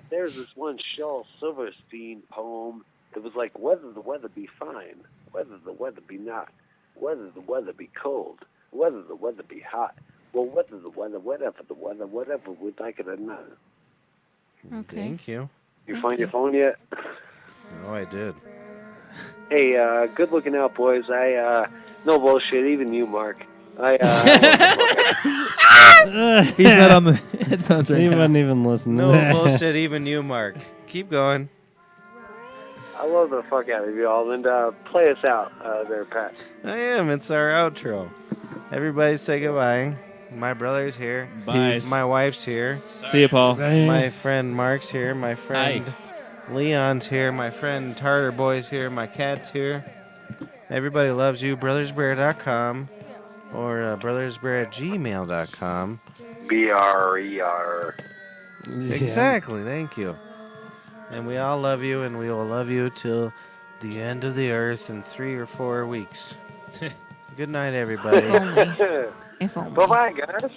there's this one Shel Silverstein poem that was like, whether the weather be fine, whether the weather be not, whether the weather be cold, whether the weather be hot, well, whether the weather, whatever we'd like it or not. Okay. Thank you. You Thank find you. your phone yet? Oh, I did. Hey, good looking out, boys. No bullshit, even you, Mark. He's not on the headphones right He now. wasn't even listening. No bullshit, even you, Mark. Keep going. I love the fuck out of you all, and play us out there, Pat. I am. It's our outro. Everybody say goodbye. My brother's here. Bye. My wife's here. See you, Paul. My friend Mark's here. My friend Leon's here. My friend Tartar Boy's here. My cat's here. Everybody loves you. BrothersBrer.com or BrothersBrer@gmail.com. BRER. Exactly. Thank you. And we all love you, and we will love you till the end of the earth in 3 or 4 weeks. Good night, everybody. If only. If only. Bye-bye, guys.